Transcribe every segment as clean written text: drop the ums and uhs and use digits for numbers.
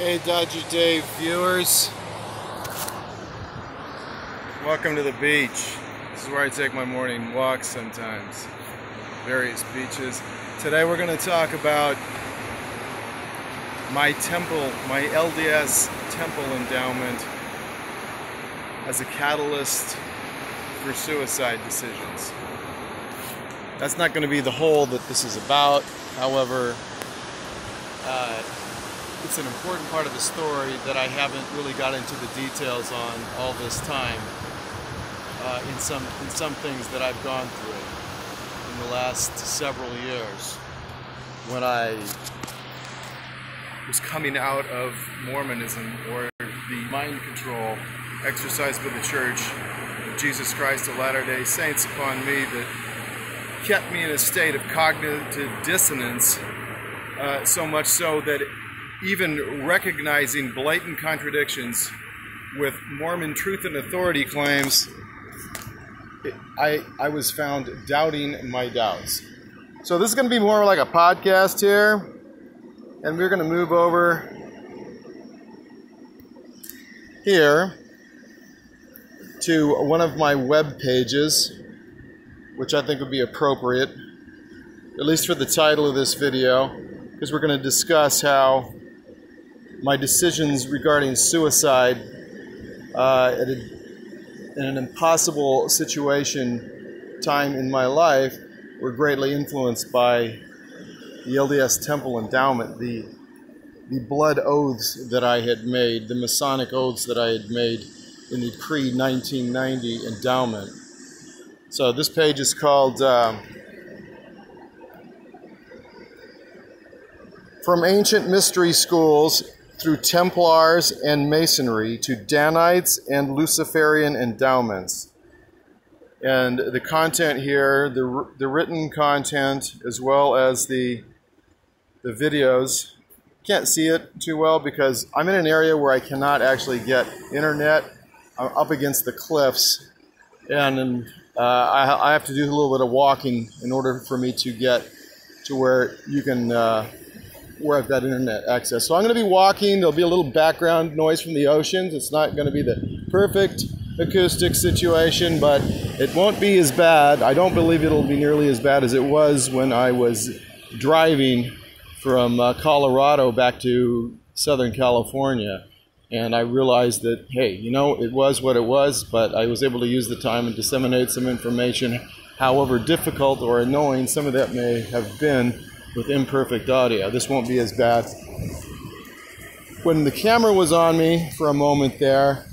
Hey Dodger Dave viewers, welcome to the beach. This is where I take my morning walks sometimes, various beaches. Today we're going to talk about my temple, my LDS temple endowment as a catalyst for suicide decisions. That's not going to be the whole that this is about, however, it's an important part of the story that I haven't really got into the details on all this time in some things that I've gone through in the last several years. When I was coming out of Mormonism, or the mind control exercised by the Church of Jesus Christ of Latter-day Saints upon me, that kept me in a state of cognitive dissonance, so much so that even recognizing blatant contradictions with Mormon truth and authority claims, I was found doubting my doubts. So this is going to be more like a podcast here, and we're going to move over here to one of my web pages, which I think would be appropriate, at least for the title of this video, because we're going to discuss how my decisions regarding suicide in an impossible time in my life were greatly influenced by the LDS Temple Endowment, the blood oaths that I had made, the Masonic oaths that I had made in the pre-1990 endowment. So this page is called From Ancient Mystery Schools Through Templars and Masonry to Danites and Luciferian Endowments. And the content here, the written content, as well as the videos, can't see it too well because I'm in an area where I cannot actually get internet. I'm up against the cliffs, and I have to do a little bit of walking in order for me to get to where you can where I've got internet access. So I'm going to be walking. There'll be a little background noise from the oceans. It's not going to be the perfect acoustic situation, but it won't be as bad. I don't believe it'll be nearly as bad as it was when I was driving from Colorado back to Southern California. And I realized that, hey, you know, it was what it was, but I was able to use the time and disseminate some information, however difficult or annoying some of that may have been with imperfect audio. This won't be as bad. When the camera was on me for a moment there,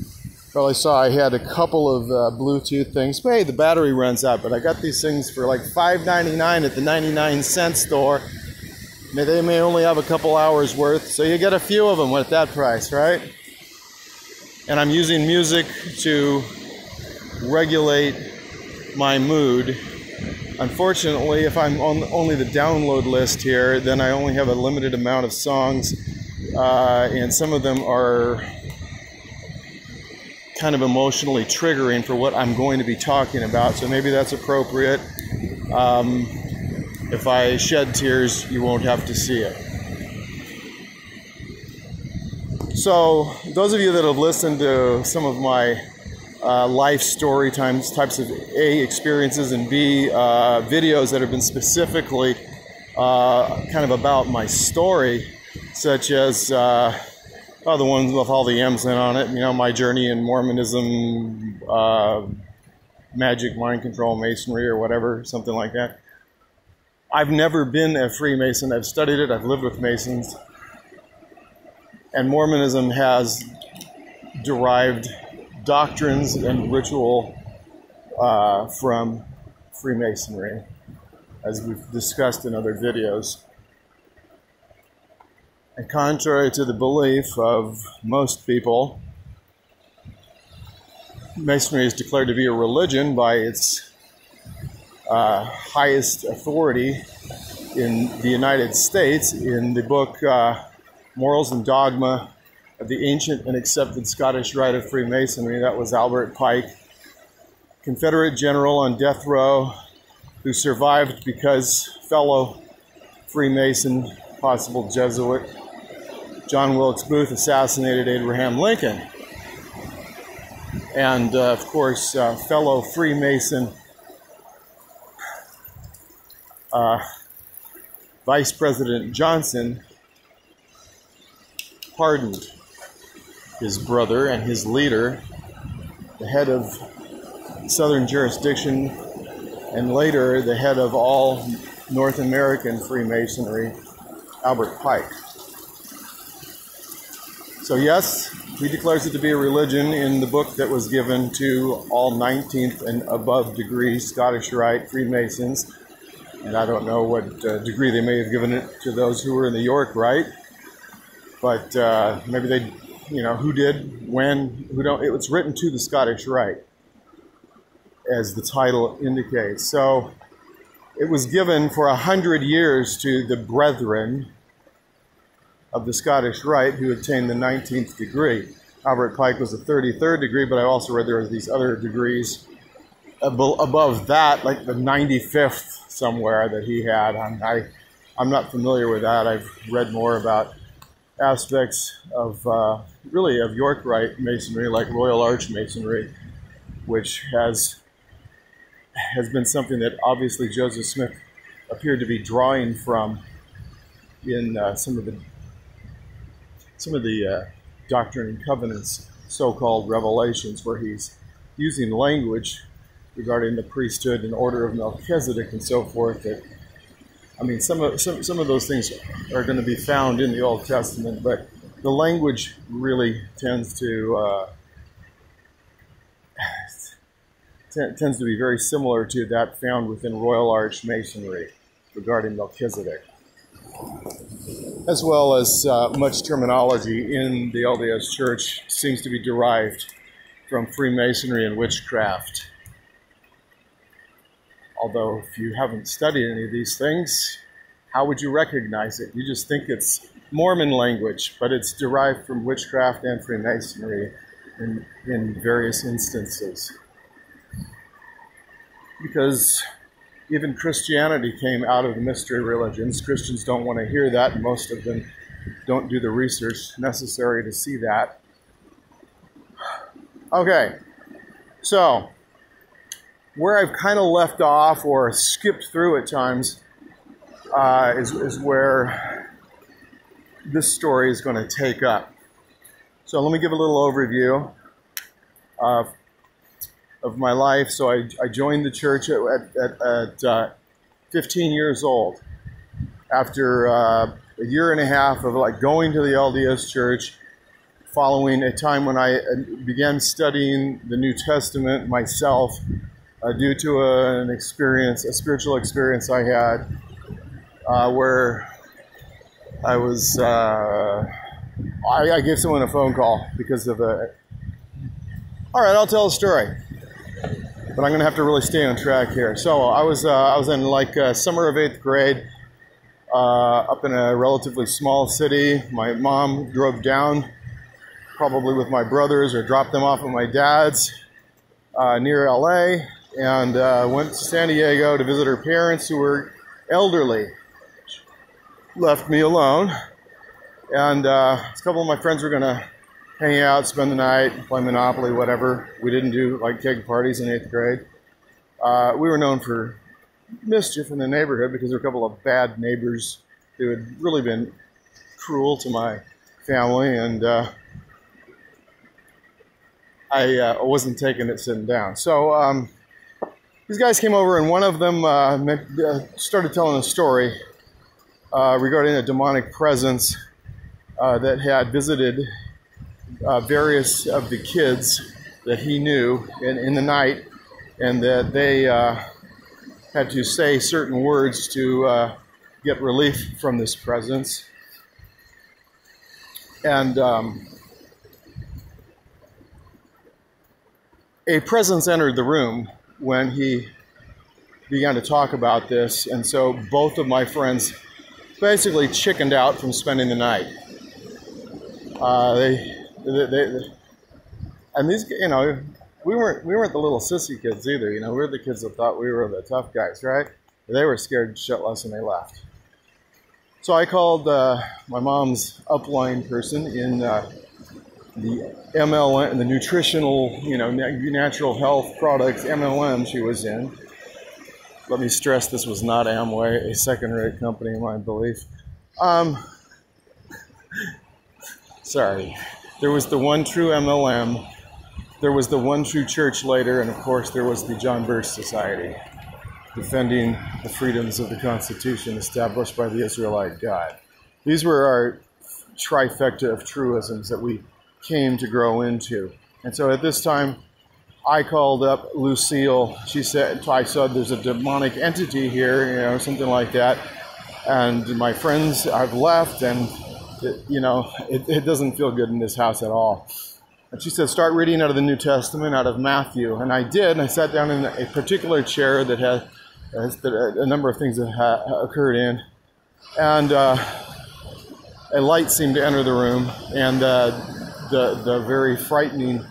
probably saw I had a couple of Bluetooth things. Hey, the battery runs out, but I got these things for like $5.99 at the 99-cent store. They may only have a couple hours worth, so you get a few of them at that price, right? And I'm using music to regulate my mood. Unfortunately, if I'm on only the download list here, then I only have a limited amount of songs, and some of them are kind of emotionally triggering for what I'm going to be talking about, so maybe that's appropriate. If I shed tears, you won't have to see it. So, those of you that have listened to some of my life story types of A, experiences, and B, videos that have been specifically kind of about my story, such as the ones with all the M's in on it, you know, my journey in Mormonism, magic, mind control, Masonry, or whatever, something like that. I've never been a Freemason. I've studied it. I've lived with Masons. And Mormonism has derived doctrines and ritual from Freemasonry, as we've discussed in other videos. And contrary to the belief of most people, Masonry is declared to be a religion by its highest authority in the United States in the book Morals and Dogma of the Ancient and Accepted Scottish Rite of Freemasonry. That was Albert Pike, Confederate general on death row, who survived because fellow Freemason, possible Jesuit, John Wilkes Booth assassinated Abraham Lincoln. And, of course, fellow Freemason Vice President Johnson pardoned his brother and his leader, the head of Southern jurisdiction, and later the head of all North American Freemasonry, Albert Pike. So yes, he declares it to be a religion in the book that was given to all 19th and above degree Scottish Rite Freemasons. And I don't know what degree they may have given it to those who were in the York Rite. But maybe they, you know, who did, when, who don't. It was written to the Scottish Rite, as the title indicates. So it was given for 100 years to the brethren of the Scottish Rite who attained the 19th degree. Albert Pike was the 33rd degree, but I also read there were these other degrees above that, like the 95th somewhere that he had. I'm not familiar with that. I've read more about aspects of really of York Rite Masonry, like Royal Arch Masonry, which has been something that obviously Joseph Smith appeared to be drawing from in some of the Doctrine and Covenants so-called revelations, where he's using language regarding the priesthood and order of Melchizedek and so forth. That, I mean, some of those things are going to be found in the Old Testament, but the language really tends to be very similar to that found within Royal Arch Masonry regarding Melchizedek, as well as much terminology in the LDS Church seems to be derived from Freemasonry and witchcraft. Although, if you haven't studied any of these things, how would you recognize it? You just think it's Mormon language, but it's derived from witchcraft and Freemasonry in various instances. Because even Christianity came out of the mystery religions. Christians don't want to hear that, and most of them don't do the research necessary to see that. Okay, so where I've kind of left off or skipped through at times is where this story is going to take up. So let me give a little overview of my life. So I joined the church at 15 years old. After a year and a half of like going to the LDS church, following a time when I began studying the New Testament myself, due to a spiritual experience I had, where I was, I gave someone a phone call because of a. All right, I'll tell a story, but I'm going to have to really stay on track here. So I was in like summer of 8th grade, up in a relatively small city. My mom drove down, probably with my brothers, or dropped them off at my dad's near LA, and went to San Diego to visit her parents, who were elderly. Left me alone, and a couple of my friends were going to hang out, spend the night, play Monopoly, whatever. We didn't do like keg parties in 8th grade. We were known for mischief in the neighborhood because there were a couple of bad neighbors who had really been cruel to my family, and I wasn't taking it sitting down. So these guys came over, and one of them started telling a story regarding a demonic presence that had visited various of the kids that he knew in the night, and that they had to say certain words to get relief from this presence. And a presence entered the room when he began to talk about this, and so both of my friends basically chickened out from spending the night. And these, you know, we weren't the little sissy kids either. You know, we were the kids that thought we were the tough guys, right? They were scared shitless and they left. So I called my mom's upline person in the MLM, the nutritional, natural health products MLM she was in. Let me stress, this was not Amway, a second-rate company in my belief. Sorry. There was the one true MLM. There was the one true church later, and of course there was the John Birch Society, defending the freedoms of the Constitution established by the Israelite God. These were our trifecta of truisms that we came to grow into. And so at this time, I called up Lucille. She said, I said, there's a demonic entity here, something like that. And my friends, I've left, and it doesn't feel good in this house at all. And she said, start reading out of the New Testament, out of Matthew. And I did, and I sat down in a particular chair that had a number of things that occurred in. And a light seemed to enter the room, and the very frightening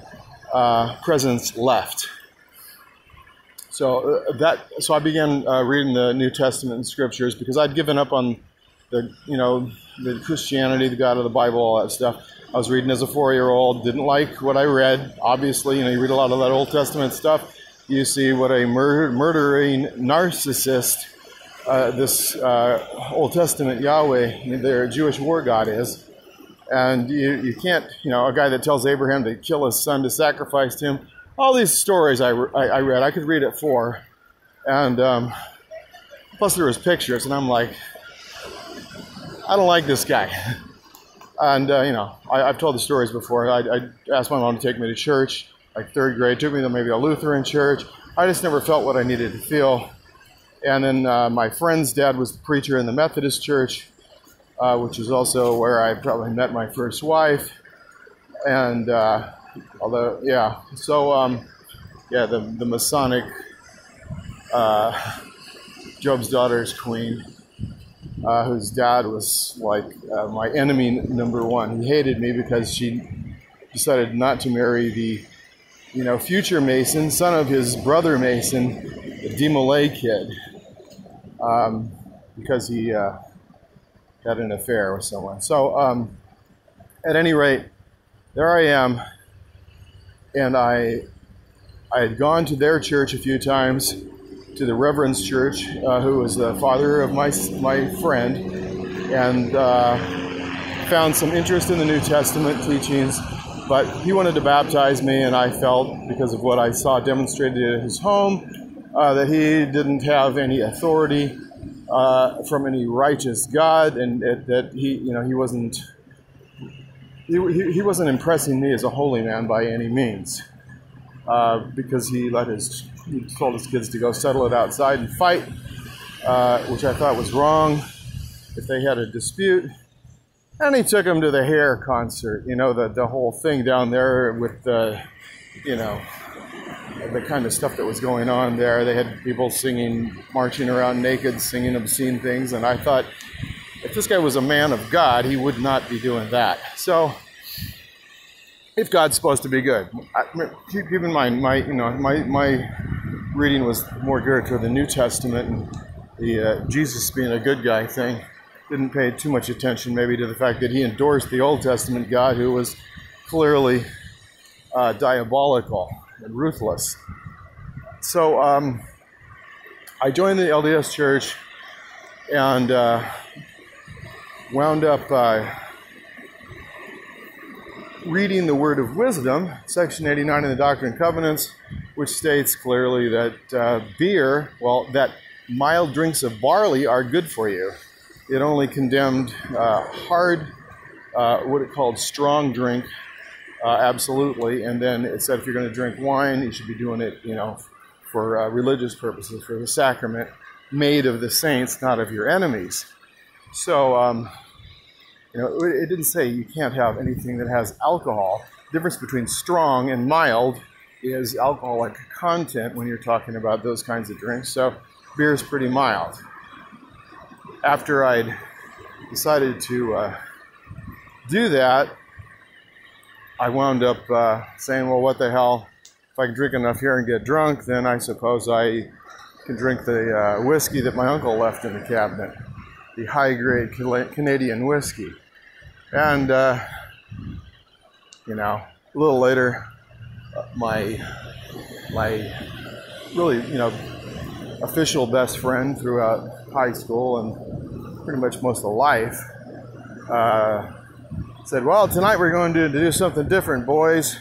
presence left. So I began reading the New Testament and scriptures, because I'd given up on the Christianity, the God of the Bible, all that stuff. I was reading as a 4-year-old, didn't like what I read. Obviously, you read a lot of that Old Testament stuff. You see what a murdering narcissist this Old Testament Yahweh, their Jewish war god, is. And you can't, a guy that tells Abraham to kill his son to sacrifice to him. All these stories I read, I could read at 4. And plus there was pictures, and I'm like, I don't like this guy. And, I've told the stories before. I asked my mom to take me to church, like 3rd grade. Took me to maybe a Lutheran church. I just never felt what I needed to feel. And then my friend's dad was the preacher in the Methodist church, which is also where I probably met my first wife. And, the Masonic, Job's daughter's queen, whose dad was like my enemy number one. He hated me because she decided not to marry the, future Mason, son of his brother Mason, the DeMolay kid, because he had an affair with someone. So at any rate, there I am, and I had gone to their church a few times, to the Reverend's church, who was the father of my friend, and found some interest in the New Testament teachings, but he wanted to baptize me, and I felt, because of what I saw demonstrated at his home, that he didn't have any authority from any righteous God, and that he wasn't impressing me as a holy man by any means, because he told his kids to go settle it outside and fight, which I thought was wrong if they had a dispute. And he took them to the Hair concert, the whole thing down there with the kind of stuff that was going on there. They had people marching around naked, singing obscene things. And I thought, if this guy was a man of God, he would not be doing that. So, if God's supposed to be good, keep in mind, my reading was more geared toward the New Testament, and the Jesus being a good guy thing. Didn't pay too much attention maybe to the fact that he endorsed the Old Testament God, who was clearly diabolical and ruthless. So I joined the LDS church and wound up reading the Word of Wisdom, section 89 in the Doctrine and Covenants, which states clearly that that mild drinks of barley are good for you. It only condemned hard, what it called strong drink, absolutely. And then it said if you're going to drink wine, you should be doing it, for religious purposes, for the sacrament made of the saints, not of your enemies. So, it didn't say you can't have anything that has alcohol. The difference between strong and mild is alcoholic content when you're talking about those kinds of drinks. So beer is pretty mild. After I'd decided to do that, I wound up saying, well, what the hell? If I can drink enough here and get drunk, then I suppose I can drink the whiskey that my uncle left in the cabinet. the high-grade Canadian whiskey. And, you know, a little later, my really, you know, official best friend throughout high school and pretty much most of life said, well, tonight we're going to do something different, boys.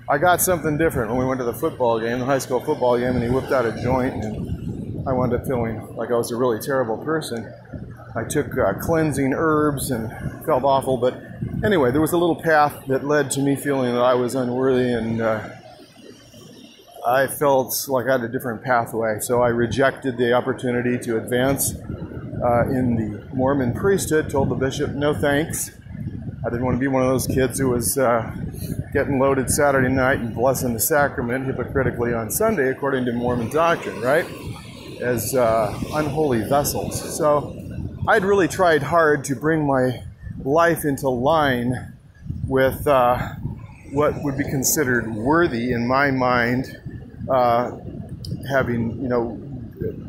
I got something different when we went to the football game, the high school football game, and he whipped out a joint, and I wound up feeling like I was a really terrible person. I took cleansing herbs and felt awful, but anyway, there was a little path that led to me feeling that I was unworthy, and I felt like I had a different pathway, so I rejected the opportunity to advance in the Mormon priesthood, told the bishop, no thanks. I didn't want to be one of those kids who was getting loaded Saturday night and blessing the sacrament hypocritically on Sunday, according to Mormon doctrine, right? As unholy vessels. So I'd really tried hard to bring my life into line with what would be considered worthy in my mind, having, you know,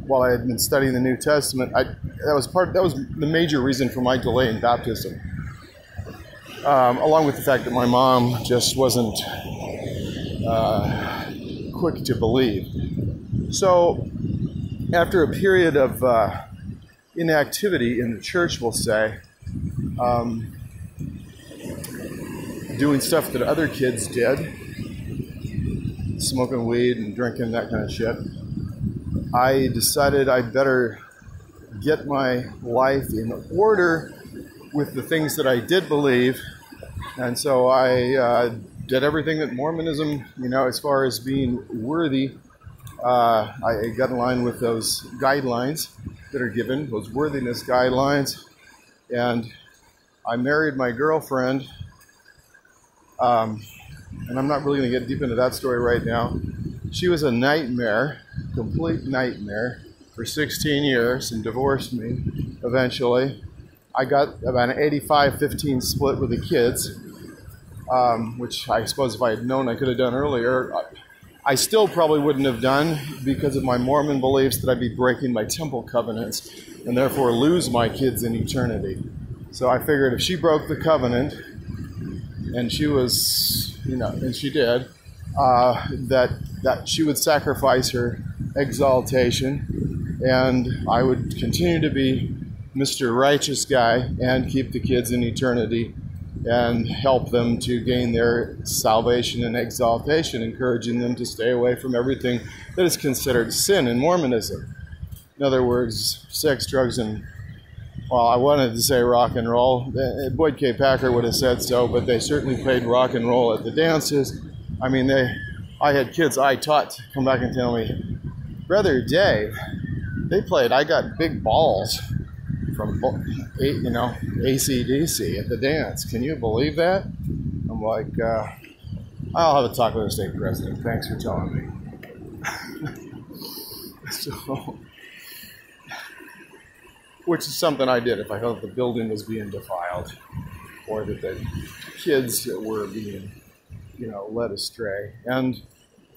while I had been studying the New Testament, that was the major reason for my delay in baptism. Along with the fact that my mom just wasn't quick to believe. So after a period of inactivity in the church, we'll say, doing stuff that other kids did, smoking weed and drinking, that kind of shit, I decided I'd better get my life in order with the things that I did believe. And so I did everything that Mormonism, you know, as far as being worthy, I got in line with those guidelines that are given, those worthiness guidelines. And I married my girlfriend, and I'm not really going to get deep into that story right now. She was a nightmare, complete nightmare, for 16 years and divorced me eventually. I got about an 85-15 split with the kids, which I suppose if I had known I could have done earlier. I still probably wouldn't have done because of my Mormon beliefs that I'd be breaking my temple covenants and therefore lose my kids in eternity. So I figured if she broke the covenant, and she was, you know, and she did, that she would sacrifice her exaltation, and I would continue to be Mr. Righteous Guy and keep the kids in eternity and help them to gain their salvation and exaltation, encouraging them to stay away from everything that is considered sin in Mormonism. In other words, sex, drugs, and, well, I wanted to say rock and roll. Boyd K. Packer would have said so, but they certainly played rock and roll at the dances. I mean, I had kids I taught to come back and tell me, Brother Dave, they played I Got Big Balls from, you know, AC/DC at the dance. Can you believe that? I'm like, I'll have a talk with the state president. Thanks for telling me. So, which is something I did if I thought the building was being defiled or that the kids were being, you know, led astray. And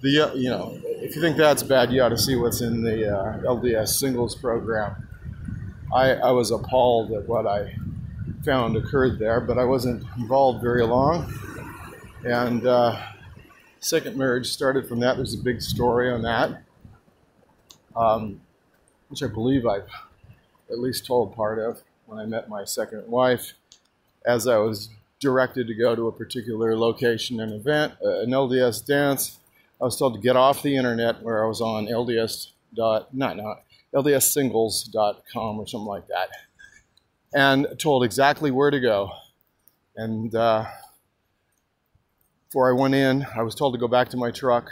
the, you know, if you think that's bad, you ought to see what's in the LDS singles program. I was appalled at what I found occurred there, but I wasn't involved very long. And second marriage started from that. There's a big story on that, which I believe I've at least told part of when I met my second wife, as I was directed to go to a particular location and event, an LDS dance. I was told to get off the internet, where I was on LDSsingles.com or something like that, and told exactly where to go. And before I went in, I was told to go back to my truck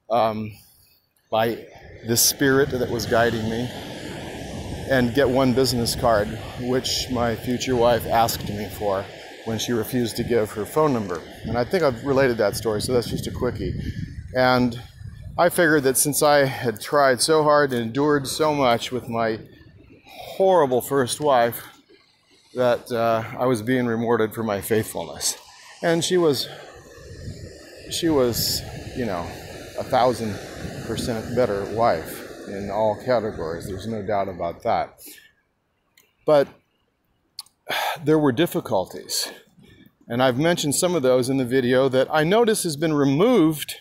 by the spirit that was guiding me and get one business card, which my future wife asked me for when she refused to give her phone number. And I think I've related that story, so that's just a quickie. And I figured that since I had tried so hard and endured so much with my horrible first wife, that I was being rewarded for my faithfulness. And she was, you know, 1,000% better wife in all categories. There's no doubt about that. But there were difficulties. And I've mentioned some of those in the video that I notice has been removed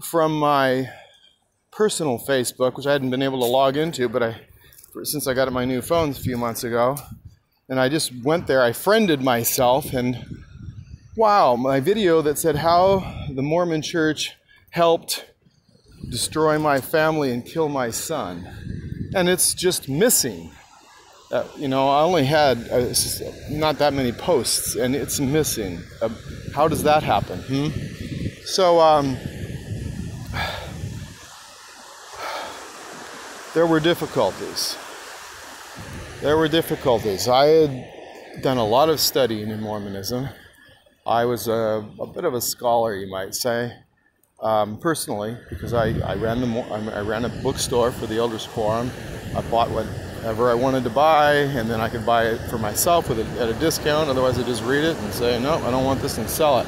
from my personal Facebook, which I hadn't been able to log into, but since I got my new phone a few months ago, and I just went there, I friended myself, and wow, my video that said how the Mormon Church helped destroy my family and kill my son. And it's just missing. You know, I only had not that many posts, and it's missing. How does that happen? So, there were difficulties. I had done a lot of studying in Mormonism. I was a bit of a scholar, you might say, personally, because I ran a bookstore for the Elders Quorum. I bought whatever I wanted to buy, and then I could buy it for myself at a discount. Otherwise, I just read it and say, no, I don't want this, and sell it.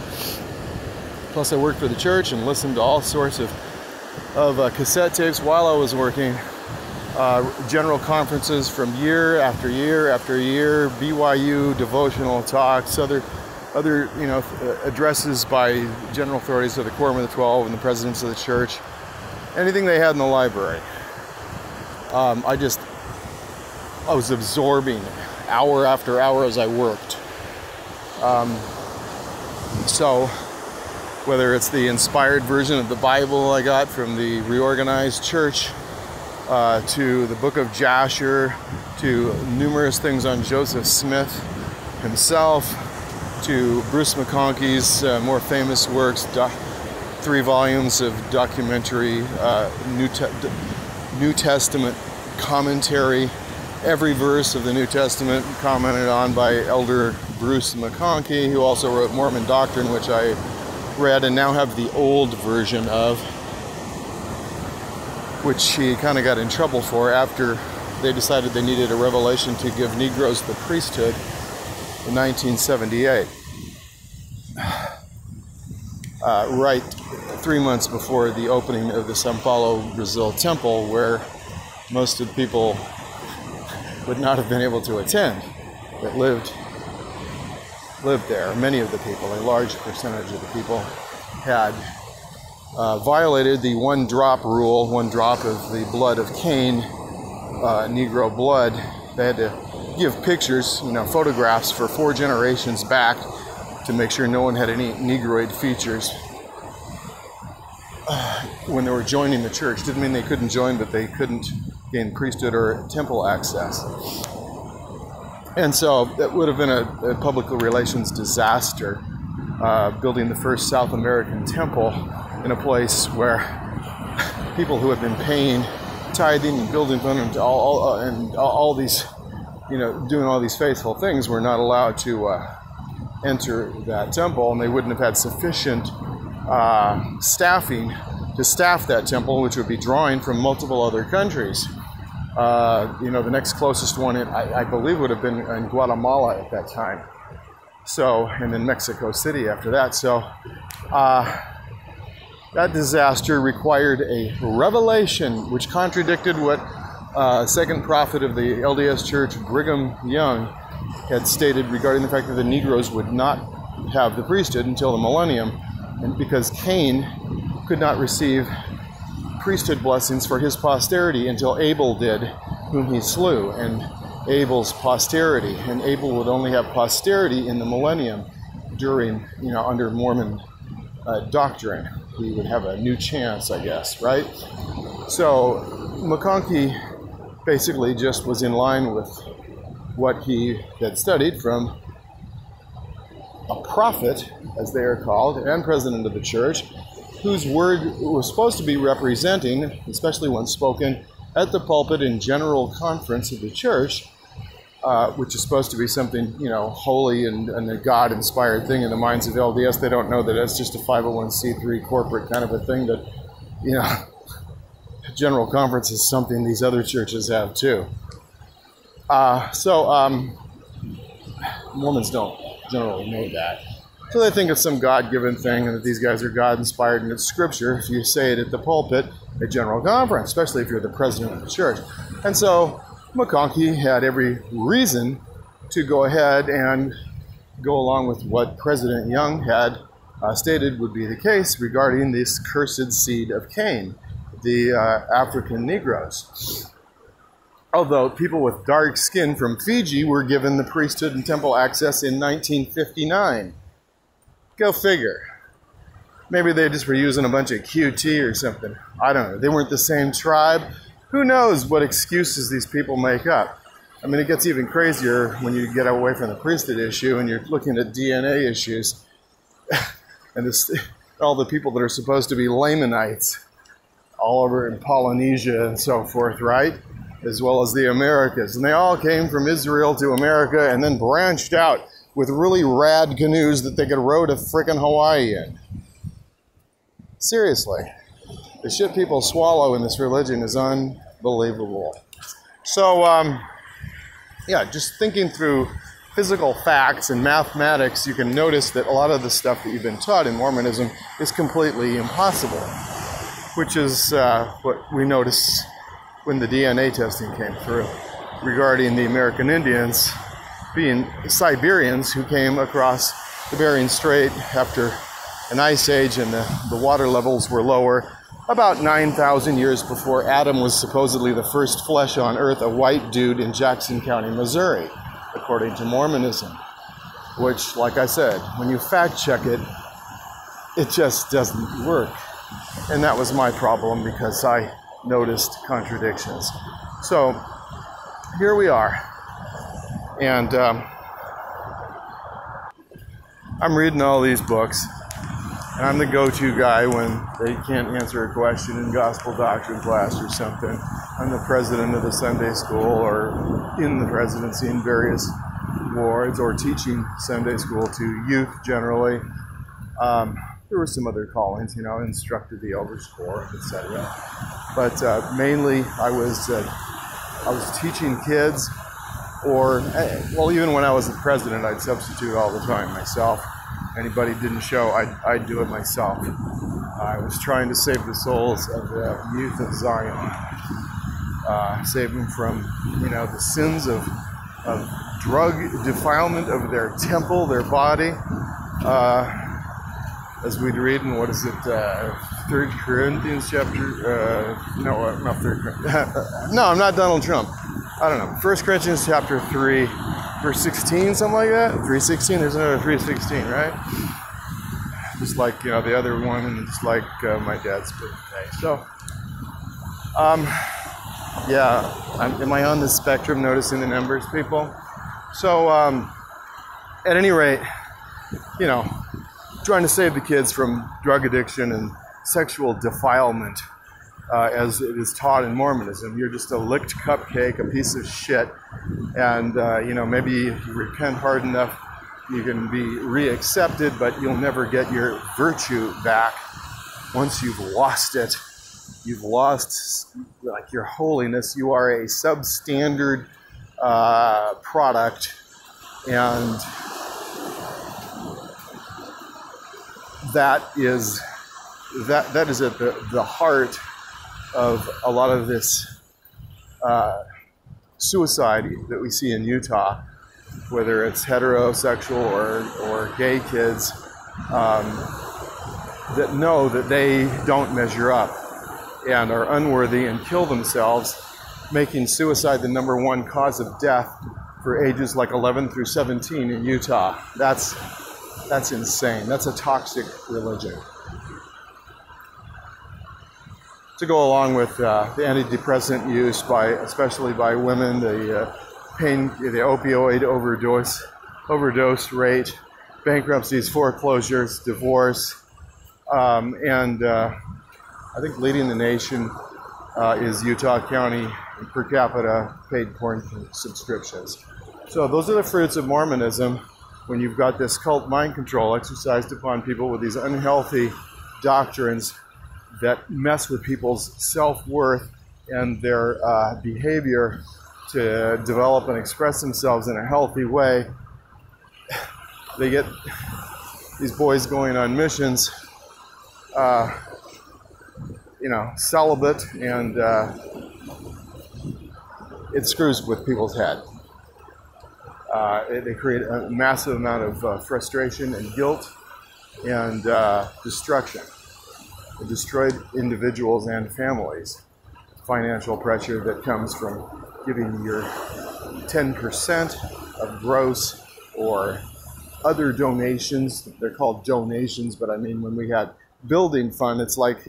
Plus, I worked for the church and listened to all sorts of cassette tapes while I was working. General conferences from year after year after year, BYU devotional talks, other addresses by general authorities of the Quorum of the 12 and the presidents of the church, anything they had in the library. I was absorbing hour after hour as I worked. So whether it's the inspired version of the Bible I got from the reorganized church, to the book of Jasher, to numerous things on Joseph Smith himself, to Bruce McConkie's more famous works, 3 volumes of documentary New Testament commentary, every verse of the New Testament commented on by Elder Bruce McConkie, who also wrote Mormon Doctrine, which I read and now have the old version of, which he kind of got in trouble for after they decided they needed a revelation to give Negroes the priesthood in 1978. Right 3 months before the opening of the São Paulo, Brazil temple, where most of the people would not have been able to attend that lived there. Many of the people, a large percentage of the people, had violated the 1 drop rule, 1 drop of the blood of Cain, Negro blood. They had to give pictures, photographs for 4 generations back to make sure no one had any Negroid features when they were joining the church. Didn't mean they couldn't join, but they couldn't gain priesthood or temple access. And so that would have been a public relations disaster, building the first South American temple in a place where people who had been paying, tithing and building and all these, doing all these faithful things were not allowed to enter that temple, and they wouldn't have had sufficient staffing to staff that temple, which would be drawing from multiple other countries. The next closest one, I believe, would have been in Guatemala at that time. So, and then Mexico City after that. So, that disaster required a revelation which contradicted what second prophet of the LDS Church, Brigham Young, had stated regarding the fact that the Negroes would not have the priesthood until the millennium, and because Cain could not receive priesthood blessings for his posterity until Abel did, whom he slew, and Abel's posterity, and Abel would only have posterity in the millennium during, under Mormon doctrine. He would have a new chance, I guess, right? So McConkie basically just was in line with what he had studied from a prophet, as they are called, and president of the church, whose word was supposed to be representing, especially when spoken at the pulpit in general conference of the church, which is supposed to be something, holy and a God-inspired thing in the minds of LDS. They don't know that it's just a 501c3 corporate kind of a thing that, general conference is something these other churches have too. Mormons don't generally know that. So they think it's some God-given thing and that these guys are God-inspired and it's scripture if you say it at the pulpit at general conference, especially if you're the president of the church. And so McConkie had every reason to go ahead and go along with what President Young had stated would be the case regarding this cursed seed of Cain, the African Negroes. Although people with dark skin from Fiji were given the priesthood and temple access in 1959. Go figure. Maybe they just were using a bunch of QT or something. I don't know. They weren't the same tribe. Who knows what excuses these people make up? I mean, it gets even crazier when you get away from the priesthood issue and you're looking at DNA issues. And all the people that are supposed to be Lamanites all over in Polynesia and so forth, right? As well as the Americas. And they all came from Israel to America and then branched out with really rad canoes that they could row to frickin' Hawaii in. Seriously. The shit people swallow in this religion is unbelievable. So, yeah, just thinking through physical facts and mathematics, you can notice that a lot of the stuff that you've been taught in Mormonism is completely impossible, which is what we noticed when the DNA testing came through regarding the American Indians being Siberians who came across the Bering Strait after an ice age and the water levels were lower about 9,000 years before Adam was supposedly the first flesh on earth, a white dude in Jackson County, Missouri, according to Mormonism. Which, like I said, when you fact check it, it just doesn't work. And that was my problem because I noticed contradictions. So, here we are. And I'm reading all these books. And I'm the go-to guy when they can't answer a question in gospel doctrine class or something. I'm the president of the Sunday school or in the presidency in various wards or teaching Sunday school to youth generally. There were some other callings, you know, instructed the elders quorum, etc. But mainly I was teaching kids or, well, even when I was the president, I'd substitute all the time myself. Anybody didn't show, I'd do it myself. I was trying to save the souls of the youth of Zion, save them from, you know, the sins of drug defilement of their temple, their body. As we'd read in, what is it, 3 Corinthians chapter, no, not 3 Corinthians. No, I'm not Donald Trump. I don't know. 1 Corinthians chapter 3. Verse 16, something like that? 3:16, there's another 3:16, right? Just like, you know, the other one, and just like my dad's birthday. So, yeah, am I on the spectrum noticing the numbers, people? So, at any rate, you know, trying to save the kids from drug addiction and sexual defilement, as it is taught in Mormonism. You're just a licked cupcake, a piece of shit, and you know, maybe if you repent hard enough, you can be reaccepted, but you'll never get your virtue back. Once you've lost it, you've lost like your holiness. You are a substandard product, and that is at the heart of a lot of this suicide that we see in Utah, whether it's heterosexual or gay kids that know that they don't measure up and are unworthy and kill themselves, making suicide the #1 cause of death for ages like 11 through 17 in Utah. That's insane. That's a toxic religion. To go along with the antidepressant use especially by women, the opioid overdose rate, bankruptcies, foreclosures, divorce, and I think leading the nation is Utah County per capita paid porn subscriptions. So those are the fruits of Mormonism when you've got this cult mind control exercised upon people with these unhealthy doctrines that mess with people's self-worth and their behavior to develop and express themselves in a healthy way. They get these boys going on missions, you know, celibate and it screws with people's head. They create a massive amount of frustration and guilt and destruction. It destroyed individuals and families. Financial pressure that comes from giving your 10% of gross or other donations. They're called donations, but I mean, when we had building fund, it's like,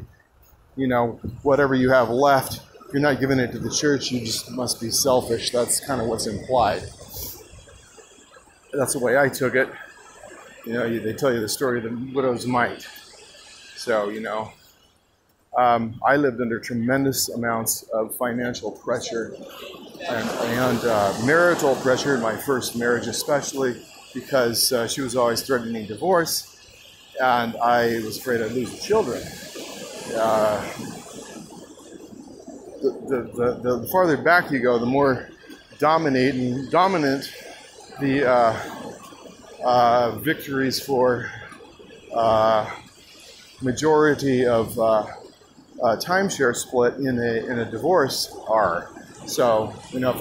you know, whatever you have left, if you're not giving it to the church, you just must be selfish. That's kind of what's implied. That's the way I took it. You know, they tell you the story of the widow's mite. So, you know, I lived under tremendous amounts of financial pressure and marital pressure in my first marriage, especially because she was always threatening divorce, and I was afraid I'd lose the children. The farther back you go, the more dominant the victories for majority of timeshare split in a divorce are. So, you know, if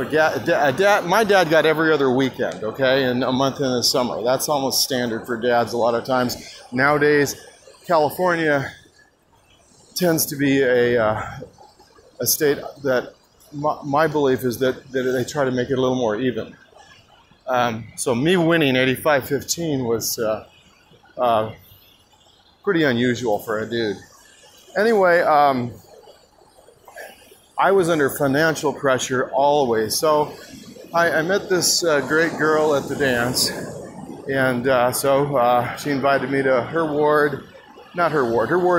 my dad got every other weekend, okay, and a month in the summer. That's almost standard for dads a lot of times. Nowadays, California tends to be a state that my belief is that they try to make it a little more even. So me winning 85-15 was pretty unusual for a dude. Anyway, I was under financial pressure always. So I met this great girl at the dance, and so she invited me to her ward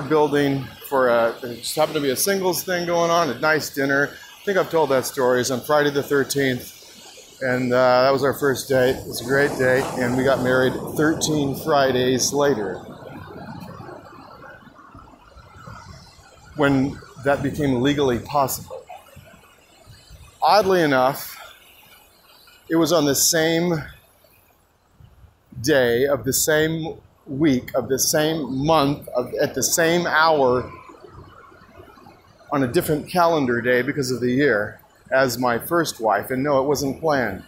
building for it just happened to be a singles thing going on, a nice dinner. I think I've told that story. It's on Friday the 13th, and that was our first date. It was a great date, and we got married 13 Fridays later, when that became legally possible. Oddly enough, it was on the same day of the same week of the same month at the same hour on a different calendar day because of the year as my first wife. And no, it wasn't planned.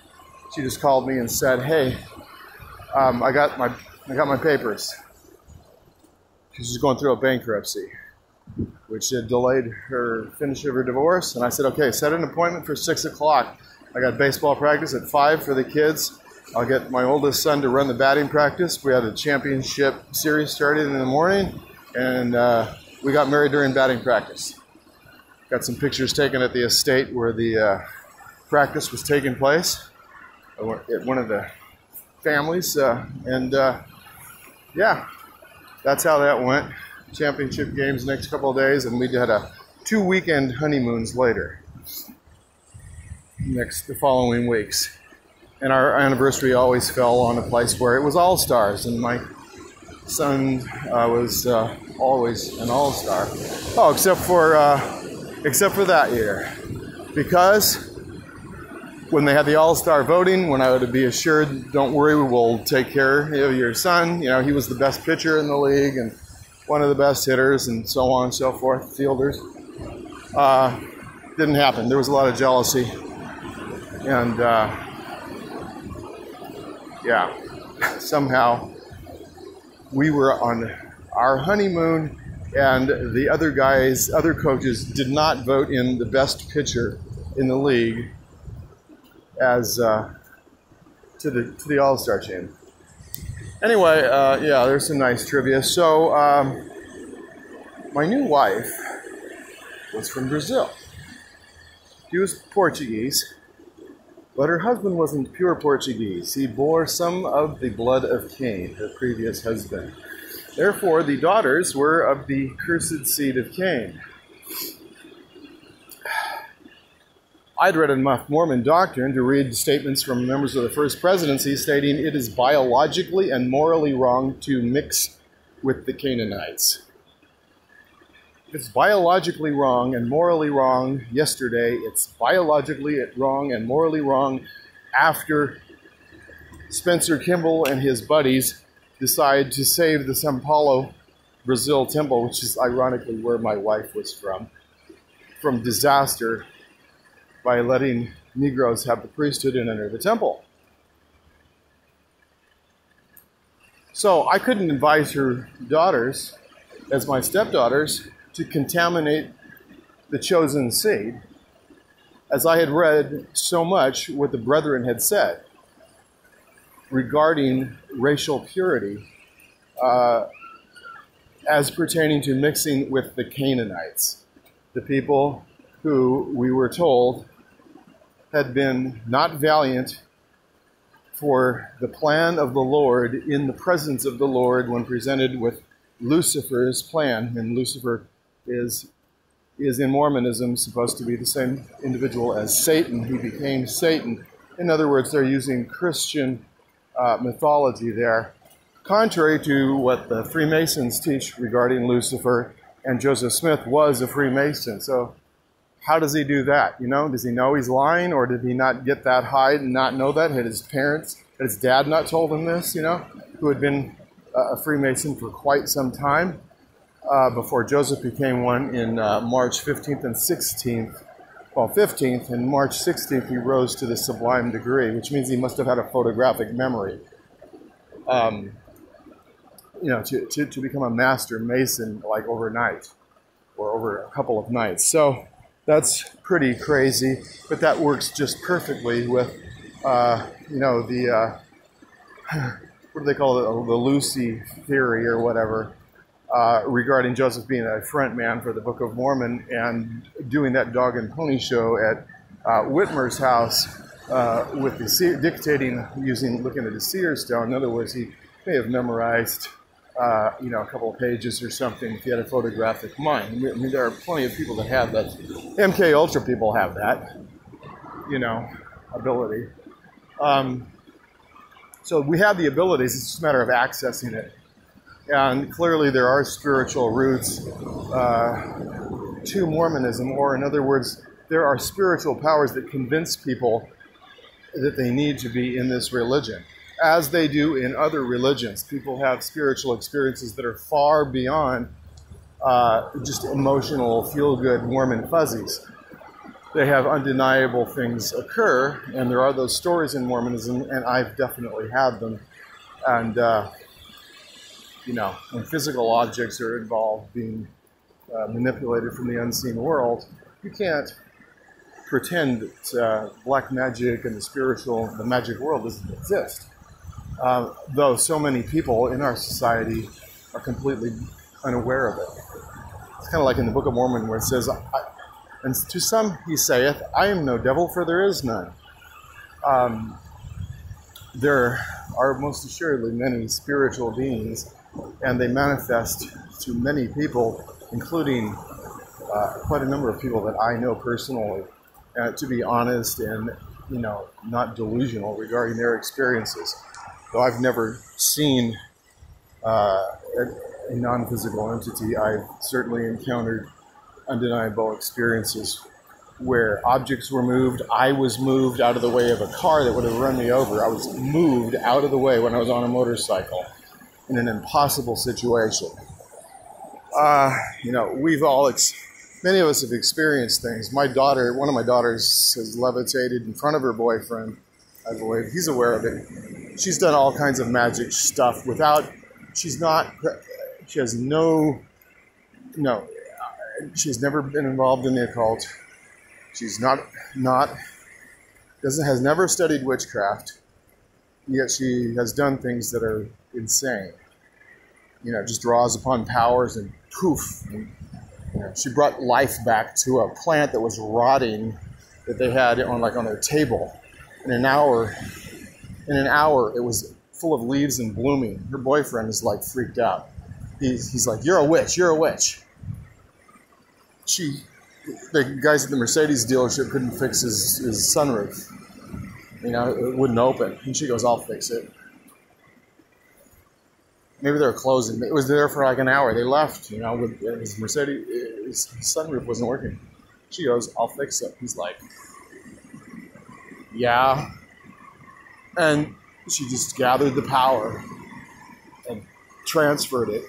She just called me and said, "Hey, I got my papers." She's just going through a bankruptcy, which had delayed her finish of her divorce. And I said, "Okay, set an appointment for 6 o'clock. I got baseball practice at 5 for the kids. I'll get my oldest son to run the batting practice." We had a championship series started in the morning, and we got married during batting practice. Got some pictures taken at the estate where the practice was taking place at one of the families. Yeah, that's how that went. Championship games next couple of days, and we had 2 weekend honeymoons later, the following weeks. And our anniversary always fell on a place where it was all-stars, and my son was always an all-star. Oh, except for that year, because when they had the all-star voting, when I would be assured, "Don't worry, we'll take care of your son," you know, he was the best pitcher in the league and one of the best hitters, and so on and so forth, fielders. Didn't happen. There was a lot of jealousy, and yeah, somehow we were on our honeymoon, and the other coaches did not vote in the best pitcher in the league as to the All-Star team. Anyway, yeah, there's some nice trivia. So my new wife was from Brazil. She was Portuguese, but her husband wasn't pure Portuguese. He bore some of the blood of Cain, her previous husband. Therefore, the daughters were of the cursed seed of Cain. I'd read enough Mormon doctrine to read statements from members of the First Presidency stating it is biologically and morally wrong to mix with the Canaanites. If it's biologically wrong and morally wrong yesterday, it's biologically wrong and morally wrong after Spencer Kimball and his buddies decide to save the São Paulo, Brazil temple, which is ironically where my wife was from disaster by letting Negroes have the priesthood and enter the temple. So I couldn't invite her daughters as my stepdaughters to contaminate the chosen seed, as I had read so much what the brethren had said regarding racial purity as pertaining to mixing with the Canaanites, the people who we were told had been not valiant for the plan of the Lord in the presence of the Lord when presented with Lucifer's plan. And Lucifer is in Mormonism supposed to be the same individual as Satan. He became Satan. In other words, they're using Christian mythology there, contrary to what the Freemasons teach regarding Lucifer, and Joseph Smith was a Freemason. So how does he do that? You know, does he know he's lying, or did he not get that high and not know that? Had his parents, had his dad not told him this, you know, who had been a Freemason for quite some time before Joseph became one in March 15th and 16th. Well, 15th, and March 16th he rose to the sublime degree, which means he must have had a photographic memory. You know, to become a master mason like overnight or over a couple of nights. So that's pretty crazy, but that works just perfectly with, you know, the, what do they call it, the Lucy theory or whatever, regarding Joseph being a front man for the Book of Mormon and doing that dog and pony show at Whitmer's house with the dictating looking at the seer stone. In other words, he may have memorized you know, a couple of pages or something if you had a photographic mind. I mean, there are plenty of people that have that. MK Ultra people have that, you know, ability. So we have the abilities. It's just a matter of accessing it. And clearly there are spiritual roots to Mormonism, or in other words, there are spiritual powers that convince people that they need to be in this religion, as they do in other religions. People have spiritual experiences that are far beyond just emotional, feel-good Mormon fuzzies. They have undeniable things occur, and there are those stories in Mormonism, and I've definitely had them. And, you know, when physical objects are involved being manipulated from the unseen world, you can't pretend that black magic and the magic world doesn't exist. Though so many people in our society are completely unaware of it. It's kind of like in the Book of Mormon where it says, and to some he saith, I am no devil, for there is none. There are most assuredly many spiritual beings, and they manifest to many people, including quite a number of people that I know personally, to be honest and, you know, not delusional regarding their experiences. Though I've never seen a non-physical entity, I've certainly encountered undeniable experiences where objects were moved. I was moved out of the way of a car that would have run me over. I was moved out of the way when I was on a motorcycle in an impossible situation. You know, many of us have experienced things. My daughter, one of my daughters has levitated in front of her boyfriend, I believe. He's aware of it. She's done all kinds of magic stuff she's never been involved in the occult. She's has never studied witchcraft, yet she has done things that are insane. You know, just draws upon powers and poof. And, you know, she brought life back to a plant that was rotting that they had on their table. In an hour, it was full of leaves and blooming. Her boyfriend is like freaked out. He's like, "You're a witch. You're a witch." The guys at the Mercedes dealership couldn't fix his sunroof. You know, it wouldn't open. And she goes, "I'll fix it." Maybe they were closing. It was there for like an hour. They left, you know, with his Mercedes, his sunroof wasn't working. She goes, "I'll fix it." He's like, "Yeah." And she just gathered the power and transferred it,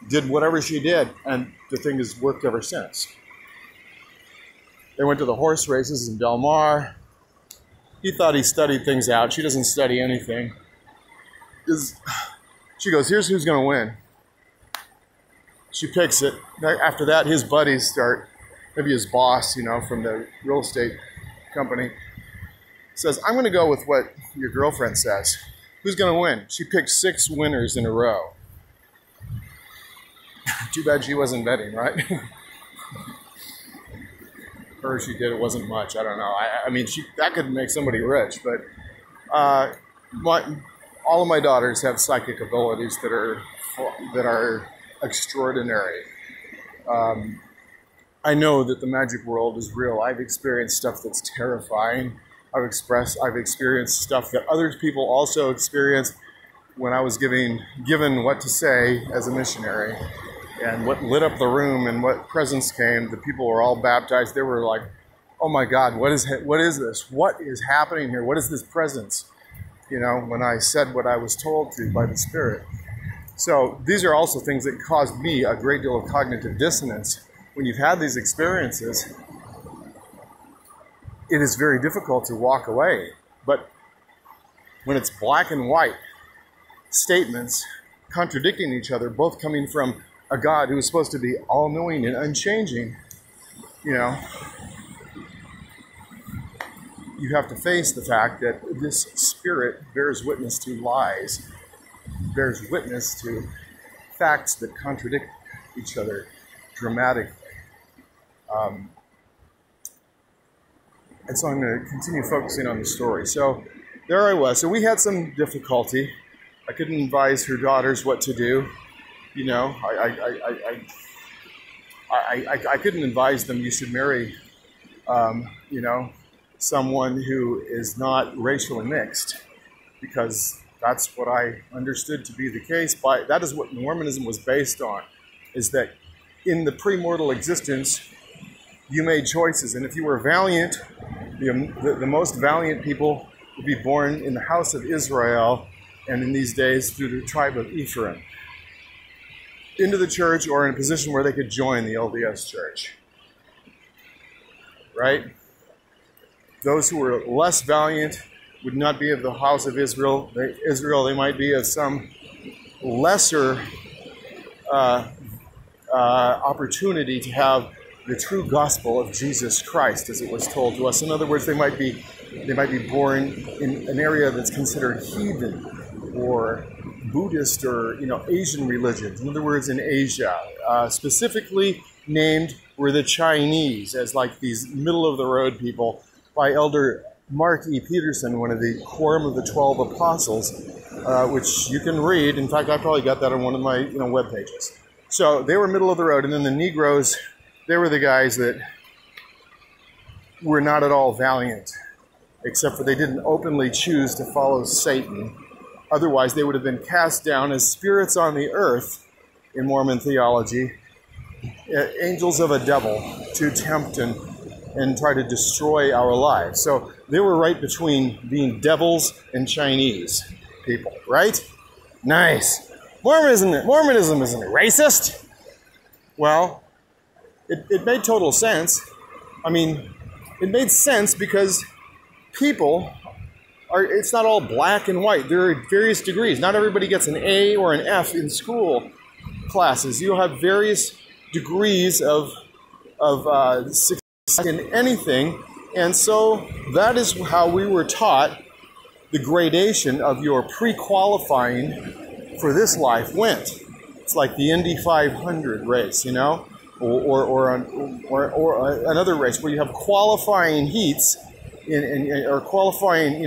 did whatever she did, and the thing has worked ever since. They went to the horse races in Del Mar. He thought he studied things out. She doesn't study anything. She goes, here's who's going to win. She picks it. After that, his buddies start, maybe his boss, you know, from the real estate company, says, I'm going to go with what your girlfriend says. Who's going to win? She picked 6 winners in a row. Too bad she wasn't betting, right? Or she did, it wasn't much. I don't know. I mean, that could make somebody rich, but all of my daughters have psychic abilities that are extraordinary. I know that the magic world is real. I've experienced stuff that's terrifying. I've experienced stuff that other people also experienced when I was given what to say as a missionary, and what lit up the room and what presence came. The people were all baptized. They were like, oh my God, what is this? What is happening here? What is this presence? You know, when I said what I was told to by the Spirit. So these are also things that caused me a great deal of cognitive dissonance. When you've had these experiences, it is very difficult to walk away. But when it's black and white statements contradicting each other, both coming from a God who is supposed to be all-knowing and unchanging, you know, you have to face the fact that this spirit bears witness to lies, bears witness to facts that contradict each other dramatically. And so I'm going to continue focusing on the story. So there I was. So we had some difficulty. I couldn't advise her daughters what to do. You know, I couldn't advise them you should marry, you know, someone who is not racially mixed, because that's what I understood to be the case. That is what Mormonism was based on, is that in the premortal existence, you made choices. And if you were valiant, the most valiant people would be born in the house of Israel, and in these days through the tribe of Ephraim, into the church or in a position where they could join the LDS church. Right? Those who were less valiant would not be of the house of Israel. They might be of some lesser opportunity to have the true gospel of Jesus Christ, as it was told to us. In other words, they might be born in an area that's considered heathen or Buddhist or, you know, Asian religions. In other words, in Asia, specifically named were the Chinese as like these middle-of-the-road people by Elder Mark E. Peterson, one of the Quorum of the 12 Apostles, which you can read. In fact, I probably got that on one of my web pages. So they were middle of the road, and then the Negroes, they were the guys that were not at all valiant, except for they didn't openly choose to follow Satan. Otherwise, they would have been cast down as spirits on the earth in Mormon theology, angels of a devil to tempt and try to destroy our lives. So they were right between being devils and Chinese people, right? Nice. Mormonism isn't racist. Well, it made total sense. I mean, it made sense because people it's not all black and white. There are various degrees. Not everybody gets an A or an F in school classes. You'll have various degrees of success in anything. And so that is how we were taught the gradation of your pre-qualifying for this life went. It's like the Indy 500 race, you know, or another race where you have qualifying heats or qualifying,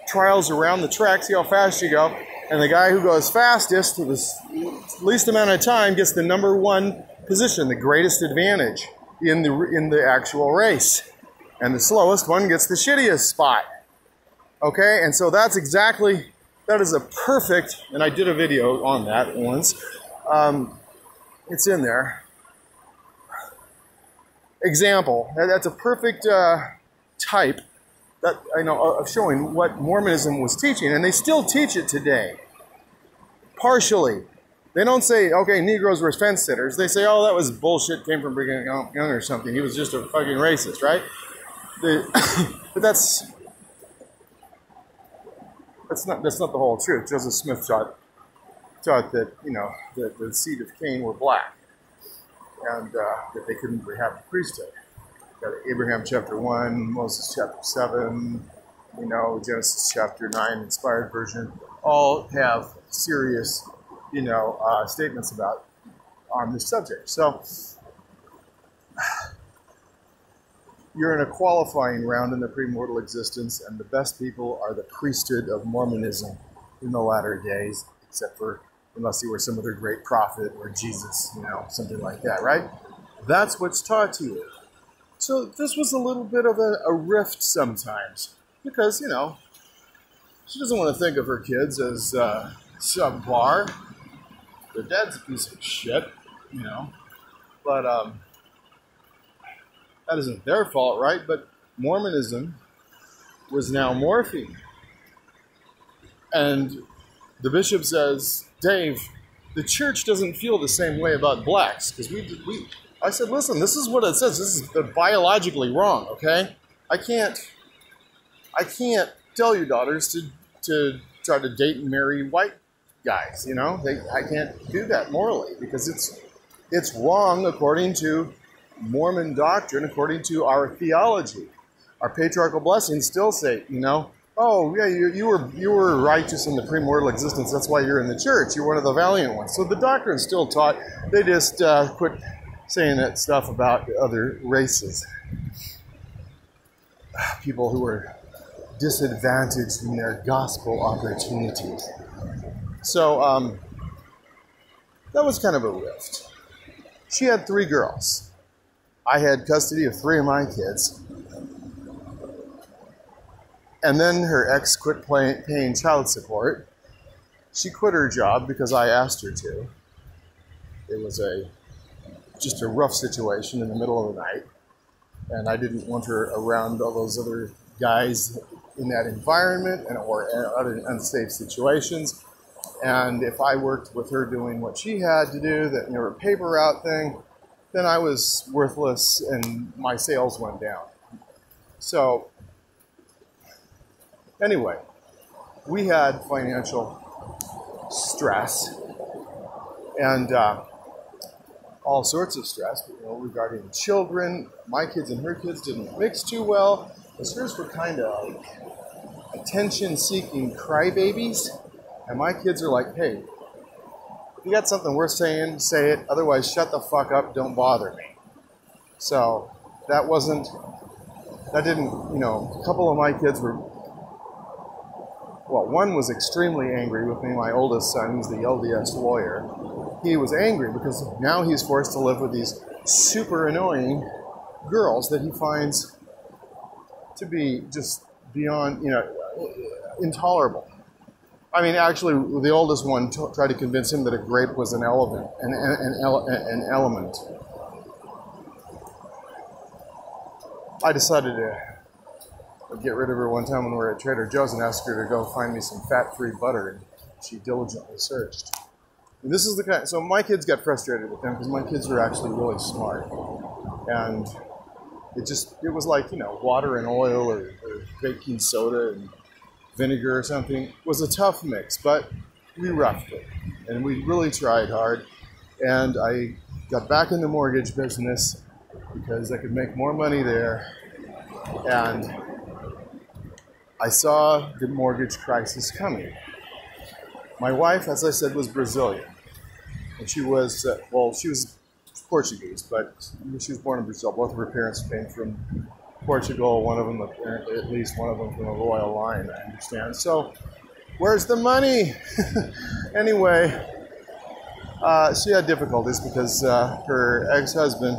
trials around the track, see how fast you go. And the guy who goes fastest, with the least amount of time, gets the number one position, the greatest advantage in the actual race. And the slowest one gets the shittiest spot. Okay, and so that is a perfect, and I did a video on that once. It's in there. Example. That's a perfect type that I know of showing what Mormonism was teaching, and they still teach it today. Partially. They don't say, okay, Negroes were fence sitters. They say, oh, that was bullshit, came from Brigham Young or something. He was just a fucking racist, right? But that's not the whole truth. Joseph Smith taught that, you know, that the seed of Cain were black, and that they couldn't have the priesthood. Got Abraham chapter 1, Moses chapter 7, you know, Genesis chapter 9, inspired version, all have serious, you know, statements on this subject. So you're in a qualifying round in the premortal existence, and the best people are the priesthood of Mormonism in the latter days, except for unless you were some other great prophet or Jesus, you know, something like that, right? That's what's taught to you. So this was a little bit of a rift sometimes, because, you know, she doesn't want to think of her kids as subpar. Their dad's a piece of shit, you know, but that isn't their fault, right? But Mormonism was now morphing. And the bishop says, Dave, the church doesn't feel the same way about blacks. Because I said, listen, this is what it says. This is biologically wrong, okay? I can't tell your daughters to try to date and marry white guys, you know? I can't do that morally, because it's wrong according to Mormon doctrine, according to our theology. Our patriarchal blessings still say, you know, oh yeah, you were righteous in the premortal existence. That's why you're in the church. You're one of the valiant ones. So the doctrine's still taught. They just quit saying that stuff about other races, people who were disadvantaged in their gospel opportunities. So that was kind of a rift. She had 3 girls. I had custody of 3 of my kids. And then her ex quit paying child support. She quit her job because I asked her to. It was just a rough situation in the middle of the night. And I didn't want her around all those other guys in that environment or other unsafe situations. And if I worked with her doing what she had to do, that, you know, her paper route thing, then I was worthless and my sales went down. So anyway, we had financial stress and all sorts of stress, you know, regarding children. My kids and her kids didn't mix too well. Because hers were kind of like attention-seeking crybabies, and my kids are like, hey, if you got something worth saying, say it. Otherwise, shut the fuck up. Don't bother me. So that didn't, you know, a couple of my kids were, well, one was extremely angry with me, my oldest son, who's the LDS lawyer. He was angry because now he's forced to live with these super annoying girls that he finds to be just beyond, you know, intolerable. I mean, actually, the oldest one tried to convince him that a grape was an element. I decided to get rid of her one time when we were at Trader Joe's and asked her to go find me some fat-free butter, and she diligently searched. And this is the kind. So my kids got frustrated with them because my kids were actually really smart, and it was like, you know, water and oil or baking soda and vinegar or something. It was a tough mix, but we roughed it, and we really tried hard. And I got back in the mortgage business because I could make more money there, and I saw the mortgage crisis coming. My wife, as I said, was Brazilian, and she was, she was Portuguese, but she was born in Brazil. Both of her parents came from Portugal, one of them, at least one of them from a royal line, I understand. So, where's the money? Anyway, she had difficulties because her ex-husband,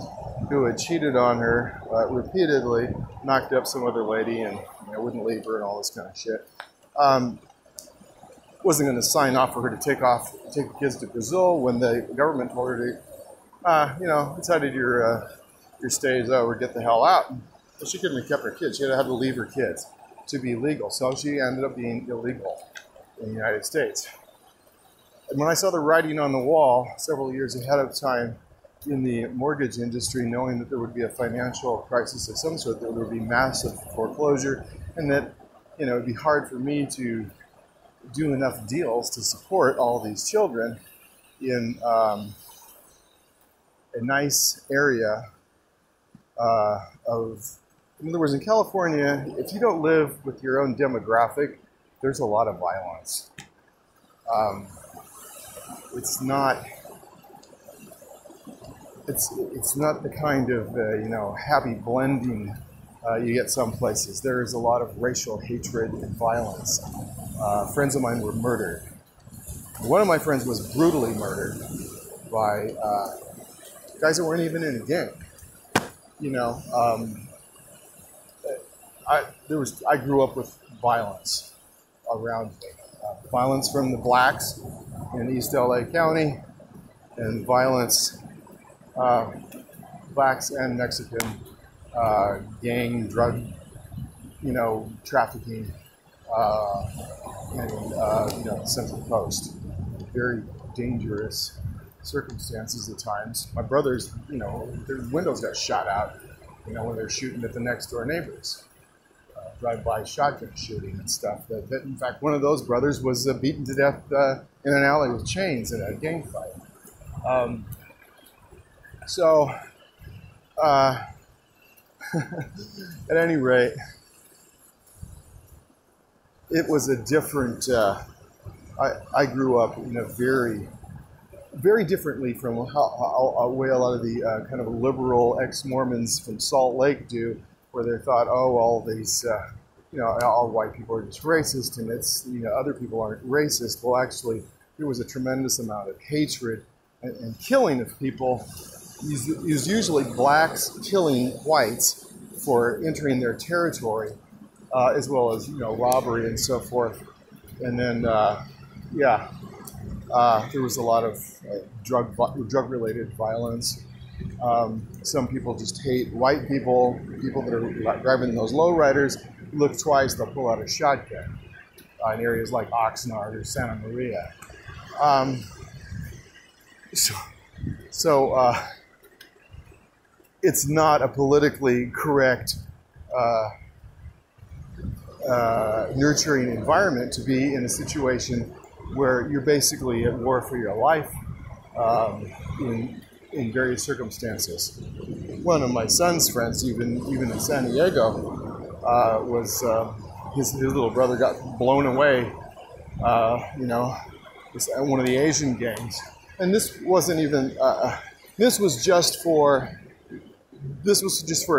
who had cheated on her repeatedly, knocked up some other lady and, you know, wouldn't leave her and all this kind of shit. Wasn't going to sign off for her to take the kids to Brazil when the government told her to, you know, decided your stay is over, get the hell out. But she couldn't have kept her kids. She had to leave her kids to be legal. So she ended up being illegal in the United States. when I saw the writing on the wall several years ahead of time in the mortgage industry, knowing that there would be a financial crisis of some sort, that there would be massive foreclosure, and that it would be hard for me to do enough deals to support all these children in a nice area in other words, in California, if you don't live with your own demographic, there's a lot of violence. It's not the kind of happy blending you get some places. There is a lot of racial hatred and violence. Friends of mine were murdered. One of my friends was brutally murdered by guys that weren't even in a gang. I grew up with violence around me. Violence from the blacks in East LA County, and violence, blacks and Mexican gang, drug, trafficking in Central Coast. Very dangerous circumstances at times. My brothers, their windows got shot out, when they're shooting at the next door neighbors. Drive-by shotgun shooting and stuff. That in fact, one of those brothers was beaten to death in an alley with chains in a gang fight. At any rate, it was a different. I grew up in a very, very differently from how way a lot of the kind of liberal ex-Mormons from Salt Lake do, where they thought, all these, all white people are just racist, and it's, other people aren't racist. Well, actually, there was a tremendous amount of hatred and killing of people. It was usually blacks killing whites for entering their territory, as well as, robbery and so forth. And then, there was a lot of drug-related violence. Some people just hate white people. People that are driving those lowriders look twice, they'll pull out a shotgun in areas like Oxnard or Santa Maria. So it's not a politically correct, nurturing environment to be in a situation where you're basically at war for your life in various circumstances. One of my son's friends, even in San Diego, was his little brother got blown away, one of the Asian gangs. And this wasn't even, this was just for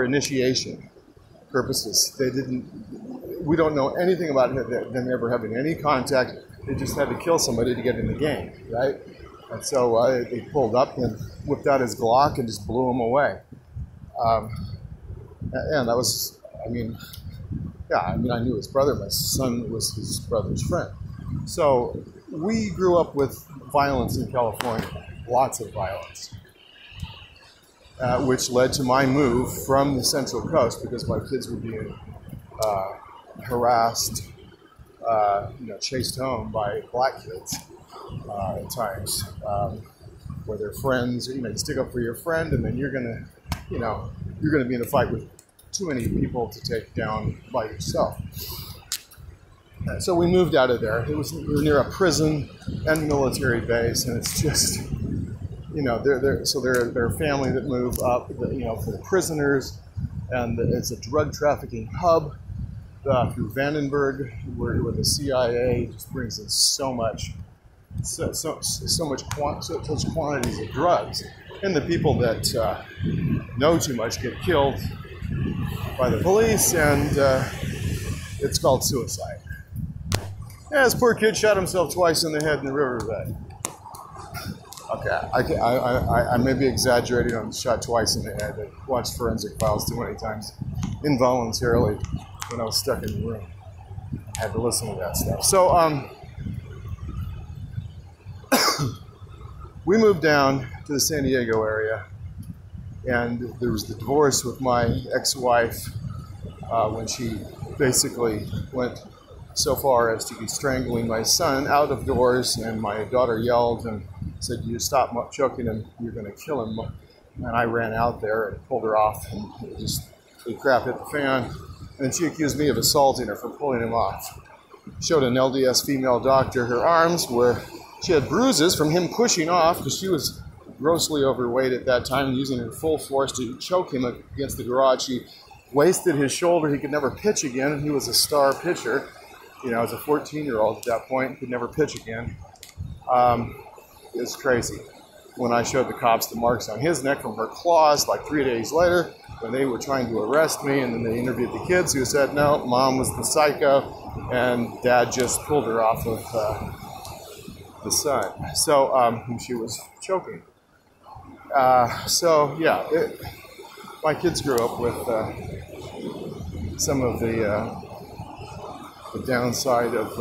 initiation purposes. We don't know anything about them ever having any contact. They just had to kill somebody to get in the gang, right? And so they pulled up and whipped out his Glock and just blew him away. And that was, I knew his brother. My son was his brother's friend. So we grew up with violence in California, lots of violence, which led to my move from the Central Coast because my kids were being harassed, chased home by black kids at times, where their friends, you stick up for your friend, and then you're gonna be in a fight with too many people to take down by yourself. So we moved out of there. We were near a prison and military base, and it's just, they're a family that move up, for the prisoners, and it's a drug trafficking hub through Vandenberg, where the CIA just brings in so much quantities of drugs, and the people that know too much get killed by the police, and it's called suicide. Yeah, this poor kid shot himself twice in the head in the riverbed. Okay, I may be exaggerating on shot twice in the head. I watched Forensic Files too many times involuntarily when I was stuck in the room. I had to listen to that stuff. So we moved down to the San Diego area, and there was the divorce with my ex-wife when she basically went so far as to be strangling my son out of doors, and my daughter yelled and said, "You stop choking him, you're going to kill him." And I ran out there and pulled her off, and the crap hit the fan. And she accused me of assaulting her for pulling him off. Showed an LDS female doctor her arms where she had bruises from him pushing off, because she was grossly overweight at that time, using her full force to choke him against the garage. She wasted his shoulder. He could never pitch again, and he was a star pitcher. You know, as a 14-year-old at that point, could never pitch again. It was crazy. When I showed the cops the marks on his neck from her claws, like 3 days later, when they were trying to arrest me, and then they interviewed the kids who said, no, Mom was the psycho, and Dad just pulled her off of the son. So, she was choking. My kids grew up with some of the downside of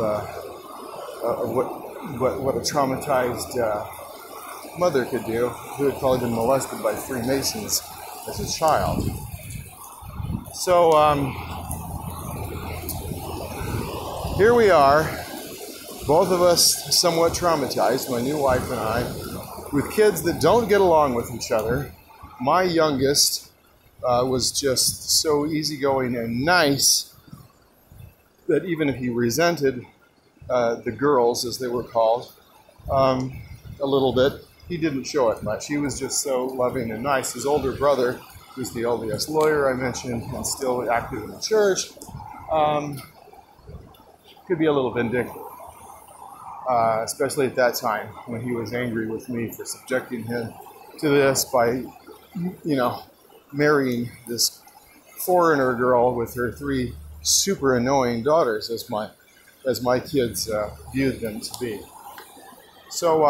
what a traumatized mother could do, who had probably been molested by Freemasons as a child. So here we are, both of us somewhat traumatized, my new wife and I, with kids that don't get along with each other. My youngest was just so easygoing and nice that even if he resented the girls, as they were called, a little bit, he didn't show it much. He was just so loving and nice. His older brother, who's the LDS lawyer I mentioned and still active in the church, could be a little vindictive, especially at that time when he was angry with me for subjecting him to this by, marrying this foreigner girl with her 3 super annoying daughters, as my kids viewed them to be. So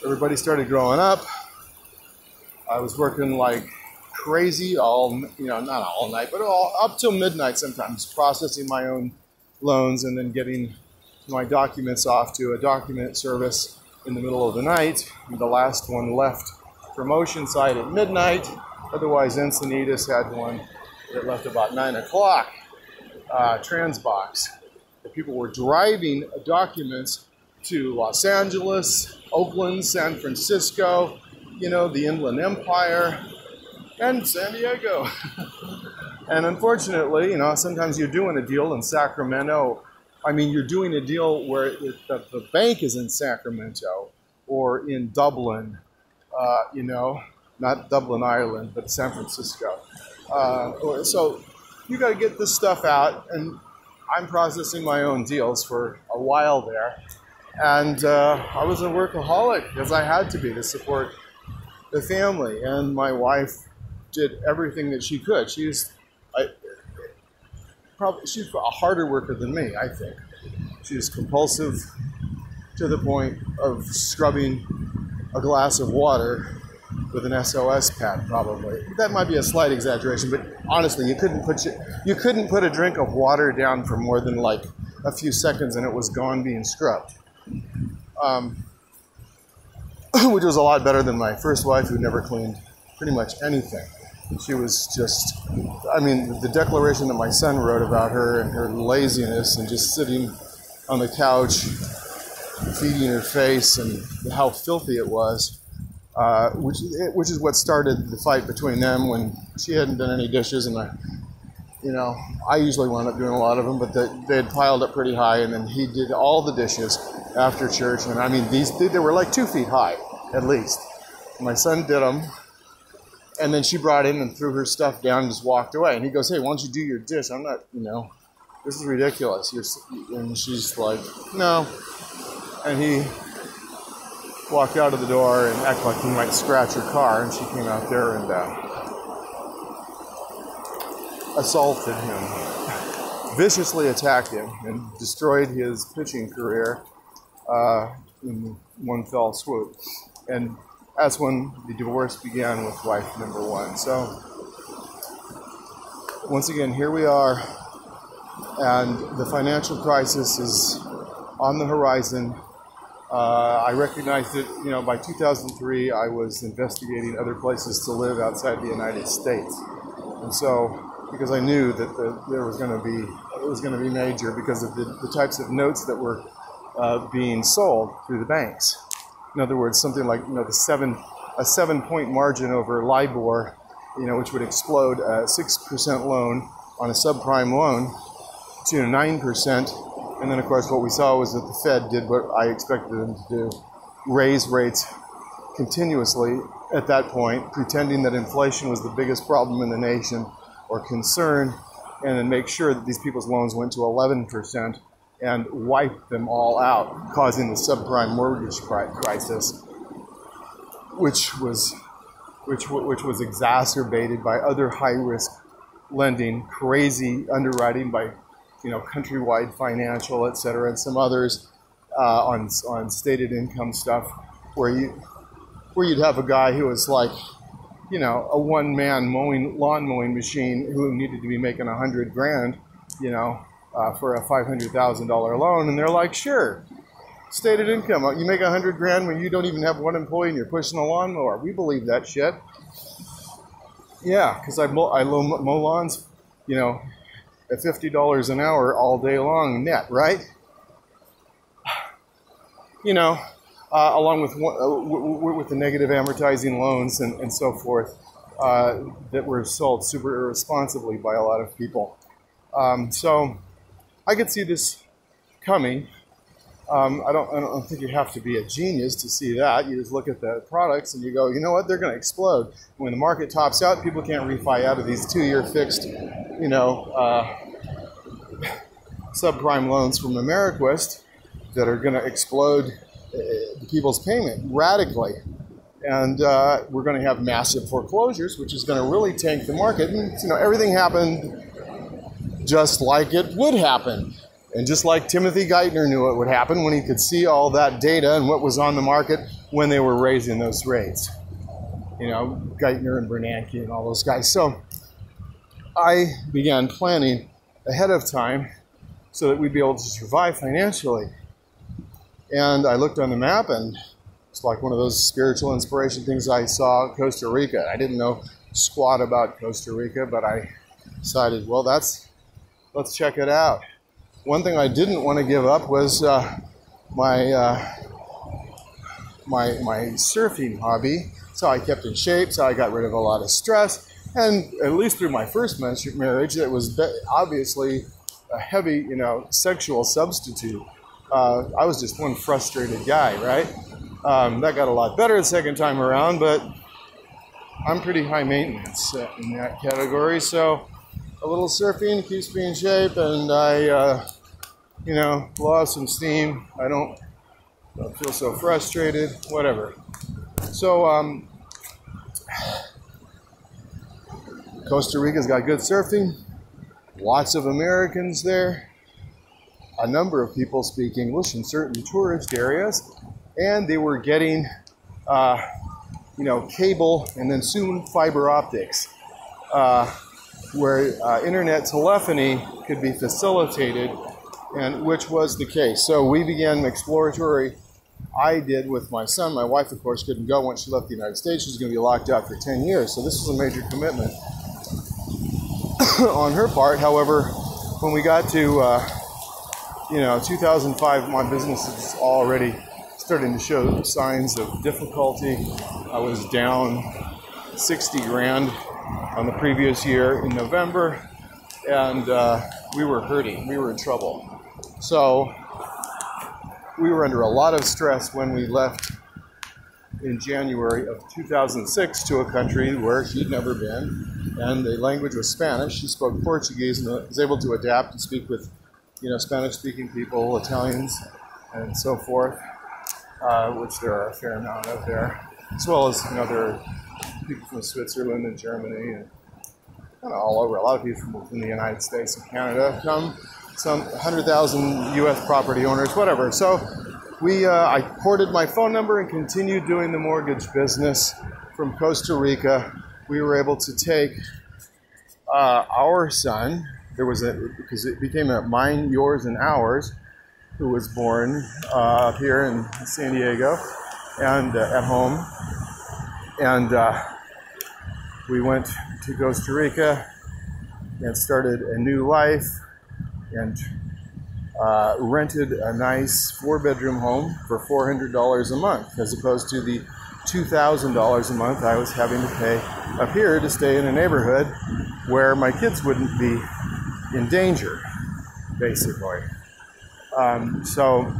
everybody started growing up. I was working like crazy not all night, but up till midnight sometimes, processing my own loans and then getting my documents off to a document service in the middle of the night. And the last one left promotion site at midnight. Otherwise, Encinitas had one that left about 9 o'clock, Transbox. The people were driving documents to Los Angeles, Oakland, San Francisco, the Inland Empire, and San Diego. And unfortunately, sometimes you're doing a deal in Sacramento. You're doing a deal where the bank is in Sacramento or in Dublin, not Dublin, Ireland, but San Francisco. So you got to get this stuff out, and I'm processing my own deals for a while there. And I was a workaholic, because I had to be to support the family. And my wife did everything that she could. She's a harder worker than me, I think. She's compulsive to the point of scrubbing a glass of water with an SOS pad, probably. That might be a slight exaggeration, but honestly, you couldn't put a drink of water down for more than like a few seconds, and it was gone being scrubbed. Which was a lot better than my first wife, who never cleaned pretty much anything. She was just, the declaration that my son wrote about her and her laziness and just sitting on the couch, feeding her face, and how filthy it was, which is what started the fight between them when she hadn't done any dishes, and I usually wound up doing a lot of them, but they had piled up pretty high, and then he did all the dishes after church, and they were like 2 feet high, at least. My son did them, and then she brought in and threw her stuff down and just walked away, and he goes, "Hey, why don't you do your dish? I'm not, this is ridiculous." And she's like, "No," and he walked out of the door and acted like he might scratch her car, and she came out there and assaulted him, viciously attacked him, and destroyed his pitching career in one fell swoop. And that's when the divorce began with wife number 1. So once again, here we are, and the financial crisis is on the horizon. I recognized it, by 2003, I was investigating other places to live outside the United States. And so because I knew that it was going to be major because of the types of notes that were being sold through the banks. In other words, something like, you know, a 7-point margin over LIBOR, you know, which would explode a 6% loan on a subprime loan to 9%. And then, of course, what we saw was that the Fed did what I expected them to do, raise rates continuously at that point, pretending that inflation was the biggest problem in the nation or concern, and then make sure that these people's loans went to 11% and wiped them all out, causing the subprime mortgage crisis, which was exacerbated by other high-risk lending, crazy underwriting by, you know, Countrywide Financial, et cetera, and some others on stated income stuff, where you'd have a guy who was like, you know, a one-man lawn mowing machine who needed to be making $100,000, you know, for a $500,000 loan, and they're like, sure, stated income, you make $100,000 when you don't even have one employee and you're pushing a lawnmower. We believe that shit. Yeah, because I mow lawns, you know, at $50 an hour all day long net, right? You know, along with the negative amortizing loans and so forth that were sold super irresponsibly by a lot of people. So I could see this coming. I don't think you have to be a genius to see that. You just look at the products and you go, you know what, they're going to explode. When the market tops out, people can't refi out of these 2-year fixed, you know, subprime loans from Ameriquist that are going to explode people's payment radically. And we're going to have massive foreclosures, which is going to really tank the market. And, you know, everything happened just like it would happen. And just like Timothy Geithner knew it would happen when he could see all that data and what was on the market when they were raising those rates. You know, Geithner and Bernanke and all those guys. So I began planning ahead of time so that we'd be able to survive financially. And I looked on the map, and it's like one of those spiritual inspiration things. I saw Costa Rica. I didn't know squat about Costa Rica, but I decided, well, let's check it out. One thing I didn't want to give up was my surfing hobby. So I kept in shape, so I got rid of a lot of stress. And at least through my first marriage, it was obviously a heavy, you know, sexual substitute. I was just one frustrated guy, right? That got a lot better the second time around, but I'm pretty high maintenance in that category. So a little surfing keeps me in shape, and I, you know, lost some steam. I don't feel so frustrated, whatever. So Costa Rica's got good surfing, lots of Americans there, a number of people speak English in certain tourist areas, and they were getting, you know, cable and then soon fiber optics, where internet telephony could be facilitated, and which was the case. So we began exploratory. I did with my son. My wife, of course, couldn't go once she left the United States. She was going to be locked out for 10 years. So this was a major commitment on her part. However, when we got to, you know, 2005, my business is already starting to show signs of difficulty. I was down 60 grand on the previous year in November, and we were hurting. We were in trouble. So we were under a lot of stress when we left in January of 2006 to a country where she'd never been, and the language was Spanish. She spoke Portuguese and was able to adapt and speak with, you know, Spanish-speaking people, Italians, and so forth, which there are a fair amount of there, as well as, you know, there are people from Switzerland and Germany and kind of all over. A lot of people from the United States and Canada come, some 100,000 U.S. property owners, whatever. So I ported my phone number and continued doing the mortgage business from Costa Rica. We were able to take our son. Because it became a mine, yours, and ours, who was born up here in San Diego and at home. And we went to Costa Rica and started a new life and rented a nice 4-bedroom home for $400 a month, as opposed to the $2,000 a month I was having to pay up here to stay in a neighborhood where my kids wouldn't be in danger, basically. So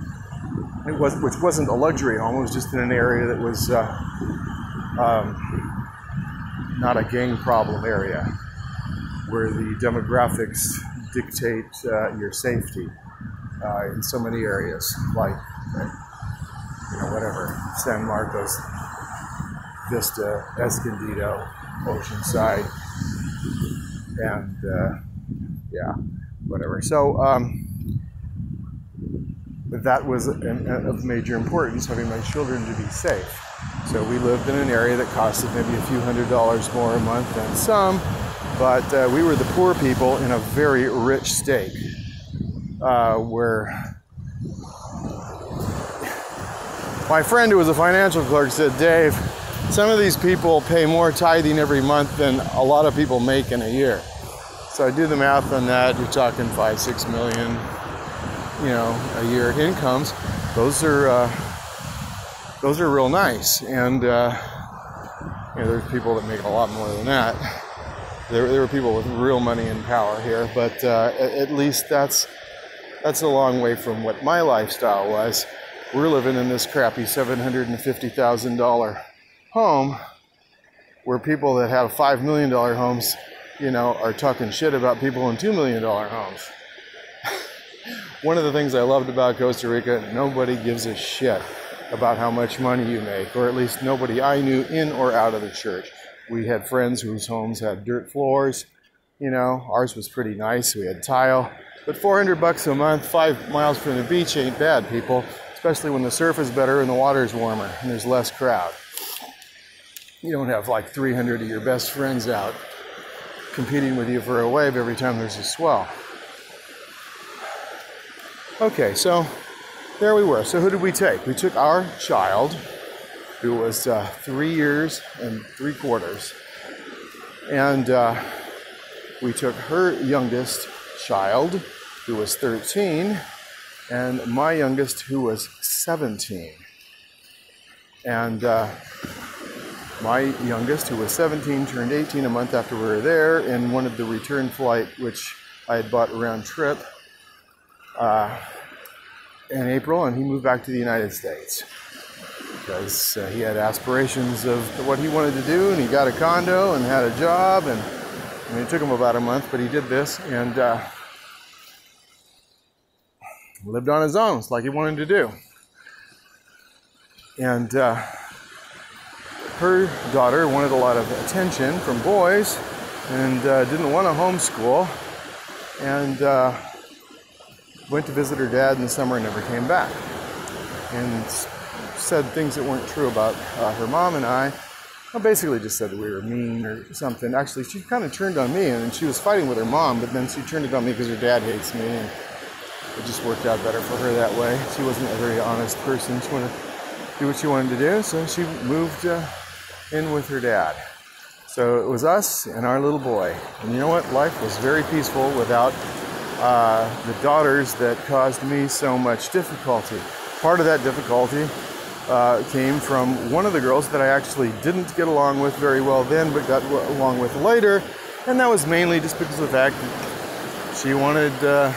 it was, which wasn't a luxury home. It was just in an area that was not a gang problem area, where the demographics dictate your safety in so many areas, like, you know, whatever, San Marcos, Vista, Escondido, Oceanside, and yeah, whatever. So that was of major importance, having my children to be safe. So we lived in an area that costed maybe a few $100s more a month than some, but we were the poor people in a very rich state, where my friend who was a financial clerk said, Dave, some of these people pay more tithing every month than a lot of people make in a year. So I do the math on that. You're talking 5-6 million, you know, a year incomes. Those are real nice. And you know, there's people that make a lot more than that. There were people with real money and power here, but at least that's a long way from what my lifestyle was. We're living in this crappy $750,000 home, where people that have $5 million homes, you know, are talking shit about people in $2 million homes. One of the things I loved about Costa Rica, nobody gives a shit about how much money you make, or at least nobody I knew in or out of the church. We had friends whose homes had dirt floors, you know, ours was pretty nice, we had tile, but $400 a month, 5 miles from the beach ain't bad, people, especially when the surf is better and the water is warmer and there's less crowd. You don't have like 300 of your best friends out competing with you for a wave every time there's a swell. Okay, so there we were. So who did we take? We took our child, who was 3 years and 3/4, and we took her youngest child, who was 13, and my youngest, who was 17. And my youngest, who was 17, turned 18 a month after we were there and wanted the return flight, which I had bought round trip in April, and he moved back to the United States because he had aspirations of what he wanted to do, and he got a condo and had a job, and I mean, it took him about a month, but he did this and lived on his own. It's like he wanted to do. And her daughter wanted a lot of attention from boys and didn't want to homeschool, and went to visit her dad in the summer and never came back, and said things that weren't true about her mom and I. Well, basically just said that we were mean or something. Actually, she kind of turned on me, and she was fighting with her mom, but then she turned it on me because her dad hates me, and it just worked out better for her that way. She wasn't a very honest person. She wanted to do what she wanted to do, so she moved in with her dad. So it was us and our little boy. And you know what? Life was very peaceful without the daughters that caused me so much difficulty. Part of that difficulty came from one of the girls that I actually didn't get along with very well then, but got along with later. And that was mainly just because of the fact that she wanted to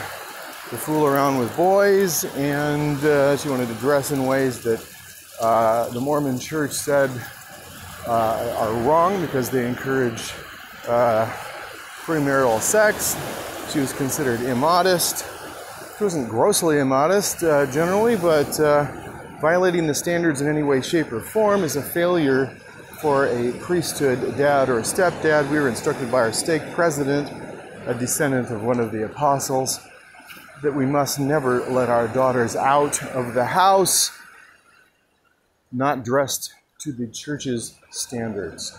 fool around with boys, and she wanted to dress in ways that the Mormon church said are wrong because they encourage premarital sex. She was considered immodest. She wasn't grossly immodest generally, but violating the standards in any way, shape, or form is a failure for a priesthood dad or a stepdad. We were instructed by our stake president, a descendant of one of the apostles, that we must never let our daughters out of the house not dressed to the church's standards.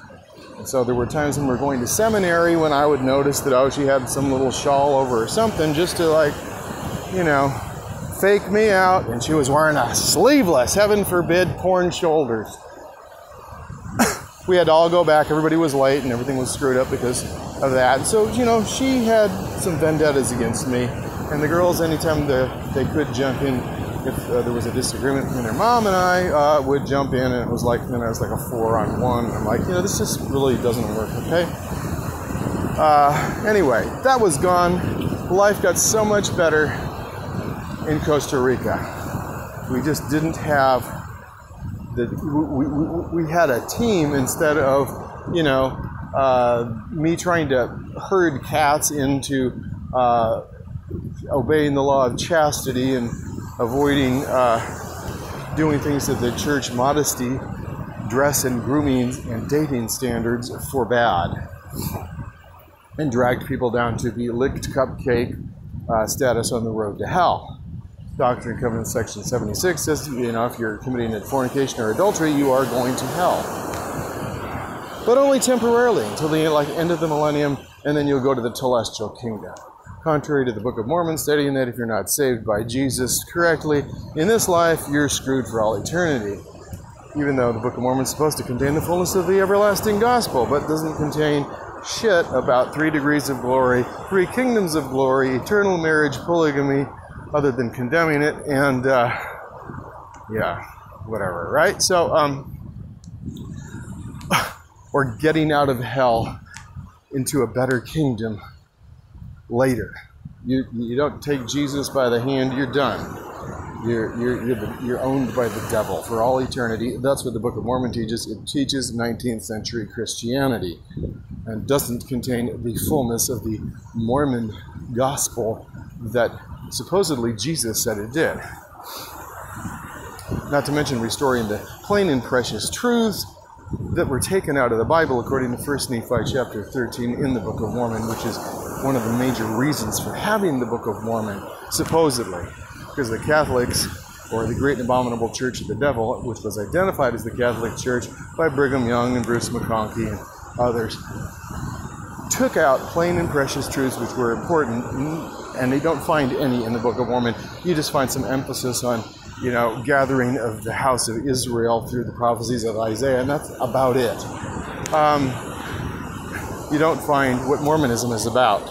And so there were times when we were going to seminary when I would notice that, oh, she had some little shawl over or something just to, like, you know, fake me out, and she was wearing a sleeveless, heaven forbid, porn shoulders. we had to all go back. Everybody was late and everything was screwed up because of that. So, you know, she had some vendettas against me. And the girls, anytime they could jump in, if there was a disagreement between their mom and I, would jump in, and it was like, then I was like a 4-on-1. And I'm like, you know, this just really doesn't work, okay? Anyway, that was gone. Life got so much better in Costa Rica. We just didn't have we had a team instead of, you know, me trying to herd cats into obeying the law of chastity and avoiding doing things that the church modesty, dress and grooming and dating standards forbade, and dragged people down to the licked cupcake status on the road to hell. Doctrine and Covenants section 76 says, you know, if you're committing fornication or adultery, you are going to hell. But only temporarily, until the end of the millennium, and then you'll go to the celestial kingdom. Contrary to the Book of Mormon, stating that if you're not saved by Jesus correctly in this life, you're screwed for all eternity. Even though the Book of Mormon is supposed to contain the fullness of the everlasting gospel, but doesn't contain shit about 3 degrees of glory, 3 kingdoms of glory, eternal marriage, polygamy, other than condemning it, and yeah, whatever, right? So, or getting out of hell into a better kingdom later. You don't take Jesus by the hand, you're done. You're owned by the devil for all eternity. That's what the Book of Mormon teaches. It teaches 19th century Christianity and doesn't contain the fullness of the Mormon gospel that supposedly Jesus said it did. Not to mention restoring the plain and precious truths that were taken out of the Bible according to 1 Nephi chapter 13 in the Book of Mormon, which is one of the major reasons for having the Book of Mormon, supposedly. Because the Catholics, or the Great and Abominable Church of the Devil, which was identified as the Catholic Church by Brigham Young and Bruce McConkie and others, took out plain and precious truths which were important, and they don't find any in the Book of Mormon. You just find some emphasis on, you know, gathering of the house of Israel through the prophecies of Isaiah, and that's about it. You don't find what Mormonism is about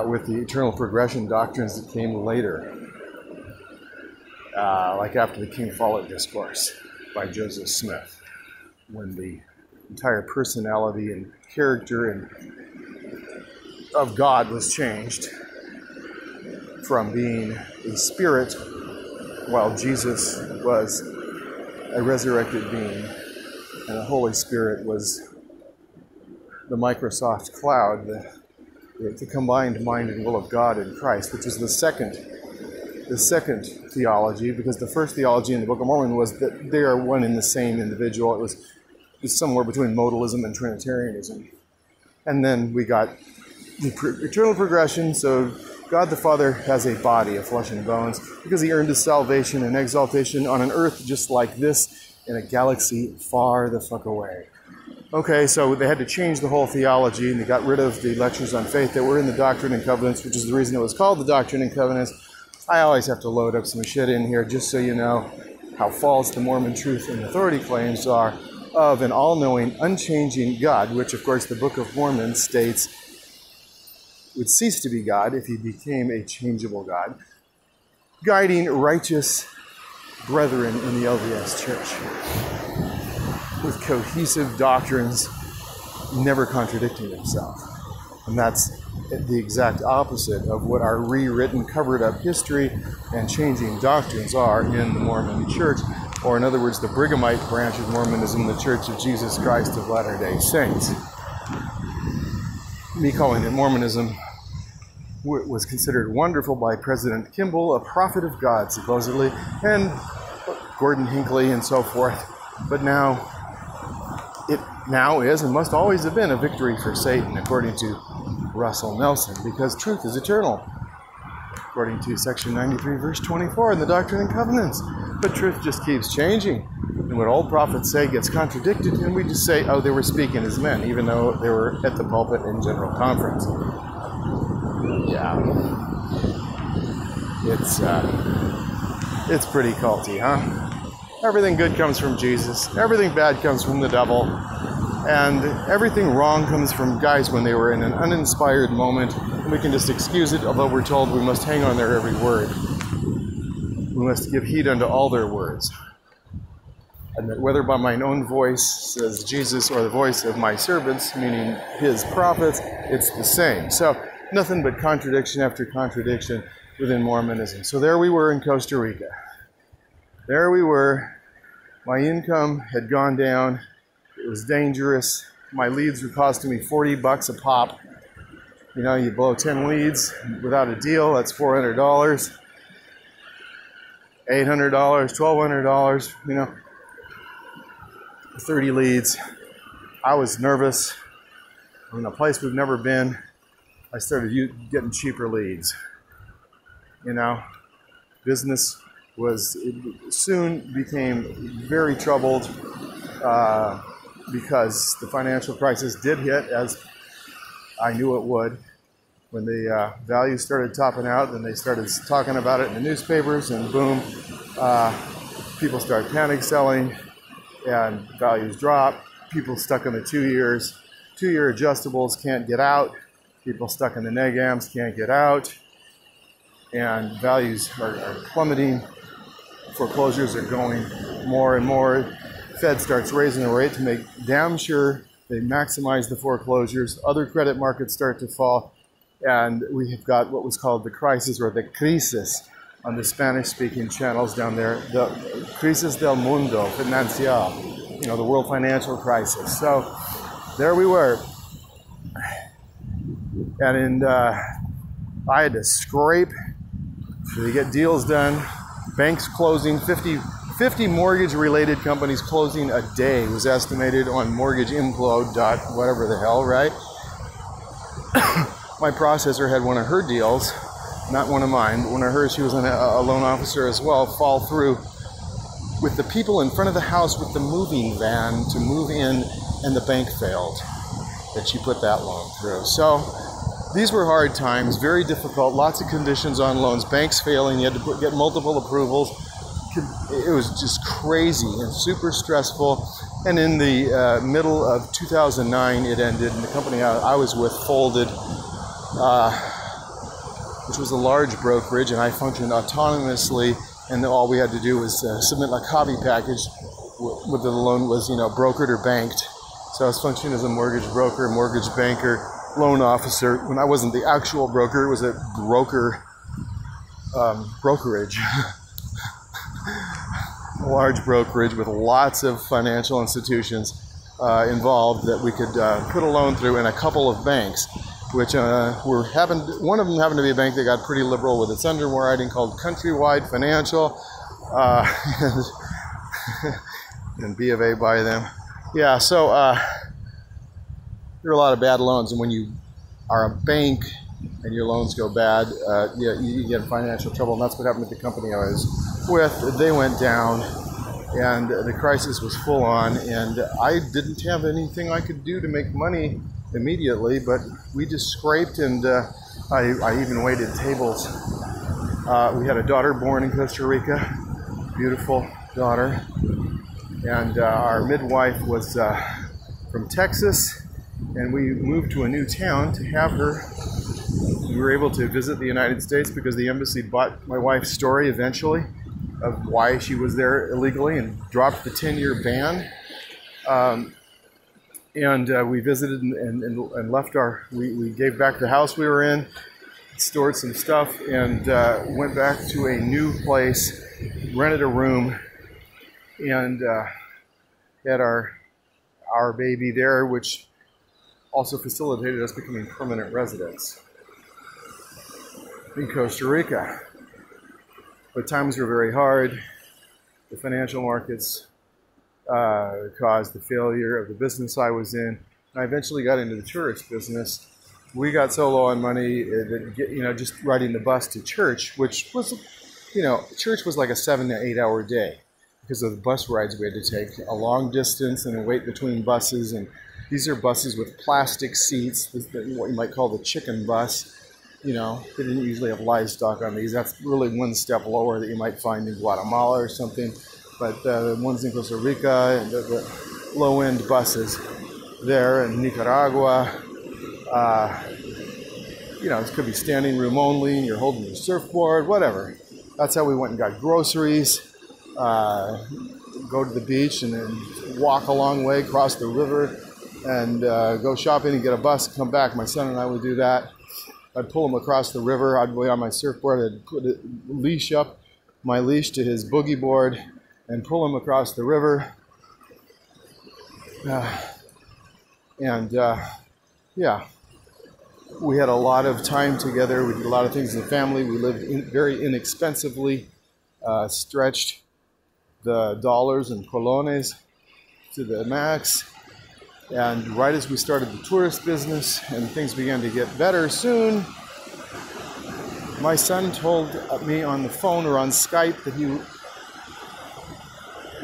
with the eternal progression doctrines that came later, like after the King Follett Discourse by Joseph Smith, when the entire personality and character and of God was changed from being a spirit, while Jesus was a resurrected being, and the Holy Spirit was the Microsoft cloud, the combined mind and will of God in Christ, which is the second theology, because the first theology in the Book of Mormon was that they are one and the same individual. It was somewhere between modalism and Trinitarianism. And then we got the eternal progression, so God the Father has a body of flesh and bones because he earned his salvation and exaltation on an earth just like this in a galaxy far the fuck away. Okay, so they had to change the whole theology, and they got rid of the lectures on faith that were in the Doctrine and Covenants, which is the reason it was called the Doctrine and Covenants. I always have to load up some shit in here just so you know how false the Mormon truth and authority claims are of an all-knowing, unchanging God, which, of course, the Book of Mormon states would cease to be God if he became a changeable God, guiding righteous brethren in the LDS Church with cohesive doctrines, never contradicting himself. And that's the exact opposite of what our rewritten, covered-up history and changing doctrines are in the Mormon Church, or in other words, the Brighamite branch of Mormonism, the Church of Jesus Christ of Latter-day Saints. Me calling it Mormonism was considered wonderful by President Kimball, a prophet of God, supposedly, and Gordon Hinckley and so forth. But now, it now is and must always have been a victory for Satan, according to Russell Nelson, because truth is eternal, according to section 93, verse 24 in the Doctrine and Covenants. But truth just keeps changing. And what old prophets say gets contradicted, and we just say, oh, they were speaking as men, even though they were at the pulpit in general conference. Yeah. It's pretty culty, huh? everything good comes from Jesus, everything bad comes from the devil, and everything wrong comes from guys when they were in an uninspired moment, and we can just excuse it, although we're told we must hang on their every word. We must give heed unto all their words. And that whether by mine own voice, says Jesus, or the voice of my servants, meaning his prophets, it's the same. So nothing but contradiction after contradiction within Mormonism. So there we were in Costa Rica. There we were. My income had gone down. It was dangerous. My leads were costing me $40 a pop. You know, you blow 10 leads without a deal, that's $400. $800, $1,200, you know. 30 leads. I was nervous. In a place we've never been, I started getting cheaper leads. You know, business soon became very troubled because the financial crisis did hit, as I knew it would. When the values started topping out, then they started talking about it in the newspapers, and boom, people started panic selling. And values drop. People stuck in the 2-year adjustables can't get out. People stuck in the negams can't get out. And values are plummeting. Foreclosures are going more and more. Fed starts raising the rate to make damn sure they maximize the foreclosures. Other credit markets start to fall. And we have got what was called the crisis, or the crisis, on the Spanish-speaking channels down there, the crisis del mundo financial, you know, the world financial crisis. So there we were. And I had to scrape to get deals done. Banks closing, 50 mortgage-related companies closing a day was estimated on mortgageimplode. Whatever the hell, right? My processor had one of her deals, not one of mine, but one of hers, she was a loan officer as well, fall through with the people in front of the house with the moving van to move in, and the bank failed that she put that loan through. So these were hard times, very difficult, lots of conditions on loans, banks failing, you had to get multiple approvals. It was just crazy and super stressful. And in the middle of 2009, it ended, and the company I was with folded, which was a large brokerage, and I functioned autonomously, and all we had to do was submit a copy package whether the loan was, you know, brokered or banked. So I was functioning as a mortgage broker, mortgage banker, loan officer. When I wasn't the actual broker, it was a brokerage. A large brokerage with lots of financial institutions involved that we could put a loan through, in a couple of banks, which one of them happened to be a bank that got pretty liberal with its underwriting, called Countrywide Financial, and B of A by them. Yeah, so there are a lot of bad loans, and when you are a bank and your loans go bad, you get in financial trouble, and that's what happened to the company I was with. They went down, and the crisis was full on, and I didn't have anything I could do to make money immediately, but we just scraped, and I even waited tables. We had a daughter born in Costa Rica, beautiful daughter, and our midwife was from Texas, and we moved to a new town to have her. We were able to visit the United States because the embassy bought my wife's story eventually of why she was there illegally and dropped the 10-year ban. And we visited and left we gave back the house we were in, stored some stuff, and went back to a new place, rented a room, and had our baby there, which also facilitated us becoming permanent residents in Costa Rica. But times were very hard. The financial markets caused the failure of the business I was in. I eventually got into the tourist business. We got so low on money that, just riding the bus to church, which was, church was like a 7 to 8 hour day because of the bus rides we had to take a long distance and a wait between buses. And these are buses with plastic seats, what you might call the chicken bus. They didn't usually have livestock on these. That's really one step lower that you might find in Guatemala or something. but the ones in Costa Rica and the low-end buses there in Nicaragua. You know, it could be standing room only, and you're holding your surfboard, whatever. That's how we went and got groceries, go to the beach, and then walk a long way, cross the river, and go shopping and get a bus, come back. My son and I would do that. I'd pull him across the river. I'd wait on my surfboard. I'd put a leash up, my leash to his boogie board, and pull him across the river. Yeah. We had a lot of time together. We did a lot of things as a family. We lived very inexpensively, stretched the dollars and colones to the max. And right as we started the tourist business and things began to get better soon, my son told me on the phone or on Skype that he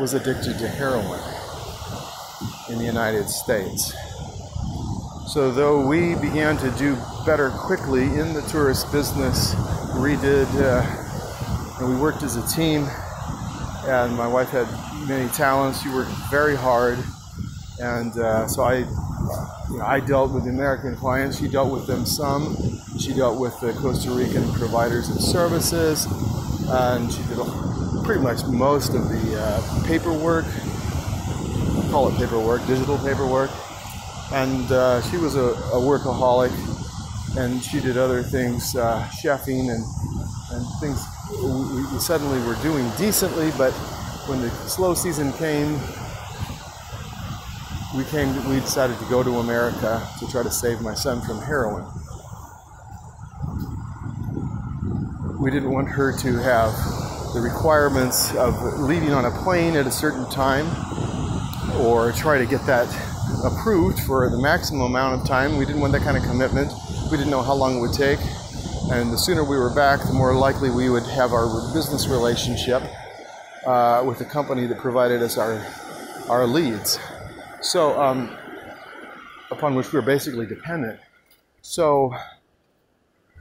was addicted to heroin in the United States. So though we began to do better quickly in the tourist business, and we worked as a team, and my wife had many talents. She worked very hard, and so I dealt with the American clients. She dealt with them some. She dealt with the Costa Rican providers of services, and she did pretty much most of the paperwork. Call it paperwork, digital paperwork. And she was a workaholic, and she did other things, chefing and things. We suddenly were doing decently, but when the slow season came, we decided to go to America to try to save my son from heroin. We didn't want her to have the requirements of leaving on a plane at a certain time, or try to get that approved for the maximum amount of time. We didn't want that kind of commitment. We didn't know how long it would take. And the sooner we were back, the more likely we would have our business relationship with the company that provided us our leads. So, upon which we were basically dependent. So,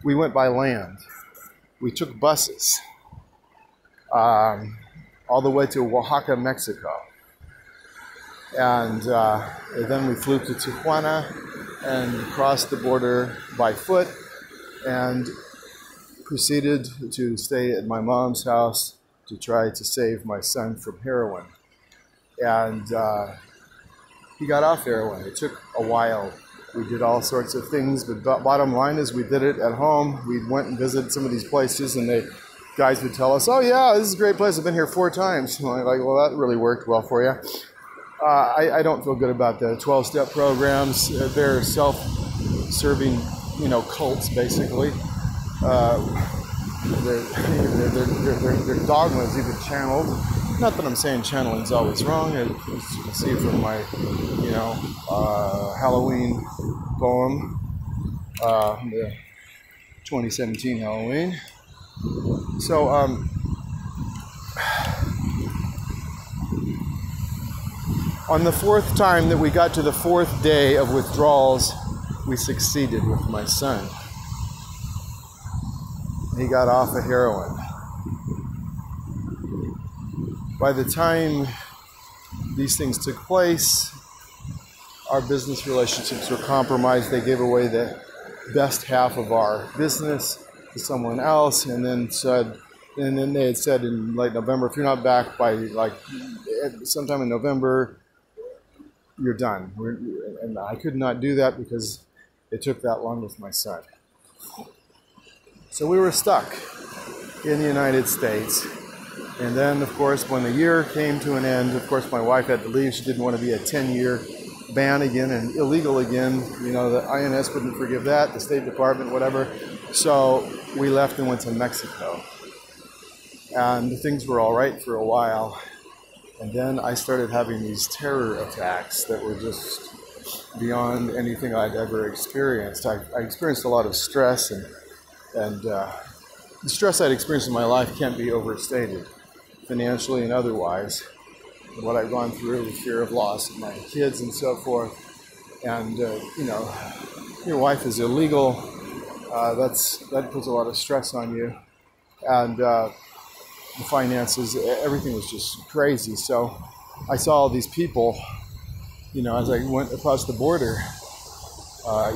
we went by land. We took buses all the way to Oaxaca, Mexico. And then we flew to Tijuana and crossed the border by foot and proceeded to stay at my mom's house to try to save my son from heroin. And he got off heroin. It took a while. We did all sorts of things, but bottom line is we did it at home. We went and visited some of these places, and the guys would tell us, "Oh yeah, this is a great place. I've been here 4 times." And I'm like, "Well, that really worked well for you." I don't feel good about the 12-step programs. They're self-serving, cults, basically. Their dogma is either channeled. Not that I'm saying channeling is always wrong. As you can see from my, Halloween poem, the 2017 Halloween. So, on the 4th time that we got to the 4th day of withdrawals, we succeeded with my son. He got off of heroin. By the time these things took place, our business relationships were compromised. They gave away the best half of our business to someone else, and then they had said in late November, if you're not back by sometime in November, you're done. And I could not do that because it took that long with my son. So we were stuck in the United States. And then, of course, when the year came to an end, of course, my wife had to leave. She didn't want to be a 10-year ban again and illegal again. The INS wouldn't forgive that, the State Department, whatever. So we left and went to Mexico. And things were all right for a while. And then I started having these terror attacks that were just beyond anything I'd ever experienced. I experienced a lot of stress, and the stress I'd experienced in my life can't be overstated, financially and otherwise. What I've gone through, the fear of loss of my kids and so forth. And, your wife is illegal. That puts a lot of stress on you. And the finances, everything was just crazy. So I saw all these people, you know, as I went across the border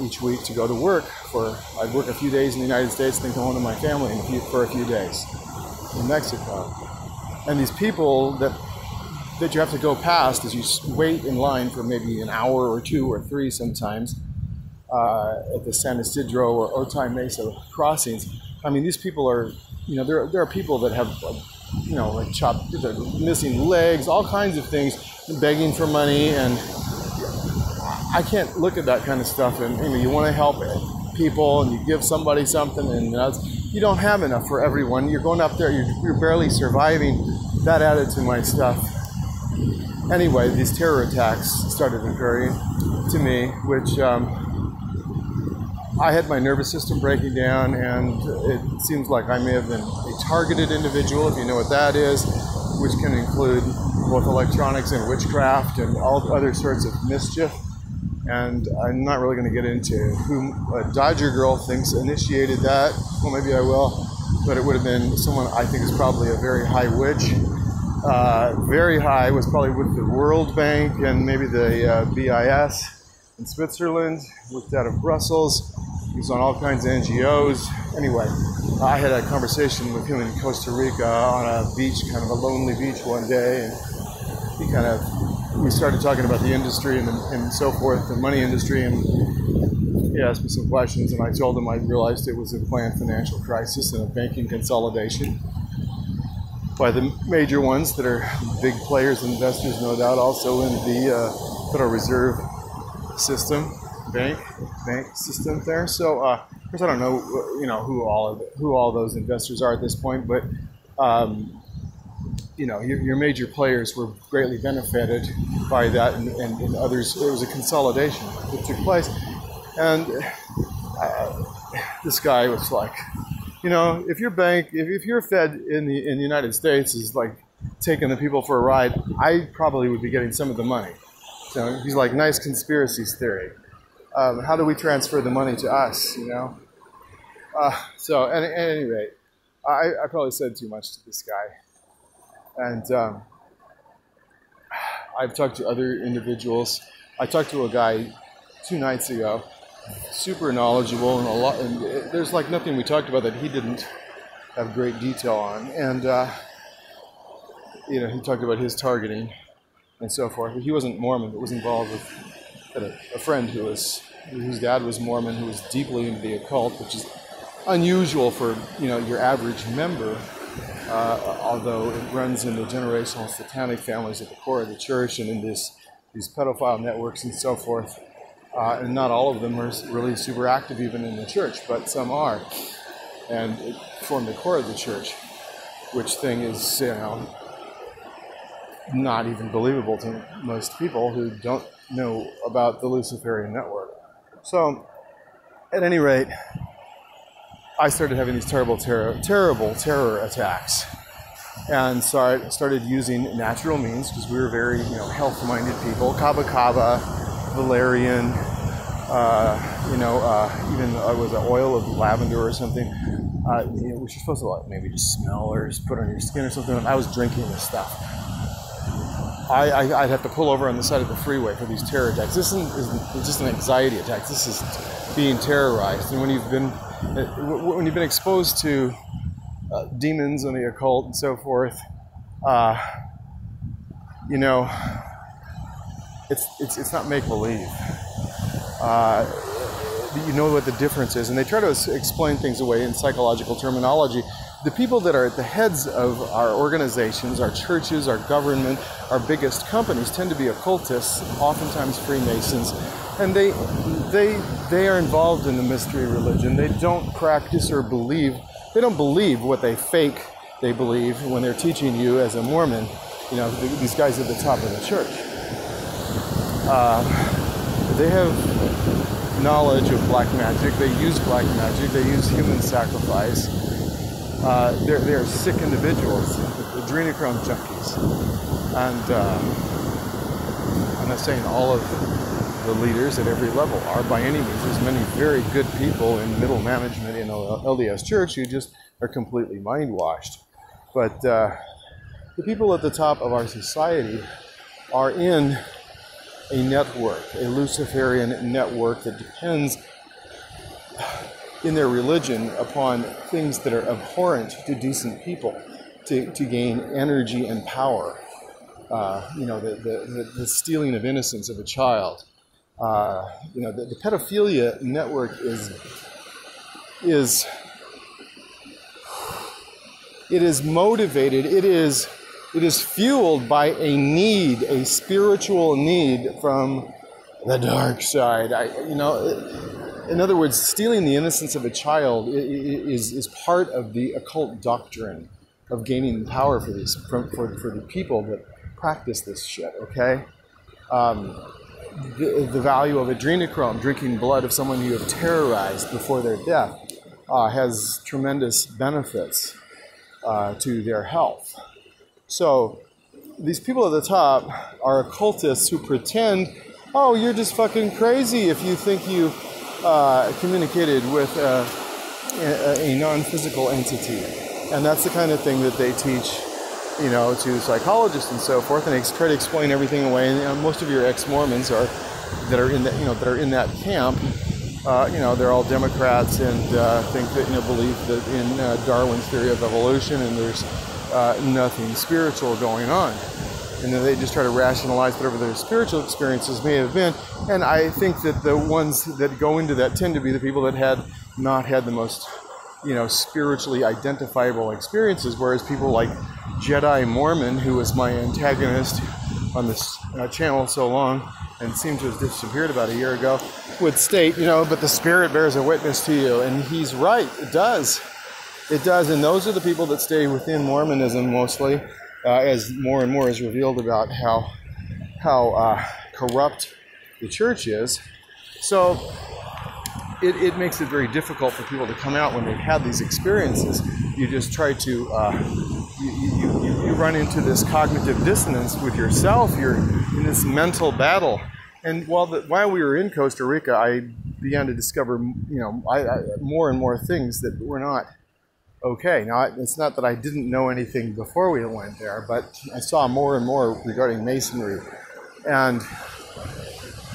each week to go to work. I'd work a few days in the United States, then go home to my family for a few days in Mexico. And these people that you have to go past as you wait in line for maybe an hour or 2 or 3 sometimes at the San Isidro or Otay Mesa crossings. I mean, these people are, you know, there are people that have, you know, like they're missing legs, all kinds of things, begging for money, and I can't look at that kind of stuff. And you know, you want to help people, and you give somebody something, and you don't have enough for everyone. You're going up there, you're barely surviving. That added to my stuff. Anyway, these terror attacks started occurring to me, which I had my nervous system breaking down, and it seems like I may have been a targeted individual, if you know what that is, which can include both electronics and witchcraft and all other sorts of mischief. And I'm not really going to get into who a Dodger girl thinks initiated that. Well, maybe I will, but it would have been someone I think is probably a very high witch. Very high, was probably with the World Bank and maybe the BIS in Switzerland, worked out of Brussels. He was on all kinds of NGOs. Anyway, I had a conversation with him in Costa Rica on a beach, kind of a lonely beach one day, and we started talking about the industry and so forth, the money industry, and he asked me some questions, and I told him I realized it was a planned financial crisis and a banking consolidation by the major ones that are big players, investors, no doubt, also in the Federal Reserve system, bank system there. So, of course, I don't know, you know, who all those investors are at this point, but you know, your major players were greatly benefited by that, and others. It was a consolidation that took place, and this guy was like, you know, if your bank, if your Fed in the United States is like taking the people for a ride, I probably would be getting some of the money. So he's like, nice conspiracy theory. How do we transfer the money to us? You know. So at any rate, I probably said too much to this guy. And I've talked to other individuals. I talked to a guy 2 nights ago, super knowledgeable, and there's like nothing we talked about that he didn't have great detail on. And you know, he talked about his targeting and so forth. But he wasn't Mormon, but was involved with a friend whose dad was Mormon, who was deeply into the occult, which is unusual for, you know, your average member. Although it runs in the generational satanic families at the core of the church and in these pedophile networks and so forth. And not all of them are really super active even in the church, but some are. And it form the core of the church, which thing is, you know, not even believable to most people who don't know about the Luciferian network. So, at any rate, I started having these terrible terror attacks, and so I started using natural means because we were very, you know, health-minded people. Kava kava, valerian, even was an oil of lavender or something, you know, which you're supposed to like maybe just smell or just put on your skin or something. And I was drinking this stuff. I'd have to pull over on the side of the freeway for these terror attacks. This isn't just an anxiety attack. This is being terrorized, and when you've been exposed to demons and the occult and so forth, you know, it's not make believe. You know what the difference is, and they try to explain things away in psychological terminology. The people that are at the heads of our organizations, our churches, our government, our biggest companies tend to be occultists, oftentimes Freemasons, and they are involved in the mystery religion. They don't practice or believe. They don't believe what they believe when they're teaching you as a Mormon. You know, these guys at the top of the church. They have knowledge of black magic. They use black magic. They use human sacrifice. They're sick individuals, adrenochrome junkies. And I'm not saying all of the leaders at every level are by any means. There's many very good people in middle management in LDS Church who just are completely mind-washed. But the people at the top of our society are in a network, a Luciferian network that depends in their religion upon things that are abhorrent to decent people to gain energy and power. The stealing of innocence of a child. The pedophilia network is motivated. It is fueled by a need, a spiritual need from the dark side. In other words, stealing the innocence of a child is part of the occult doctrine of gaining power for the people that practice this shit. Okay, the value of adrenochrome, drinking blood of someone you have terrorized before their death, has tremendous benefits to their health. So these people at the top are occultists who pretend, oh, you're just fucking crazy if you think you communicated with a non-physical entity. And that's the kind of thing that they teach, to psychologists and so forth, and they try to explain everything away. And most of your ex-Mormons that are in that camp, they're all Democrats and think that, believe that in Darwin's theory of evolution, and there's nothing spiritual going on. And then they just try to rationalize whatever their spiritual experiences may have been. And I think that the ones that go into that tend to be the people that had not had the most, spiritually identifiable experiences, whereas people like Jedi Mormon, who was my antagonist on this channel so long and seemed to have disappeared about a year ago, would state, but the Spirit bears a witness to you. And he's right, it does. It does, and those are the people that stay within Mormonism mostly, as more and more is revealed about how corrupt the church is. So it makes it very difficult for people to come out when they've had these experiences. You just try to, you run into this cognitive dissonance with yourself. You're in this mental battle. And while we were in Costa Rica, I began to discover, more and more things that were not okay. Now, it's not that I didn't know anything before we went there, but I saw more and more regarding Masonry and,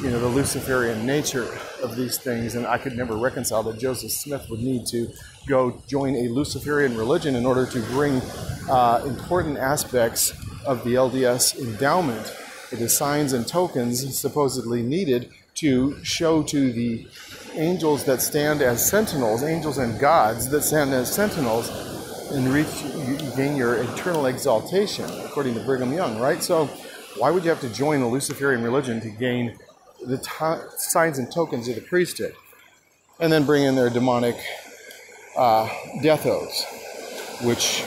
the Luciferian nature of these things. And I could never reconcile that Joseph Smith would need to go join a Luciferian religion in order to bring important aspects of the LDS endowment, the signs and tokens supposedly needed to show to the angels that stand as sentinels, angels and gods that stand as sentinels, and gain your eternal exaltation, according to Brigham Young, right? So why would you have to join the Luciferian religion to gain the signs and tokens of the priesthood, and then bring in their demonic death oaths, which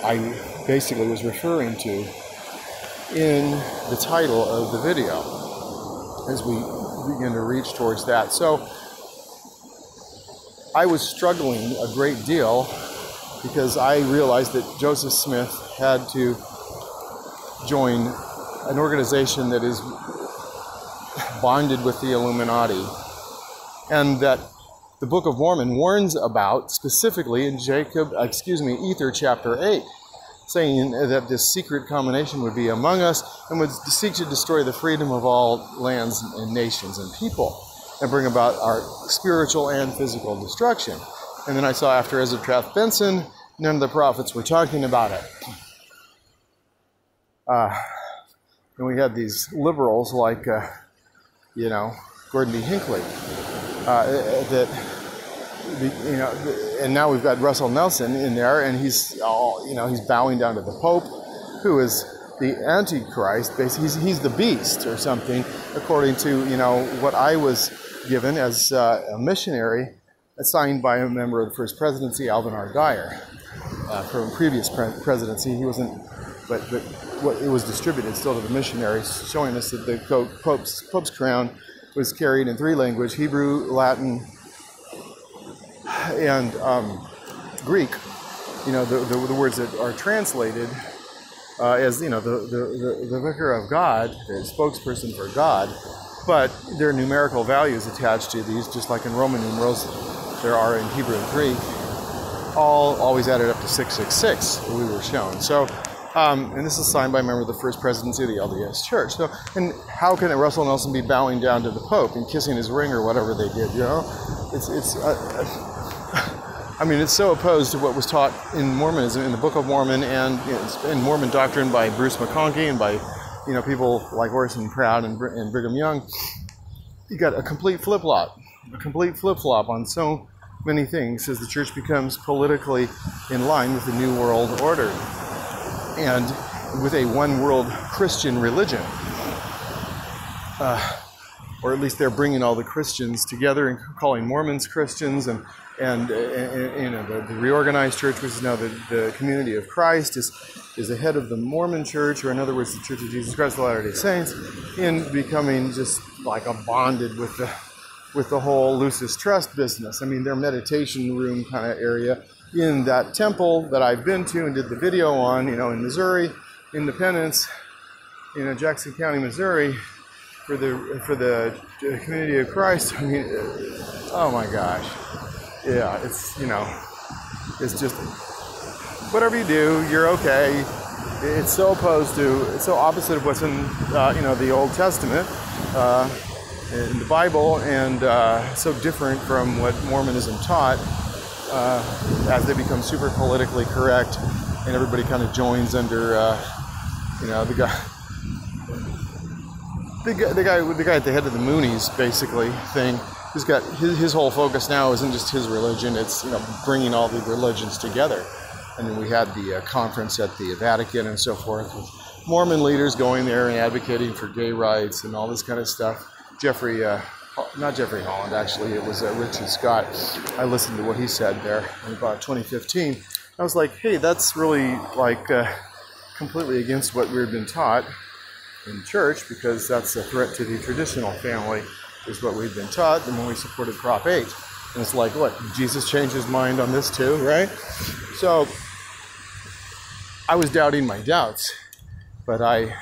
I basically was referring to in the title of the video as we begin to reach towards that. So I was struggling a great deal because I realized that Joseph Smith had to join an organization that is bonded with the Illuminati, and that the Book of Mormon warns about specifically in Ether chapter 8, saying that this secret combination would be among us and would seek to destroy the freedom of all lands and nations and people and bring about our spiritual and physical destruction. And then I saw after Ezra Taft Benson, none of the prophets were talking about it. And we had these liberals like, Gordon B. Hinckley, and now we've got Russell Nelson in there, and he's bowing down to the Pope, who is the Antichrist. Basically, he's the beast or something, according to what I was given as a missionary, assigned by a member of the First Presidency, Alvin R. Dyer, from a previous presidency. He wasn't, but what it was distributed still to the missionaries, showing us that the Pope's crown was carried in 3 languages: Hebrew, Latin, and Greek. The words that are translated as the vicar of God, the spokesperson for God, but there are numerical values attached to these, just like in Roman numerals there are in Hebrew and Greek. always added up to 666, we were shown. So, and this is signed by a member of the First Presidency of the LDS Church. So, and how can Russell Nelson be bowing down to the Pope and kissing his ring or whatever they did, you know? I mean, it's so opposed to what was taught in Mormonism, in the Book of Mormon, and in Mormon doctrine by Bruce McConkie and by, you know, people like Orson Prout and Brigham Young. You got a complete flip-flop on so many things as the church becomes politically in line with the New World Order and with a one-world Christian religion. Or at least they're bringing all the Christians together and calling Mormons Christians, and you know, the reorganized church, which is now the Community of Christ, is ahead of the Mormon Church, or in other words, the Church of Jesus Christ of Latter-day Saints, in becoming just like a bonded with the whole Lucis Trust business. I mean, their meditation room kind of area in that temple that I've been to and did the video on, you know, in Missouri, Independence, you know, Jackson County, Missouri, for the Community of Christ. I mean, oh my gosh. Yeah, it's, you know, it's just, whatever you do, you're okay. It's so opposite of what's in, you know, the Old Testament, in the Bible, and so different from what Mormonism taught, as they become super politically correct, and everybody kind of joins under, you know, the guy at the head of the Moonies, basically, thing. He's got his whole focus now isn't just his religion, it's, you know, bringing all the religions together. And then we had the conference at the Vatican and so forth, with Mormon leaders going there and advocating for gay rights and all this kind of stuff. Not Jeffrey Holland, actually, it was Richard Scott. I listened to what he said there in about 2015. I was like, hey, that's really like completely against what we've been taught in church, because that's a threat to the traditional family, is what we've been taught, and when we supported Prop 8. And it's like, what, Jesus changed his mind on this too, right? So I was doubting my doubts, but I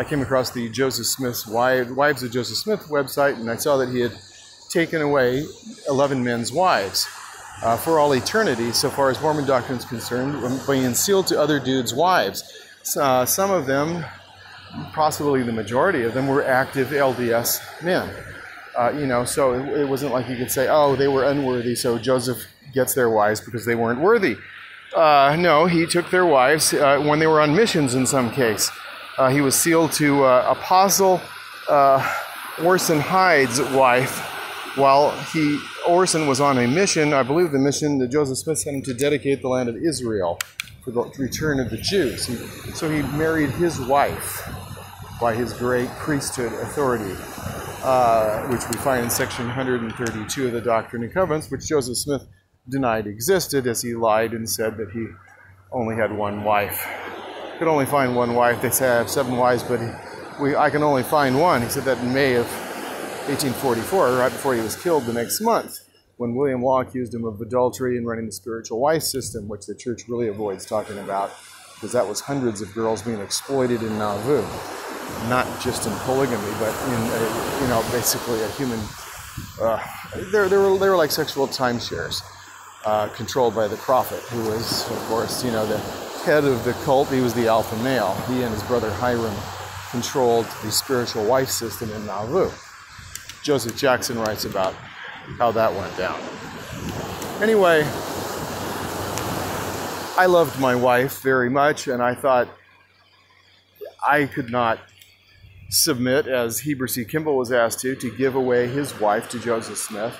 came across the Joseph Smith's Wives of Joseph Smith website, and I saw that he had taken away 11 men's wives for all eternity, so far as Mormon doctrine is concerned, being sealed to other dudes' wives. Some of them, possibly the majority of them, were active LDS men. You know, so it wasn't like you could say, oh, they were unworthy, so Joseph gets their wives because they weren't worthy. No, he took their wives when they were on missions in some case. He was sealed to Apostle Orson Hyde's wife while Orson was on a mission. I believe the mission that Joseph Smith sent him to dedicate the land of Israel for the return of the Jews. So he married his wife by his great priesthood authority, which we find in section 132 of the Doctrine and Covenants, which Joseph Smith denied existed, as he lied and said that he only had one wife. Could only find one wife. They say I have 7 wives, but I can only find one. He said that in May of 1844, right before he was killed the next month, when William Law accused him of adultery and running the spiritual wife system, which the church really avoids talking about, because that was hundreds of girls being exploited in Nauvoo. Not just in polygamy, but in, you know, basically a human, they were like sexual timeshares, controlled by the prophet, who was, of course, you know, the head of the cult. He was the alpha male. He and his brother Hiram controlled the spiritual wife system in Nauvoo. Joseph Jackson writes about how that went down. Anyway, I loved my wife very much, and I thought I could not submit, as Heber C. Kimball was asked to give away his wife to Joseph Smith,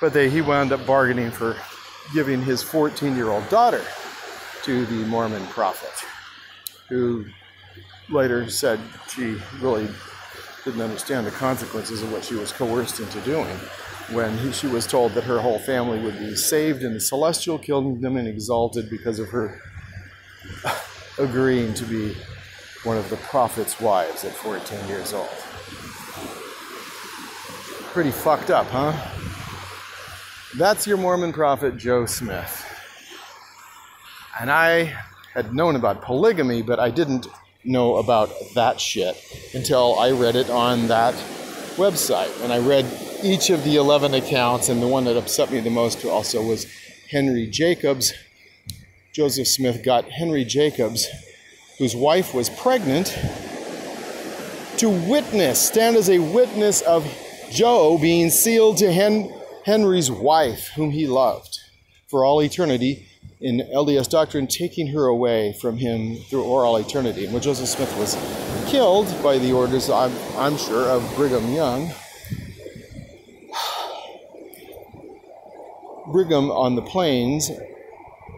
but he wound up bargaining for giving his 14-year-old daughter to the Mormon prophet, who later said she really didn't understand the consequences of what she was coerced into doing when she was told that her whole family would be saved in the celestial kingdom and exalted because of her agreeing to be one of the prophet's wives at 14 years old. Pretty fucked up, huh? That's your Mormon prophet, Joe Smith. And I had known about polygamy, but I didn't know about that shit until I read it on that website. And I read each of the 11 accounts, and the one that upset me the most also was Henry Jacobs. Joseph Smith got Henry Jacobs, whose wife was pregnant, to stand as a witness of Joe being sealed to Henry's wife, whom he loved, for all eternity, in LDS doctrine, taking her away from him through all eternity. And when Joseph Smith was killed by the orders, I'm sure, of Brigham Young, Brigham on the plains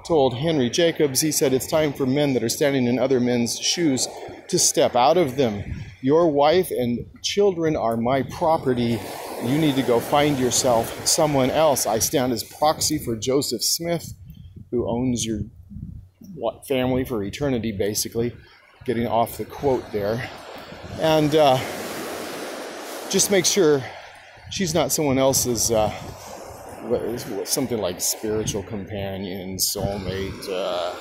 told Henry Jacobs, he said, it's time for men that are standing in other men's shoes to step out of them. Your wife and children are my property. You need to go find yourself someone else. I stand as proxy for Joseph Smith, who owns your family for eternity, basically, getting off the quote there. And just make sure she's not someone else's something like spiritual companion, soulmate,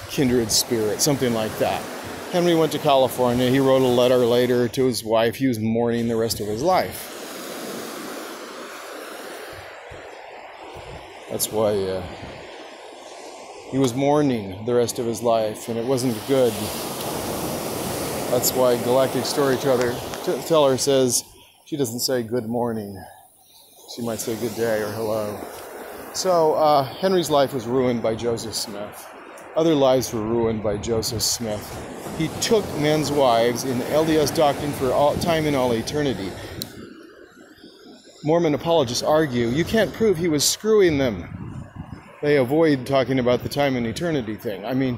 kindred spirit, something like that. Henry went to California. He wrote a letter later to his wife. He was mourning the rest of his life. That's why he was mourning the rest of his life, and it wasn't good. That's why Galactic Storyteller says she doesn't say good morning. She might say good day or hello. So Henry's life was ruined by Joseph Smith. Other lives were ruined by Joseph Smith. He took men's wives in LDS doctrine for all time and all eternity. Mormon apologists argue you can't prove he was screwing them. They avoid talking about the time and eternity thing. I mean,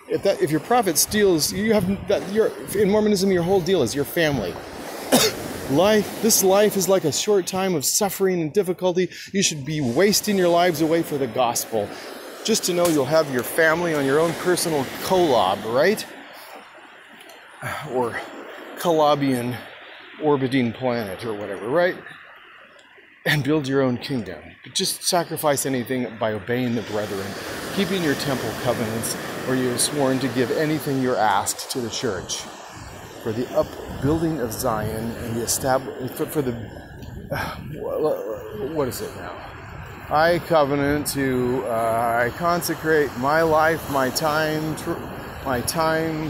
if your prophet steals, in Mormonism, your whole deal is your family. This life is like a short time of suffering and difficulty. You should be wasting your lives away for the gospel, just to know you'll have your family on your own personal kolob, right? Or Kolobian orbiting planet or whatever, right? And build your own kingdom. Just sacrifice anything by obeying the brethren, keeping your temple covenants, where you're sworn to give anything you're asked to the church for the upbuilding of Zion and the what is it now? I covenant to, I consecrate my life, my time,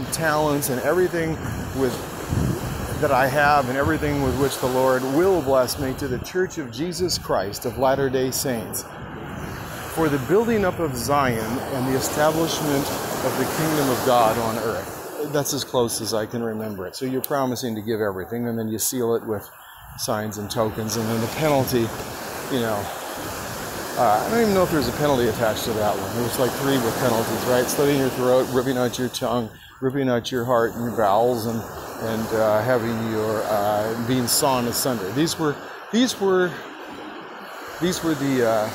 talents, and everything that I have, and everything with which the Lord will bless me, to the Church of Jesus Christ of Latter-day Saints, for the building up of Zion and the establishment of the kingdom of God on earth. That's as close as I can remember it. So you're promising to give everything, and then you seal it with signs and tokens, and then the penalty, I don't even know if there's a penalty attached to that one. There's like 3 with penalties, right? Slitting your throat, ripping out your tongue, ripping out your heart and your bowels, and having your being sawn asunder. These were the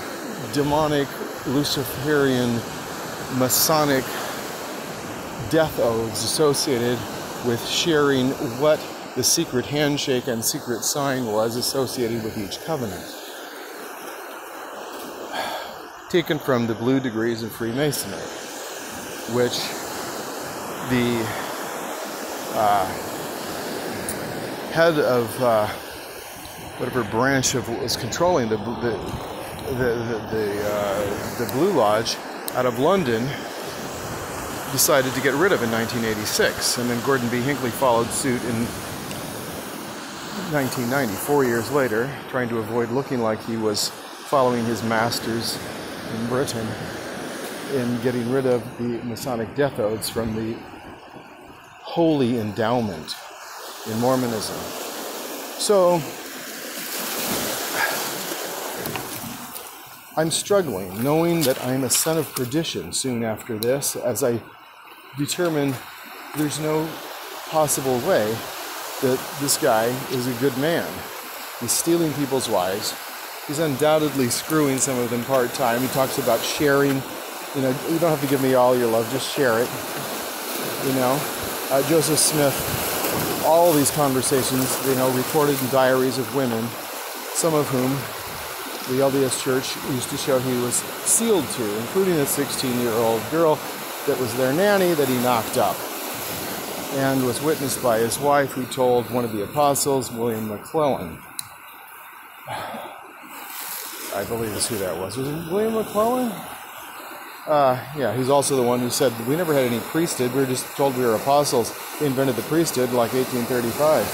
demonic, Luciferian, Masonic death oaths associated with sharing what the secret handshake and secret sign was associated with each covenant. Taken from the Blue Degrees of Freemasonry, which the head of whatever branch was controlling the Blue Lodge out of London decided to get rid of in 1986, and then Gordon B. Hinckley followed suit in 1990, 4 years later, trying to avoid looking like he was following his masters in Britain in getting rid of the Masonic death oaths from the holy endowment in Mormonism. So I'm struggling, knowing that I'm a son of perdition soon after this, as I determine there's no possible way that this guy is a good man. He's stealing people's wives. He's undoubtedly screwing some of them part-time. He talks about sharing. You don't have to give me all your love, just share it. Joseph Smith, all these conversations, recorded in diaries of women, some of whom the LDS Church used to show he was sealed to, including a 16-year-old girl that was their nanny that he knocked up, and was witnessed by his wife, who told one of the apostles, William McClellan. I believe is who that was. Was it William McClellan? Yeah, he's also the one who said we never had any priesthood. We were just told we were apostles. They invented the priesthood in like 1835.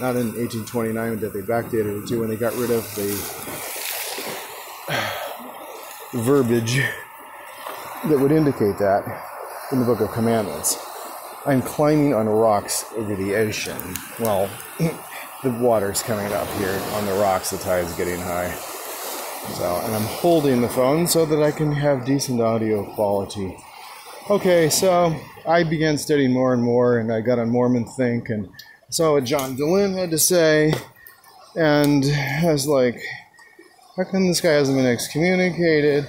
Not in 1829 that they backdated it to when they got rid of the verbiage that would indicate that in the Book of Commandments. I'm climbing on rocks over the ocean. Well, the water's coming up here on the rocks. The tide's getting high. So, and I'm holding the phone so that I can have decent audio quality. Okay, so I began studying more and more, and I got on Mormon Think and saw what John Dehlin had to say, and I was like, how come this guy hasn't been excommunicated?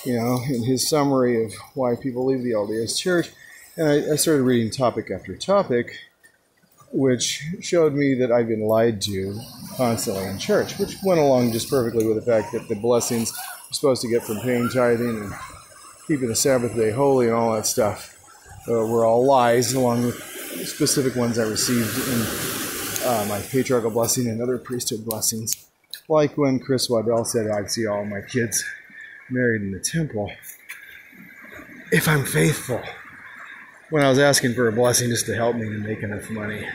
You know, in his summary of why people leave the LDS Church, and I started reading topic after topic, which showed me that I'd been lied to constantly in church, which went along just perfectly with the fact that the blessings you're supposed to get from paying tithing and keeping the Sabbath day holy and all that stuff were all lies, along with specific ones I received in my patriarchal blessing and other priesthood blessings. Like when Chris Waddell said, I'd see all my kids married in the temple if I'm faithful, when I was asking for a blessing just to help me to make enough money.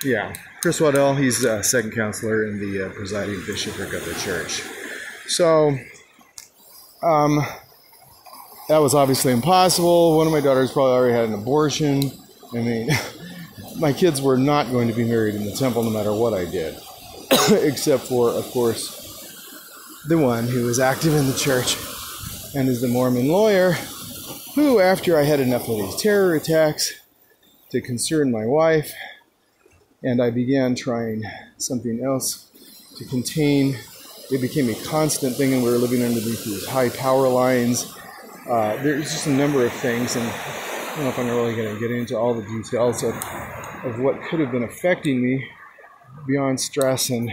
Yeah, Chris Waddell, he's a second counselor in the presiding bishopric of the church. So, that was obviously impossible. One of my daughters probably already had an abortion. I mean, my kids were not going to be married in the temple no matter what I did. Except for, of course, the one who was active in the church and is the Mormon lawyer, who, after I had enough of these terror attacks to concern my wife, and I began trying something else to contain, it became a constant thing, and we were living underneath these high power lines. There's just a number of things, and I don't know if I'm really going to get into all the details of what could have been affecting me beyond stress and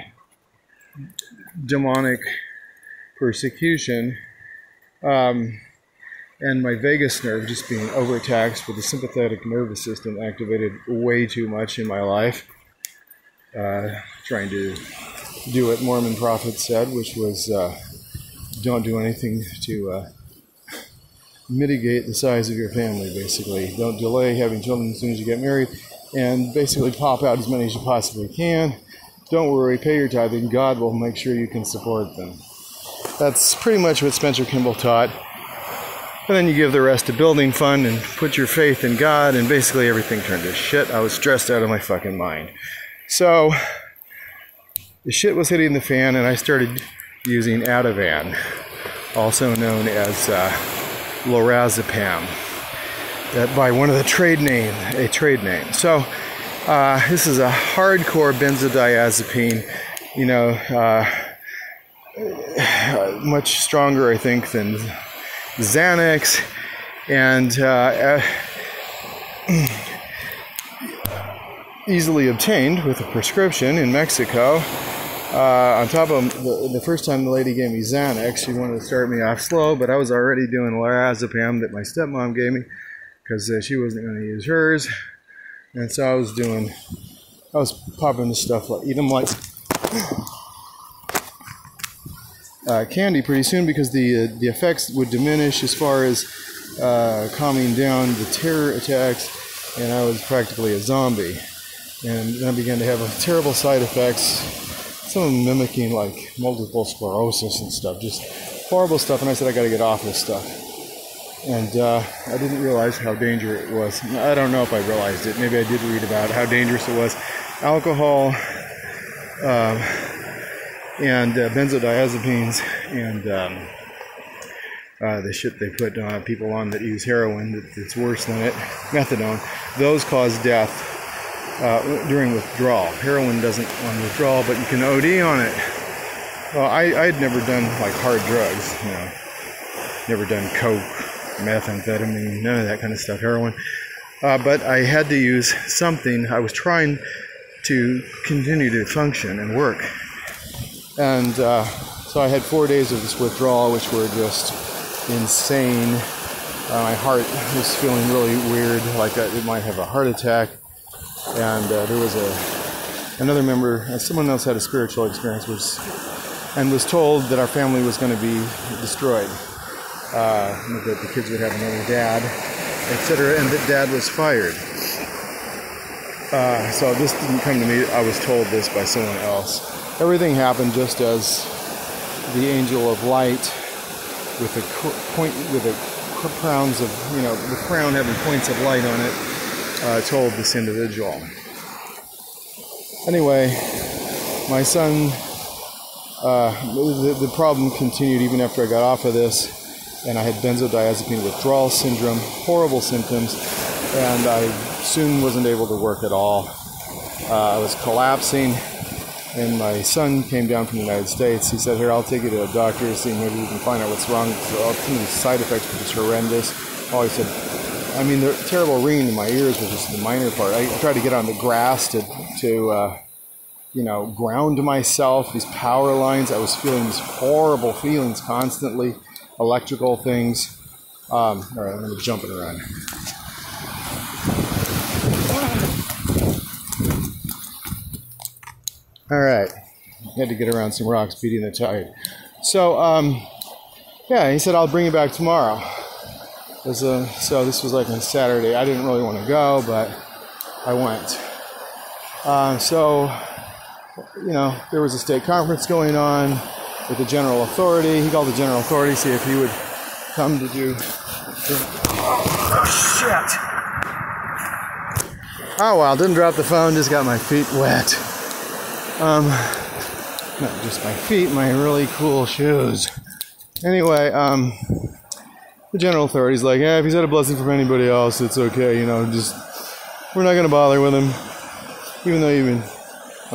demonic persecution, and my vagus nerve just being overtaxed with the sympathetic nervous system activated way too much in my life, trying to do what Mormon prophets said, which was don't do anything to mitigate the size of your family, basically. Don't delay having children as soon as you get married, and basically pop out as many as you possibly can. Don't worry, pay your tithing. God will make sure you can support them. That's pretty much what Spencer Kimball taught. And then you give the rest a building fund and put your faith in God, and basically everything turned to shit. I was stressed out of my fucking mind. So, the shit was hitting the fan, and I started using Ativan, also known as lorazepam, by one of the trade name. So, this is a hardcore benzodiazepine, you know, much stronger, I think, than Xanax, and easily obtained with a prescription in Mexico. On top of the first time the lady gave me Xanax, she wanted to start me off slow, but I was already doing lorazepam that my stepmom gave me because she wasn't going to use hers, and so I was popping this stuff, eat them like candy pretty soon, because the effects would diminish as far as calming down the terror attacks, and I was practically a zombie. And then I began to have terrible side effects, some of them mimicking like multiple sclerosis and stuff, just horrible stuff. And I said, I got to get off this stuff. And I didn't realize how dangerous it was. I don't know if I realized it. Maybe I did read about how dangerous it was. Alcohol, and benzodiazepines, and the shit they put people on that use heroin that's worse than it, methadone, those cause death during withdrawal. Heroin doesn't on withdrawal, but you can OD on it. Well, I'd never done like hard drugs, you know, never done coke, methamphetamine, none of that kind of stuff, heroin. But I had to use something. I was trying to continue to function and work. And so I had 4 days of this withdrawal, which were just insane. My heart was feeling really weird, like it might have a heart attack. And there was another member, someone else had a spiritual experience, and was told that our family was going to be destroyed. That the kids would have another dad, etc., and that dad was fired. So this didn't come to me. I was told this by someone else. Everything happened just as the angel of light, with the crowns of, the crown having points of light on it, told this individual. Anyway, my son, the problem continued even after I got off of this, and I had benzodiazepine withdrawal syndrome, horrible symptoms, and I soon wasn't able to work at all. I was collapsing, and my son came down from the United States. He said, "Here, I'll take you to a doctor, see maybe we can find out what's wrong." So some of the side effects were just horrendous. Oh, he said, the terrible ringing in my ears was just the minor part. I tried to get on the grass to ground myself, these power lines. I was feeling these horrible feelings constantly, electrical things. All right, I'm going to jump and run. All right, had to get around some rocks, beating the tide. So, he said, "I'll bring you back tomorrow." So this was like a Saturday. I didn't really want to go, but I went. There was a state conference going on with the general authority. He called the general authority, see if he would come to do... Oh, shit! Oh, well, didn't drop the phone, just got my feet wet. Not just my feet, my really cool shoes. Anyway, the general authority's like, if he's had a blessing from anybody else, it's okay, we're not going to bother with him. Even though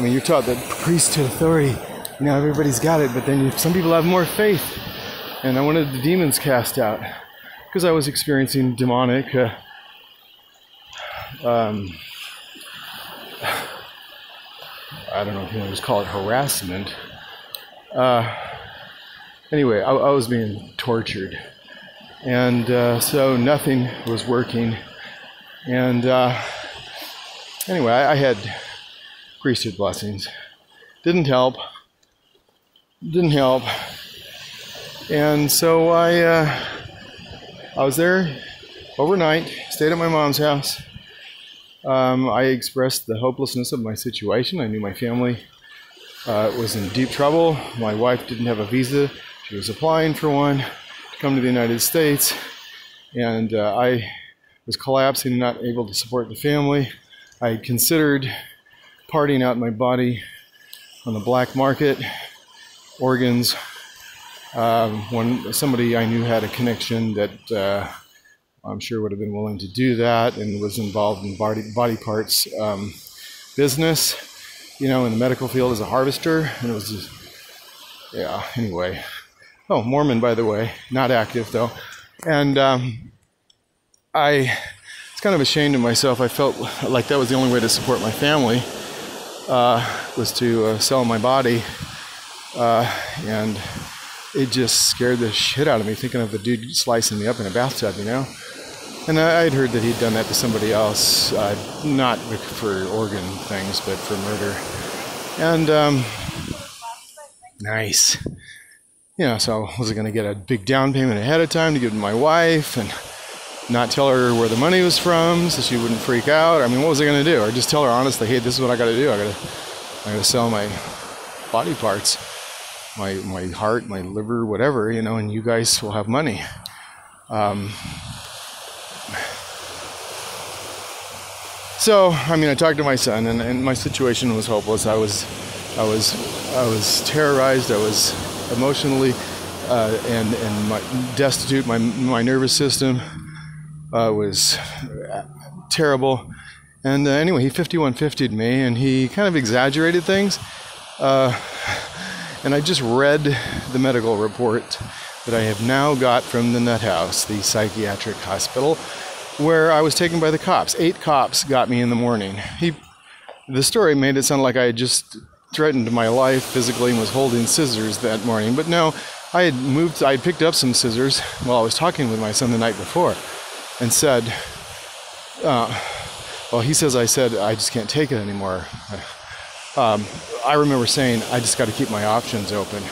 you're taught that priesthood authority, everybody's got it, but then some people have more faith. And I wanted the demons cast out, because I was experiencing demonic, I don't know if you want to call it harassment. Anyway, I was being tortured. And so nothing was working. And anyway, I had priesthood blessings. Didn't help. And so I was there overnight, stayed at my mom's house. I expressed the hopelessness of my situation. I knew my family was in deep trouble. My wife didn't have a visa. She was applying for one to come to the United States. And I was collapsing and not able to support the family. I had considered parting out my body on the black market, organs. Somebody I knew had a connection that I'm sure would have been willing to do that, and was involved in body parts business, in the medical field as a harvester. And it was just, anyway. Oh, Mormon, by the way, not active though. And I was kind of ashamed of myself. I felt like that was the only way to support my family, was to sell my body, and it just scared the shit out of me, thinking of the dude slicing me up in a bathtub, And I'd heard that he'd done that to somebody else, not for organ things, but for murder. And, nice. So was I going to get a big down payment ahead of time to give to my wife and not tell her where the money was from so she wouldn't freak out? What was I going to do? Or just tell her honestly, hey, this is what I got to do. I got to sell my body parts, my heart, my liver, whatever, and you guys will have money. So, I talked to my son, and my situation was hopeless. I was terrorized. I was emotionally and destitute. My nervous system was terrible. And anyway, he 5150'd me, and he kind of exaggerated things. And I just read the medical report that I have now got from the Nut House, the psychiatric hospital, where I was taken by the cops. 8 cops got me in the morning. The story made it sound like I had just threatened my life physically and was holding scissors that morning. But no, I had picked up some scissors while I was talking with my son the night before, and said, he says I said, I just can't take it anymore. I remember saying, I just got to keep my options open.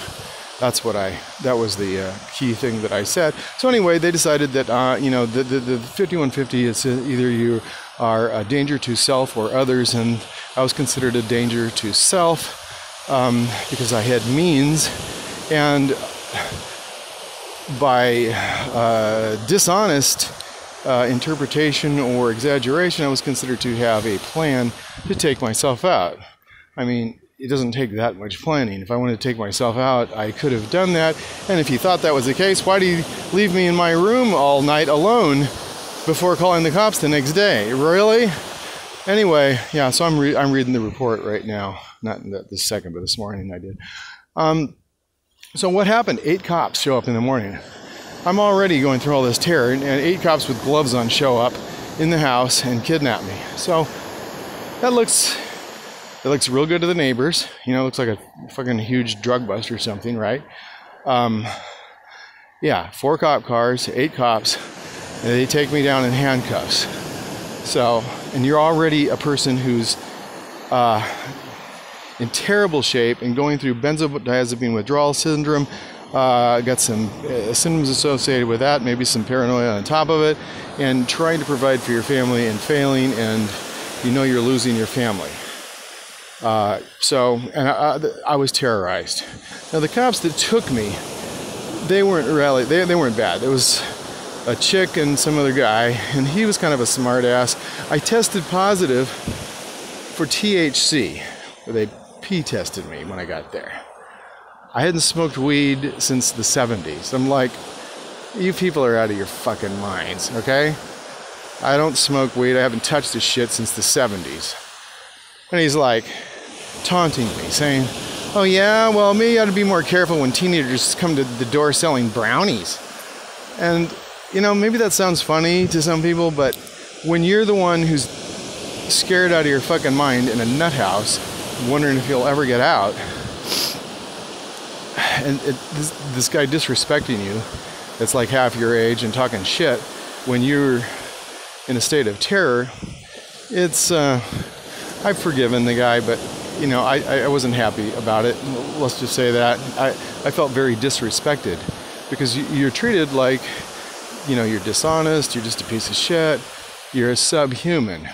That was the key thing that I said. So anyway, they decided that, the 5150 is either you are a danger to self or others, and I was considered a danger to self because I had means, and by dishonest interpretation or exaggeration, I was considered to have a plan to take myself out. I mean, it doesn't take that much planning. If I wanted to take myself out, I could have done that. And if you thought that was the case, why do you leave me in my room all night alone before calling the cops the next day? Really? Anyway, yeah, so I'm reading the report right now. Not this second, but this morning I did. So what happened? 8 cops show up in the morning. I'm already going through all this terror, and 8 cops with gloves on show up in the house and kidnap me. So that looks real good to the neighbors. You know, it looks like a fucking huge drug bust or something, right? Yeah, 4 cop cars, 8 cops, and they take me down in handcuffs. So, and you're already a person who's in terrible shape and going through benzodiazepine withdrawal syndrome, got some symptoms associated with that, maybe some paranoia on top of it, and trying to provide for your family and failing, and you know you're losing your family. I was terrorized. Now the cops that took me, they weren't bad. It was a chick and some other guy, and he was kind of a smart ass. I tested positive for THC. They P-tested me when I got there. I hadn't smoked weed since the 70s. I'm like, you people are out of your fucking minds, okay? I don't smoke weed. I haven't touched this shit since the 70s. And he's like taunting me, saying, oh yeah, well, maybe you ought to be more careful when teenagers come to the door selling brownies. And, you know, maybe that sounds funny to some people, but when you're the one who's scared out of your fucking mind in a nut house, wondering if you'll ever get out, and this guy disrespecting you, that's like half your age and talking shit when you're in a state of terror, it's, I've forgiven the guy, but, you know, I wasn't happy about it. Let's just say that. I felt very disrespected because you're treated like, you know, you're dishonest, you're just a piece of shit, you're a subhuman.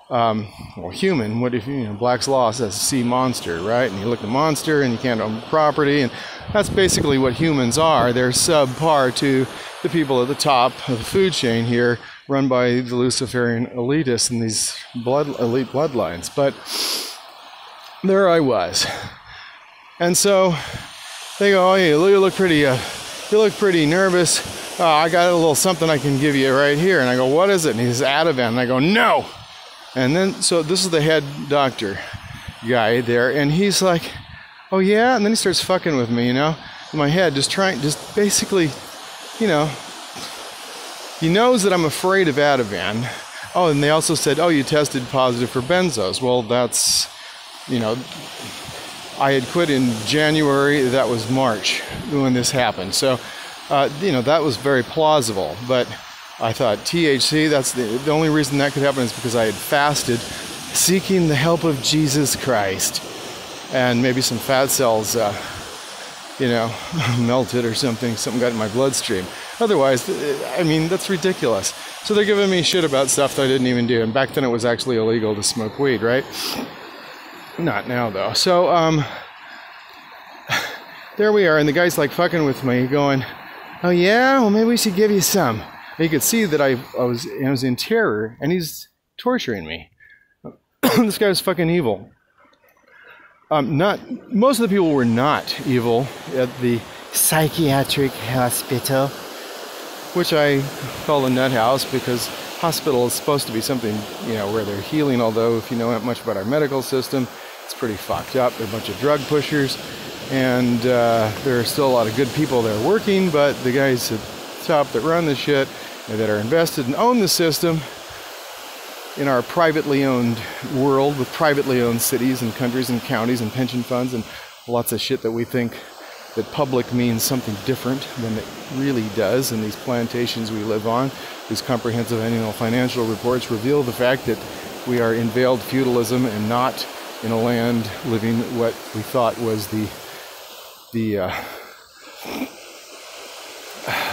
Well, human, what if, you know, Black's Law says sea monster, right? And you look at monster and you can't own property, and that's basically what humans are. They're subpar to the people at the top of the food chain here, run by the Luciferian elitists and these elite bloodlines. But there I was. And so they go, oh, you look pretty nervous. I got a little something I can give you right here. And I go, what is it? And he says, Ativan. And I go, no. And then, so this is the head doctor guy there, and he's like, oh yeah? And then he starts fucking with me, you know, in my head, just basically, you know, he knows that I'm afraid of Ativan. Oh, and they also said, oh, you tested positive for benzos. Well, that's, you know, I had quit in January, that was March when this happened. So, you know, that was very plausible, but I thought THC, that's the only reason that could happen is because I had fasted, seeking the help of Jesus Christ, and maybe some fat cells, you know, melted or something got in my bloodstream. Otherwise, I mean, that's ridiculous. So they're giving me shit about stuff that I didn't even do, and back then it was actually illegal to smoke weed, right? Not now, though. So, there we are, and the guy's like fucking with me, going, oh yeah, well maybe we should give you some. You could see that I was in terror, and he's torturing me. This guy was fucking evil. Most of the people were not evil at the psychiatric hospital, which I call a nut house because hospital is supposed to be something, you know, where they're healing. Although if you know much about our medical system, it's pretty fucked up. They're a bunch of drug pushers, and there are still a lot of good people there working, but the guys at the top that run this shit, that are invested and own the system in our privately owned world with privately owned cities and countries and counties and pension funds and lots of shit that we think that public means something different than it really does. And these plantations we live on, these comprehensive annual financial reports reveal the fact that we are in veiled feudalism and not in a land living what we thought was the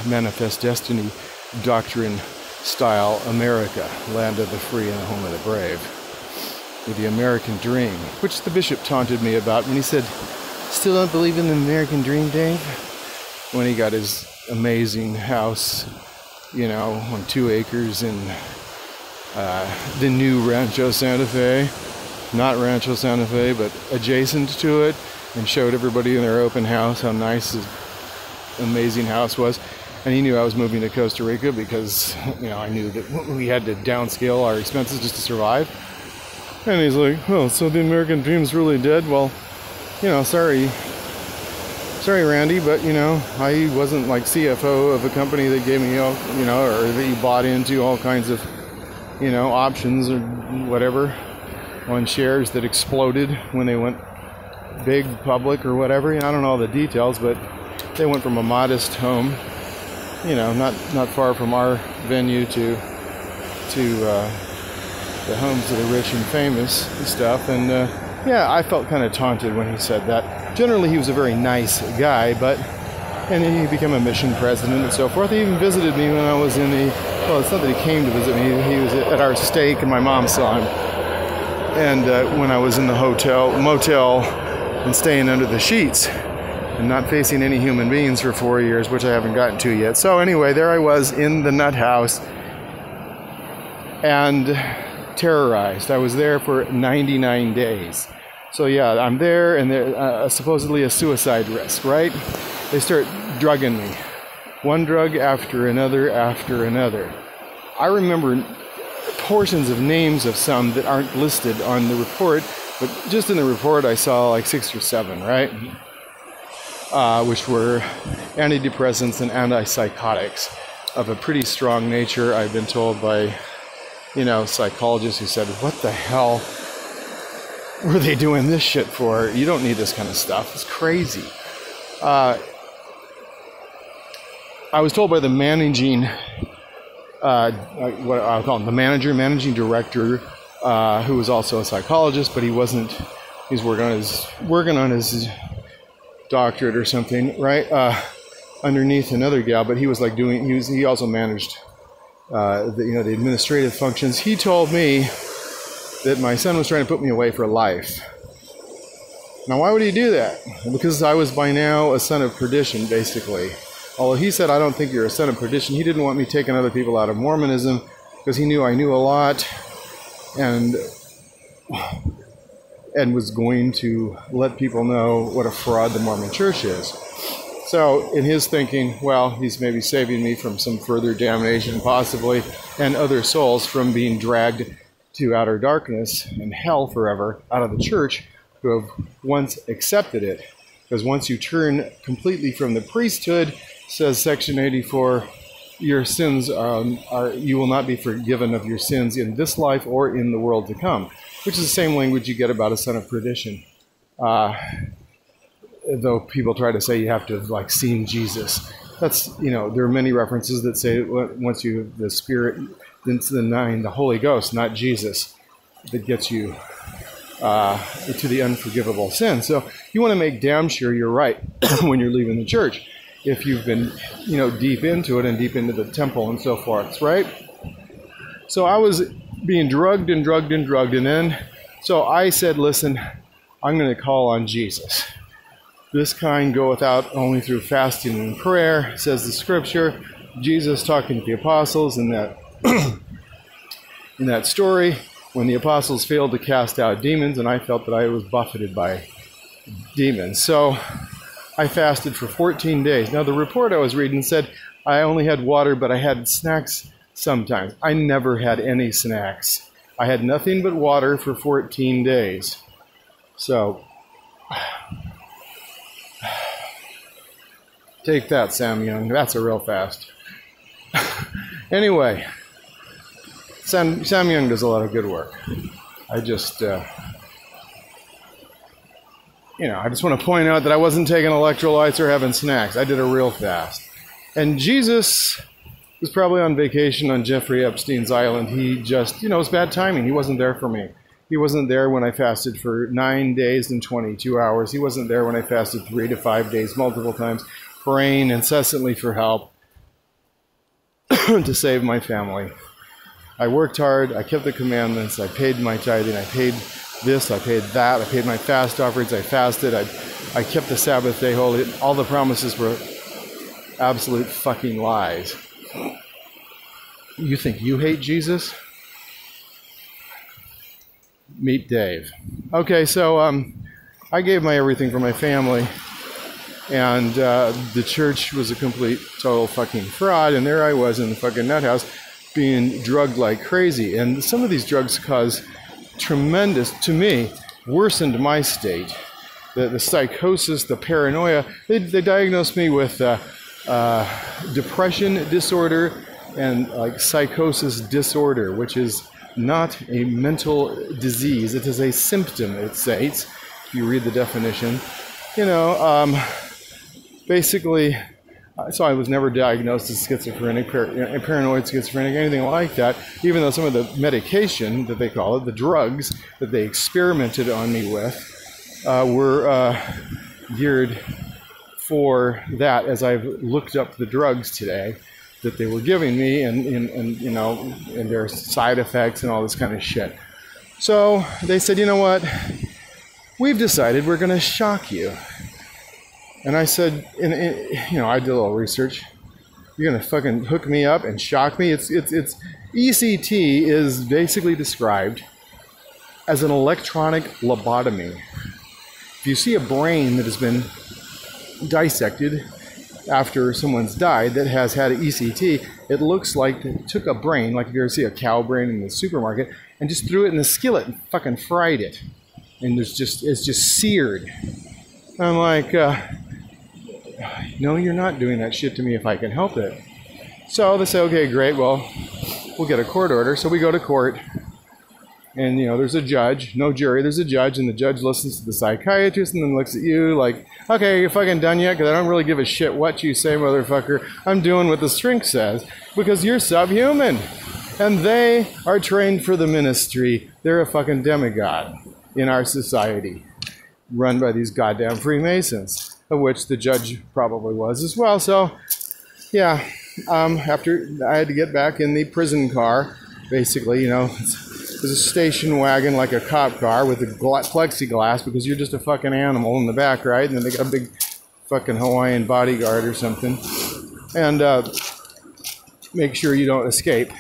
manifest destiny doctrine style America, land of the free and the home of the brave, with the American dream, which the bishop taunted me about when he said, "Still don't believe in the American dream, Dave?" When he got his amazing house, you know, on 2 acres in the new Rancho Santa Fe, not Rancho Santa Fe, but adjacent to it, and showed everybody in their open house how nice his amazing house was. And he knew I was moving to Costa Rica because, you know, I knew that we had to downscale our expenses just to survive. And he's like, "Oh, so the American dream's really dead?" Well, you know, sorry Randy, but, you know, I wasn't like CFO of a company that gave me, you know, or that you bought into all kinds of, you know, options or whatever on shares that exploded when they went big public or whatever. You know, I don't know all the details, but they went from a modest home, you know, not far from our venue to the homes of the rich and famous and stuff. And yeah, I felt kind of taunted when he said that. Generally, he was a very nice guy, and he became a mission president and so forth. He even visited me when I was in well, it's not that he came to visit me. He was at our stake, and my mom saw him. And when I was in the motel, and staying under the sheets, and not facing any human beings for 4 years, which I haven't gotten to yet. So anyway, there I was in the nut house, and terrorized. I was there for 99 days. So yeah, I'm there, and they're supposedly a suicide risk, right? They start drugging me. One drug after another after another. I remember portions of names of some that aren't listed on the report, but just in the report I saw like 6 or 7, right? Which were antidepressants and antipsychotics of a pretty strong nature. I've been told by, you know, psychologists who said, "What the hell were they doing this shit for? You don't need this kind of stuff. It's crazy." I was told by the managing, what I'll call him, the managing director, who was also a psychologist, but he wasn't. He's working on his doctorate or something, right? Underneath another gal, but he was like he also managed, the administrative functions. He told me that my son was trying to put me away for life. Now, why would he do that? Because I was by now a son of perdition, basically. Although he said, "I don't think you're a son of perdition," he didn't want me taking other people out of Mormonism because he knew I knew a lot and was going to let people know what a fraud the Mormon Church is. So in his thinking, well, he's maybe saving me from some further damnation, possibly, and other souls from being dragged to outer darkness and hell forever out of the church who have once accepted it. Because once you turn completely from the priesthood, says section 84, your sins you will not be forgiven of your sins in this life or in the world to come, which is the same language you get about a son of perdition. Though people try to say you have to have like seen Jesus. That's, there are many references that say once you have the Spirit, then it's the Holy Ghost, not Jesus, that gets you to the unforgivable sin. So you want to make damn sure you're right when you're leaving the church. If you've been, deep into it and deep into the temple and so forth, right? So I was being drugged, and then, so I said, listen, I'm going to call on Jesus. This kind goeth out only through fasting and prayer, says the scripture. Jesus talking to the apostles in that in that story when the apostles failed to cast out demons, and I felt that I was buffeted by demons. So I fasted for 14 days. Now, the report I was reading said I only had water, but I had snacks sometimes. I never had any snacks. I had nothing but water for 14 days. So take that, Sam Young. That's a real fast. Anyway, Sam Young does a lot of good work. I just want to point out that I wasn't taking electrolytes or having snacks. I did a real fast. And Jesus was probably on vacation on Jeffrey Epstein's island. He just, it was bad timing. He wasn't there for me. He wasn't there when I fasted for 9 days and 22 hours. He wasn't there when I fasted 3 to 5 days, multiple times, praying incessantly for help to save my family. I worked hard. I kept the commandments. I paid my tithing. I paid this. I paid that. I paid my fast offerings. I fasted. I kept the Sabbath day holy. All the promises were absolute fucking lies. You think you hate Jesus? Meet Dave. Okay, so I gave my everything for my family, and the church was a complete, total fucking fraud, and there I was in the fucking nut house being drugged like crazy. And some of these drugs caused tremendous, to me, worsened my state. The psychosis, the paranoia. They diagnosed me with depression disorder and like psychosis disorder, which is not a mental disease. It is a symptom, it states, if you read the definition. You know, basically, so I was never diagnosed as schizophrenic, paranoid schizophrenic, anything like that, even though some of the medication that they call it, the drugs that they experimented on me with, were geared for that, as I've looked up the drugs today that they were giving me, and you know, and their side effects and all this kind of shit. So they said, you know what, we've decided we're going to shock you. And I said, you know, I did a little research. You're going to fucking hook me up and shock me? It's ECT is basically described as an electronic lobotomy. If you see a brain that has been dissected after someone's died that has had an ECT, it looks like they took a brain, like if you ever see a cow brain in the supermarket, and just threw it in the skillet and fucking fried it. And it's just seared. I'm like, no, you're not doing that shit to me if I can help it. So they say, okay, great, well, we'll get a court order. So we go to court, and, you know, there's a judge, no jury, there's a judge, and the judge listens to the psychiatrist and then looks at you like, okay, you're fucking done yet? Because I don't really give a shit what you say, motherfucker. I'm doing what the strength says because you're subhuman. And they are trained for the ministry. They're a fucking demigod in our society, run by these goddamn Freemasons, of which the judge probably was as well. So, yeah, after I had to get back in the prison car, basically, you know, it was a station wagon like a cop car with a plexiglass because you're just a fucking animal in the back, right? And then they got a big fucking Hawaiian bodyguard or something. And make sure you don't escape.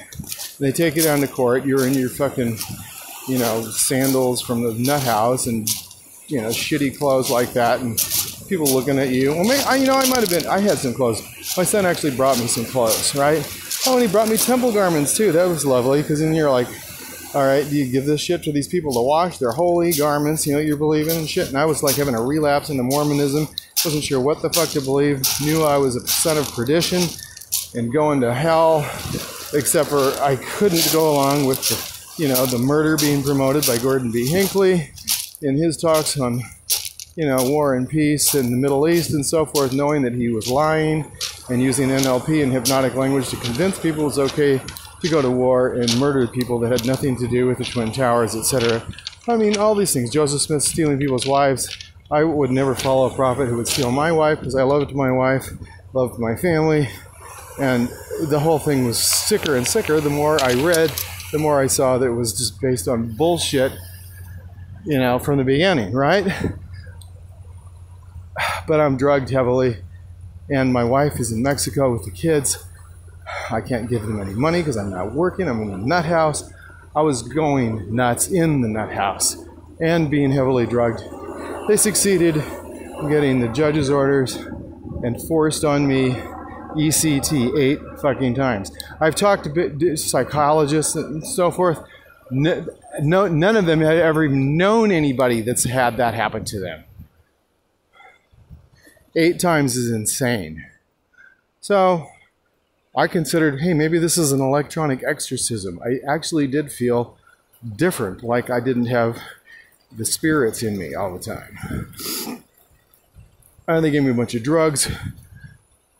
They take you down to court. You're in your fucking, you know, sandals from the nut house and, you know, shitty clothes like that, and people looking at you. Well, maybe, you know, I had some clothes. My son actually brought me some clothes, right? Oh, and he brought me temple garments too. That was lovely, because then you're like, all right, do you give this shit to these people to wash? They're holy garments, you know, you're believing and shit. And I was like having a relapse into Mormonism. Wasn't sure what the fuck to believe. Knew I was a son of perdition and going to hell, except for I couldn't go along with the, you know, the murder being promoted by Gordon B. Hinckley in his talks on, you know, war and peace in the Middle East and so forth, knowing that he was lying and using NLP and hypnotic language to convince people it's okay to go to war and murder people that had nothing to do with the Twin Towers, etc. I mean, all these things. Joseph Smith stealing people's wives. I would never follow a prophet who would steal my wife because I loved my wife, loved my family, and the whole thing was sicker and sicker. The more I read, the more I saw that it was just based on bullshit, you know, from the beginning, right? But I'm drugged heavily, and my wife is in Mexico with the kids. I can't give them any money because I'm not working. I'm in the nut house. I was going nuts in the nut house and being heavily drugged. They succeeded in getting the judge's orders and forced on me ECT 8 fucking times. I've talked to psychologists and so forth. None of them had ever known anybody that's had that happen to them. 8 times is insane. So I considered, hey, maybe this is an electronic exorcism. I actually did feel different, like I didn't have the spirits in me all the time. And they gave me a bunch of drugs.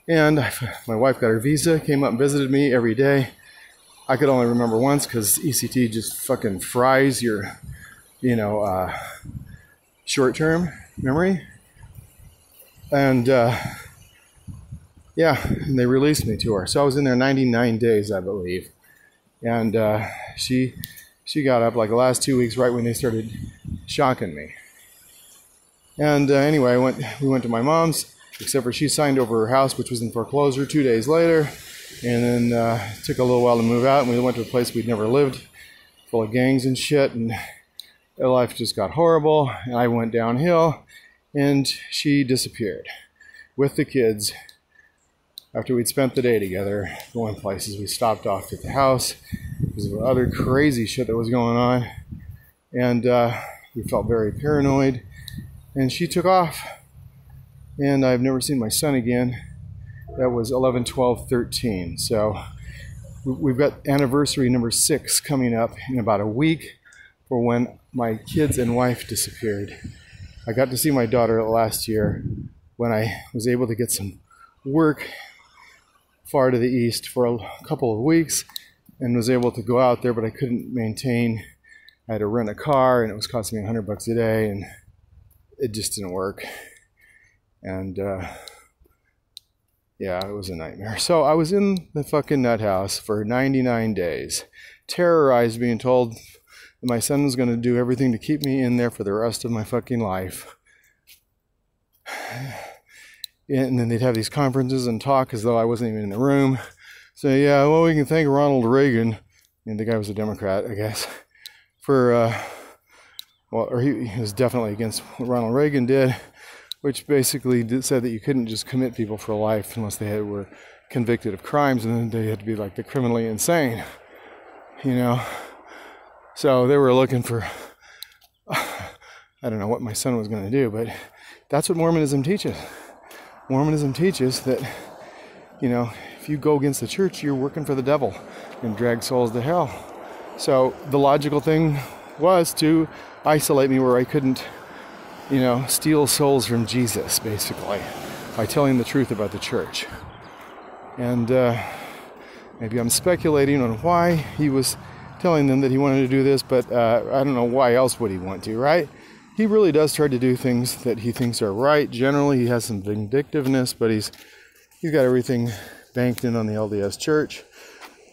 And my wife got her visa, came up and visited me every day. I could only remember once because ECT just fucking fries your short-term memory. And yeah, and they released me to her. So I was in there 99 days, I believe. And she got up like the last 2 weeks right when they started shocking me. And anyway, we went to my mom's, except for she signed over her house, which was in foreclosure 2 days later. And then it took a little while to move out, and we went to a place we'd never lived, full of gangs and shit, and life just got horrible, and I went downhill, and she disappeared with the kids. After we'd spent the day together going places, we stopped off at the house because of other crazy shit that was going on, and we felt very paranoid, and she took off, and I've never seen my son again. That was 11, 12, 13. So we've got anniversary number 6 coming up in about a week for when my kids and wife disappeared. I got to see my daughter last year when I was able to get some work far to the east for a couple of weeks and was able to go out there, but I couldn't maintain. I had to rent a car, and it was costing me $100 a day, and it just didn't work. And yeah, it was a nightmare. So I was in the fucking nut house for 99 days, terrorized, being told that my son was going to do everything to keep me in there for the rest of my fucking life. And then they'd have these conferences and talk as though I wasn't even in the room. So yeah, well, we can thank Ronald Reagan, and the guy was a Democrat, I guess, for, or he was definitely against what Ronald Reagan did, which basically said that you couldn't just commit people for life unless they were convicted of crimes, and then they had to be like the criminally insane, So they were looking for, I don't know what my son was going to do, but that's what Mormonism teaches. Mormonism teaches that, if you go against the church, you're working for the devil and drag souls to hell. So the logical thing was to isolate me where I couldn't steal souls from Jesus, basically, by telling the truth about the church. And maybe I'm speculating on why he was telling them that he wanted to do this, but I don't know why else would he want to, right? He really does try to do things that he thinks are right. Generally, he has some vindictiveness, but he's got everything banked in on the LDS church.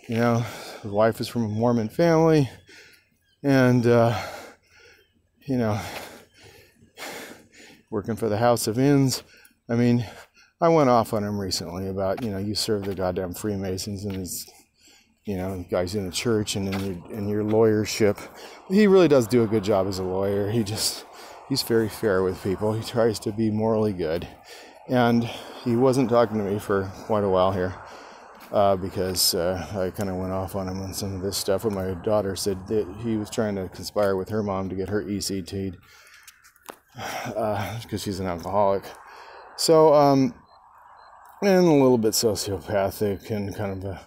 His wife is from a Mormon family, and working for the House of Inns. I mean, I went off on him recently about, you serve the goddamn Freemasons and these, guys in the church and in your lawyership. He really does do a good job as a lawyer. He's very fair with people. He tries to be morally good. And he wasn't talking to me for quite a while here because I kind of went off on him on some of this stuff. When my daughter said that he was trying to conspire with her mom to get her ECT'd. Because she's an alcoholic. So, and a little bit sociopathic and kind of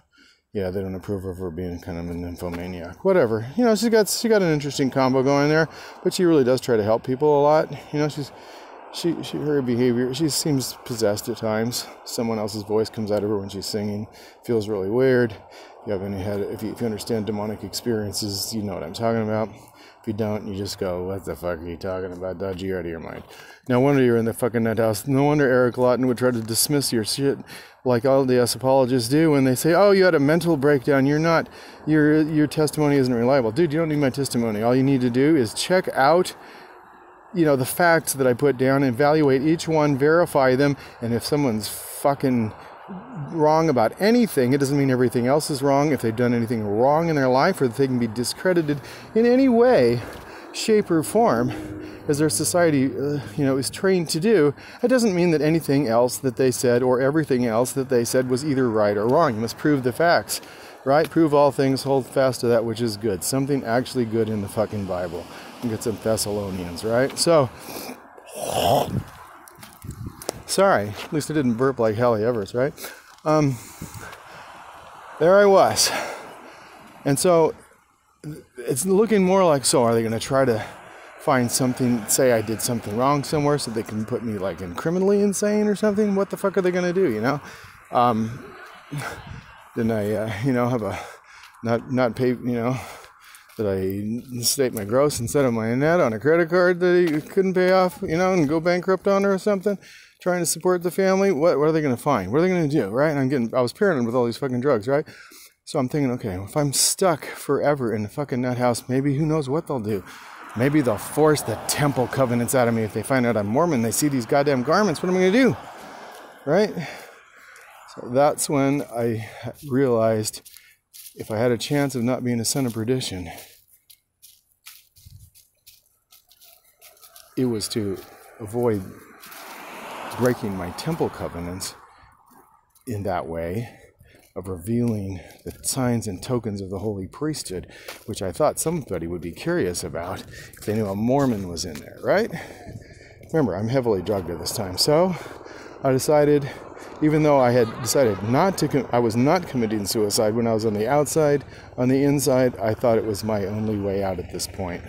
they don't approve of her being kind of a nymphomaniac. Whatever. She got an interesting combo going there, but she really does try to help people a lot. Her behavior, she seems possessed at times. Someone else's voice comes out of her when she's singing. Feels really weird. If you understand demonic experiences, you know what I'm talking about. If you don't, you just go, what the fuck are you talking about, Dodge? You're out of your mind. No wonder you're in the fucking nut house. No wonder Eric Lawton would try to dismiss your shit like LDS apologists do when they say, oh, you had a mental breakdown. Your testimony isn't reliable. Dude, you don't need my testimony. All you need to do is check out, the facts that I put down, evaluate each one, verify them, and if someone's fucking wrong about anything, it doesn't mean everything else is wrong. If they've done anything wrong in their life or that they can be discredited in any way, shape, or form, as our society, is trained to do, it doesn't mean that anything else that they said or everything else that they said was either right or wrong. You must prove the facts, right? Prove all things, hold fast to that which is good. Something actually good in the fucking Bible. And get some Thessalonians, right? So, sorry, at least I didn't burp like Hallie Evers, right? There I was. And so, it's looking more like, so are they going to try to find something, say I did something wrong somewhere so they can put me like in criminally insane or something? What the fuck are they going to do, Then I, have a, not pay, Did I state my gross instead of my net on a credit card that he couldn't pay off, you know, and go bankrupt on or something? Trying to support the family? What are they going to find? What are they going to do, right? And I was paranoid with all these fucking drugs, right? So I'm thinking, okay, if I'm stuck forever in the fucking nut house, maybe who knows what they'll do. Maybe they'll force the temple covenants out of me if they find out I'm Mormon. They see these goddamn garments. What am I going to do? Right? So that's when I realized if I had a chance of not being a son of perdition, it was to avoid breaking my temple covenants in that way of revealing the signs and tokens of the holy priesthood, which I thought somebody would be curious about if they knew a Mormon was in there, right? Remember, I'm heavily drugged at this time, so I decided, even though I had decided not to, I was not committing suicide when I was on the outside. On the inside, I thought it was my only way out at this point.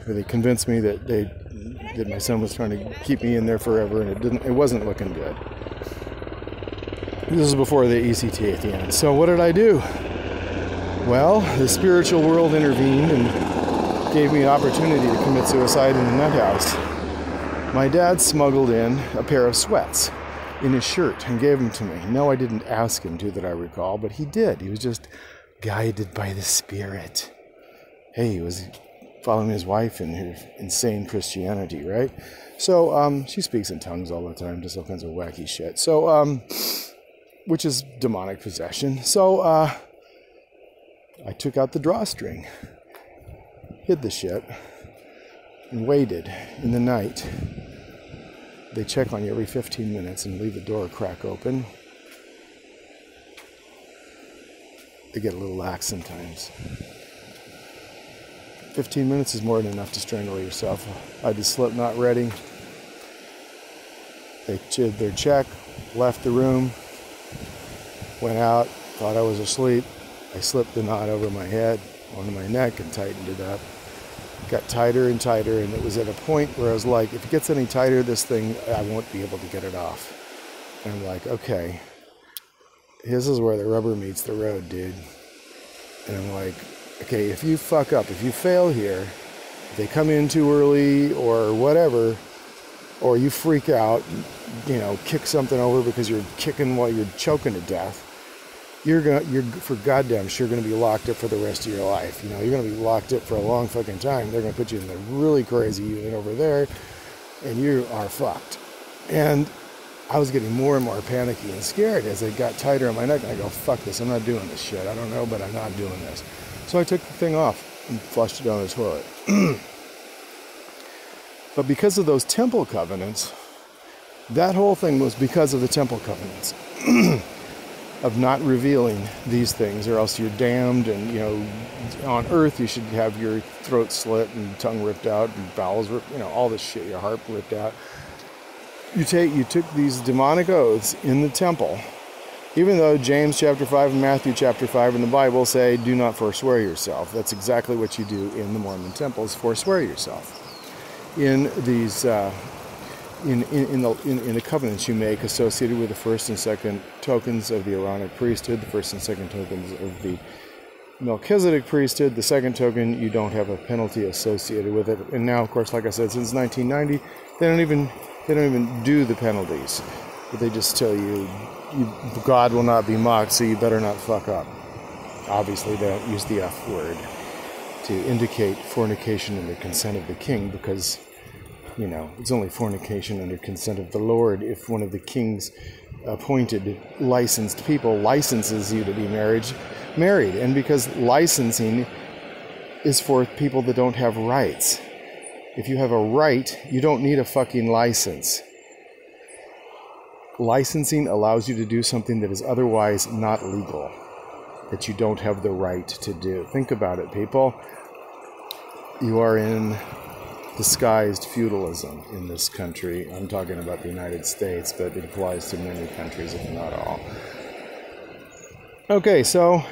They convinced me that my son was trying to keep me in there forever, and it wasn't looking good. This was before the ECT at the end. So what did I do? Well, the spiritual world intervened and gave me an opportunity to commit suicide in the nut house. My dad smuggled in a pair of sweats in his shirt and gave them to me. No, I didn't ask him to, that I recall, but he did. He was just guided by the Spirit. Hey, he was following his wife in her insane Christianity, right? So, she speaks in tongues all the time, just all kinds of wacky shit. So, which is demonic possession. So, I took out the drawstring, hid the shit, and waited in the night. They check on you every 15 minutes and leave the door crack open. They get a little lax sometimes. 15 minutes is more than enough to strangle yourself. I had the slip knot ready. They did their check, left the room, went out, thought I was asleep. I slipped the knot over my head, onto my neck, and tightened it up. Got tighter and tighter, and it was at a point where I was like, if it gets any tighter, this thing, I won't be able to get it off. And I'm like, okay, this is where the rubber meets the road, dude. And I'm like, okay, if you fuck up, if you fail here, if they come in too early or whatever, or you freak out, you know, kick something over because you're kicking while you're choking to death, you're for goddamn sure going to be locked up for the rest of your life. You know, you're going to be locked up for a long fucking time. They're going to put you in the really crazy unit over there, and you are fucked. And I was getting more and more panicky and scared as it got tighter on my neck. And I go, fuck this, I'm not doing this shit. I don't know, but I'm not doing this. So I took the thing off and flushed it down the toilet. But because of those temple covenants, that whole thing was because of the temple covenants. Of not revealing these things, or else you're damned, and, you know, on earth you should have your throat slit and tongue ripped out and bowels ripped, you know, all this shit, your heart ripped out. You took these demonic oaths in the temple, even though James chapter 5 and Matthew chapter 5 in the Bible say, do not forswear yourself. That's exactly what you do in the Mormon temples, forswear yourself. In these in the covenants you make associated with the first and second tokens of the Aaronic priesthood, the first and second tokens of the Melchizedek priesthood, the second token, you don't have a penalty associated with it. And now, of course, like I said, since 1990, they don't even do the penalties. But they just tell you, God will not be mocked, so you better not fuck up. Obviously, they don't use the F word to indicate fornication under consent of the king, because, you know, it's only fornication under consent of the Lord if one of the king's appointed licensed people licenses you to be married. And because licensing is for people that don't have rights. If you have a right, you don't need a fucking license. Licensing allows you to do something that is otherwise not legal, that you don't have the right to do. Think about it, people. You are in disguised feudalism in this country. I'm talking about the United States, but it applies to many countries, if not all. Okay, so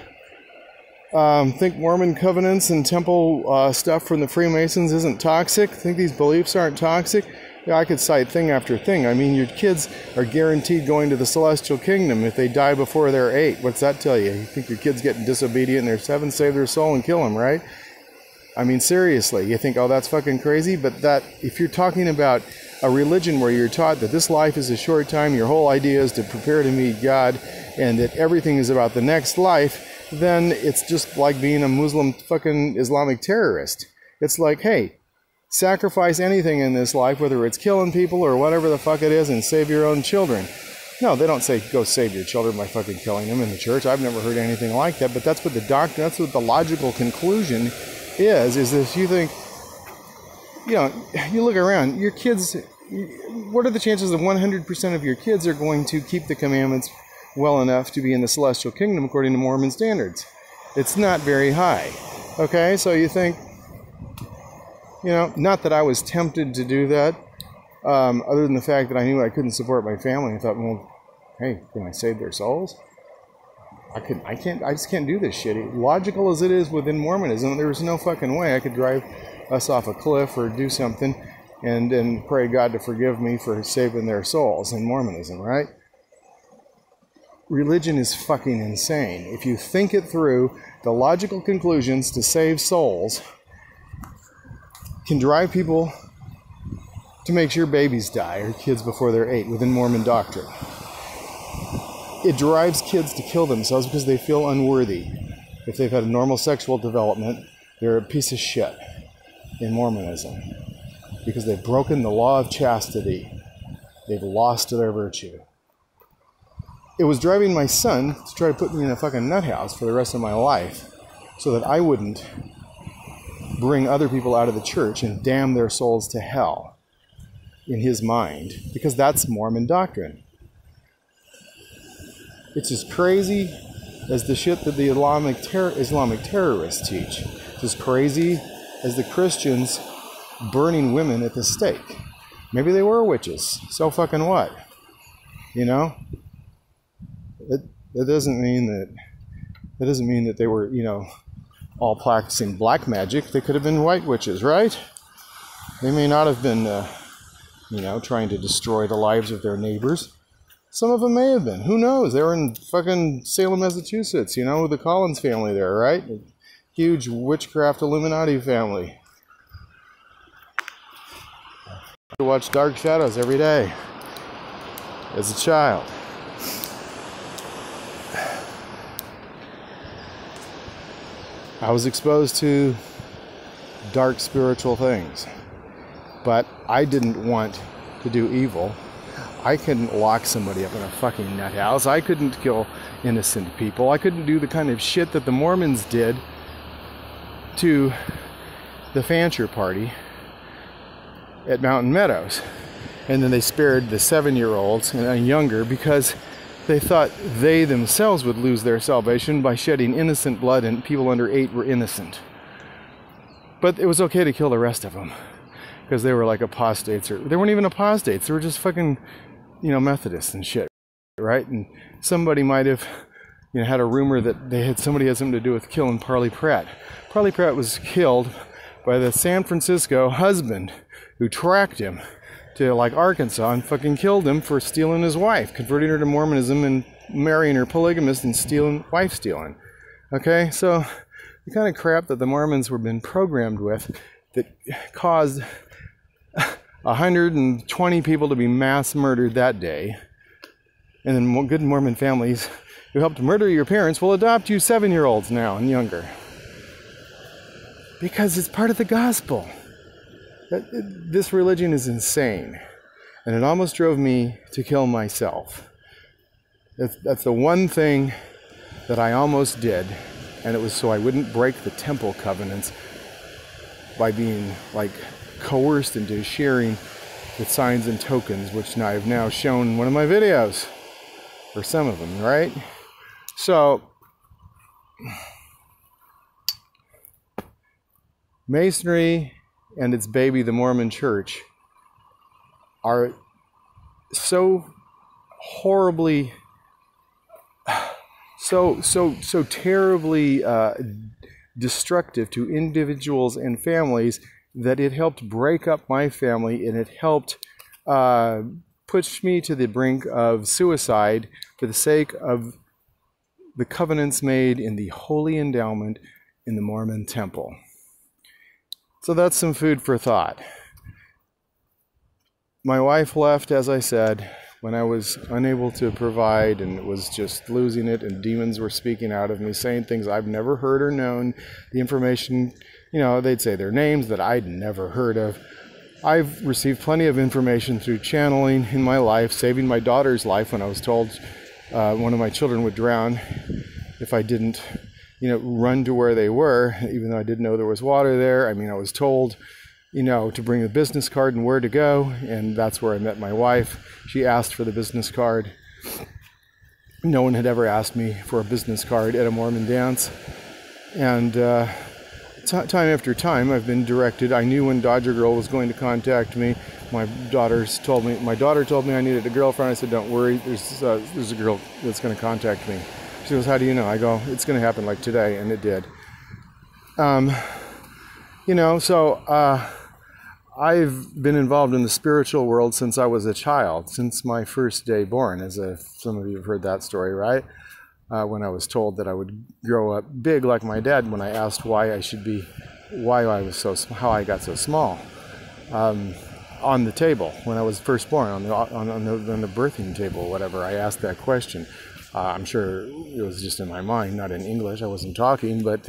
think Mormon covenants and temple stuff from the Freemasons isn't toxic? Think these beliefs aren't toxic? Yeah, I could cite thing after thing. I mean, your kids are guaranteed going to the celestial kingdom if they die before they're 8. What's that tell you? You think your kid's getting disobedient and they're 7, save their soul and kill them, right? I mean, seriously, you think, oh, that's fucking crazy? But that, if you're talking about a religion where you're taught that this life is a short time, your whole idea is to prepare to meet God, and that everything is about the next life, then it's just like being a Muslim fucking Islamic terrorist. It's like, hey, sacrifice anything in this life, whether it's killing people or whatever the fuck it is, and save your own children. No, they don't say go save your children by fucking killing them in the church. I've never heard anything like that, but that's what the doctrine, that's what the logical conclusion is that you think, you know, you look around, your kids, what are the chances that 100% of your kids are going to keep the commandments well enough to be in the celestial kingdom according to Mormon standards? It's not very high. Okay, so you think, you know, not that I was tempted to do that, other than the fact that I knew I couldn't support my family. I thought, well, hey, can I save their souls? I just can't do this shit. Logical as it is within Mormonism, there was no fucking way I could drive us off a cliff or do something and pray God to forgive me for saving their souls in Mormonism, right? Religion is fucking insane. If you think it through, the logical conclusions to save souls can drive people to make sure babies die or kids before they're 8 within Mormon doctrine. It drives kids to kill themselves because they feel unworthy. If they've had a normal sexual development, they're a piece of shit in Mormonism because they've broken the law of chastity. They've lost their virtue. It was driving my son to try to put me in a fucking nut house for the rest of my life so that I wouldn't bring other people out of the church and damn their souls to hell in his mind, because that's Mormon doctrine. It's as crazy as the shit that the Islamic terrorists teach. It's as crazy as the Christians burning women at the stake. Maybe they were witches. So fucking what? You know? That doesn't mean that they were, you know, all practicing black magic. They could have been white witches, right? They may not have been, you know, trying to destroy the lives of their neighbors. Some of them may have been. Who knows? They were in fucking Salem, Massachusetts, you know, with the Collins family there, right? A huge witchcraft Illuminati family. I watched Dark Shadows every day as a child. I was exposed to dark spiritual things, but I didn't want to do evil. I couldn't lock somebody up in a fucking nut house. I couldn't kill innocent people. I couldn't do the kind of shit that the Mormons did to the Fancher party at Mountain Meadows. And then they spared the 7-year-olds and younger because they thought they themselves would lose their salvation by shedding innocent blood, and people under 8 were innocent. But it was okay to kill the rest of them because they were like apostates, or they weren't even apostates. They were just fucking, you know, Methodists and shit, right? And somebody might have, you know, had a rumor that somebody had something to do with killing Parley Pratt. Parley Pratt was killed by the San Francisco husband who tracked him to like Arkansas and fucking killed him for stealing his wife, converting her to Mormonism and marrying her polygamist and wife stealing. Okay, so the kind of crap that the Mormons were being programmed with that caused 120 people to be mass murdered that day, and then good Mormon families who helped murder your parents will adopt you 7-year-olds now and younger. Because it's part of the gospel. This religion is insane, and it almost drove me to kill myself. That's the one thing that I almost did, and it was so I wouldn't break the temple covenants by being like coerced into sharing the signs and tokens, which I've now shown in one of my videos, or some of them, right? So Masonry and its baby, the Mormon Church, are so horribly, so terribly destructive to individuals and families that it helped break up my family, and it helped push me to the brink of suicide for the sake of the covenants made in the holy endowment in the Mormon Temple. So that's some food for thought. My wife left, as I said, when I was unable to provide and was just losing it, and demons were speaking out of me, saying things I've never heard or known. The information, they'd say their names that I'd never heard of. I've received plenty of information through channeling in my life, saving my daughter's life when I was told one of my children would drown if I didn't, run to where they were, even though I didn't know there was water there. I was told to bring the business card and where to go, and that's where I met my wife. She asked for the business card. No one had ever asked me for a business card at a Mormon dance, and time after time I've been directed. I knew when Dodger Girl was going to contact me. My daughter told me I needed a girlfriend. I said, don't worry, there's a girl that's going to contact me. She goes, how do you know? I go, it's going to happen like today, and it did. I've been involved in the spiritual world since I was a child, since my first day born, as some of you have heard that story, right? When I was told that I would grow up big like my dad, when I asked how I got so small. On the table, when I was first born, on the birthing table, or whatever, I asked that question. I'm sure it was just in my mind, not in English. I wasn't talking, but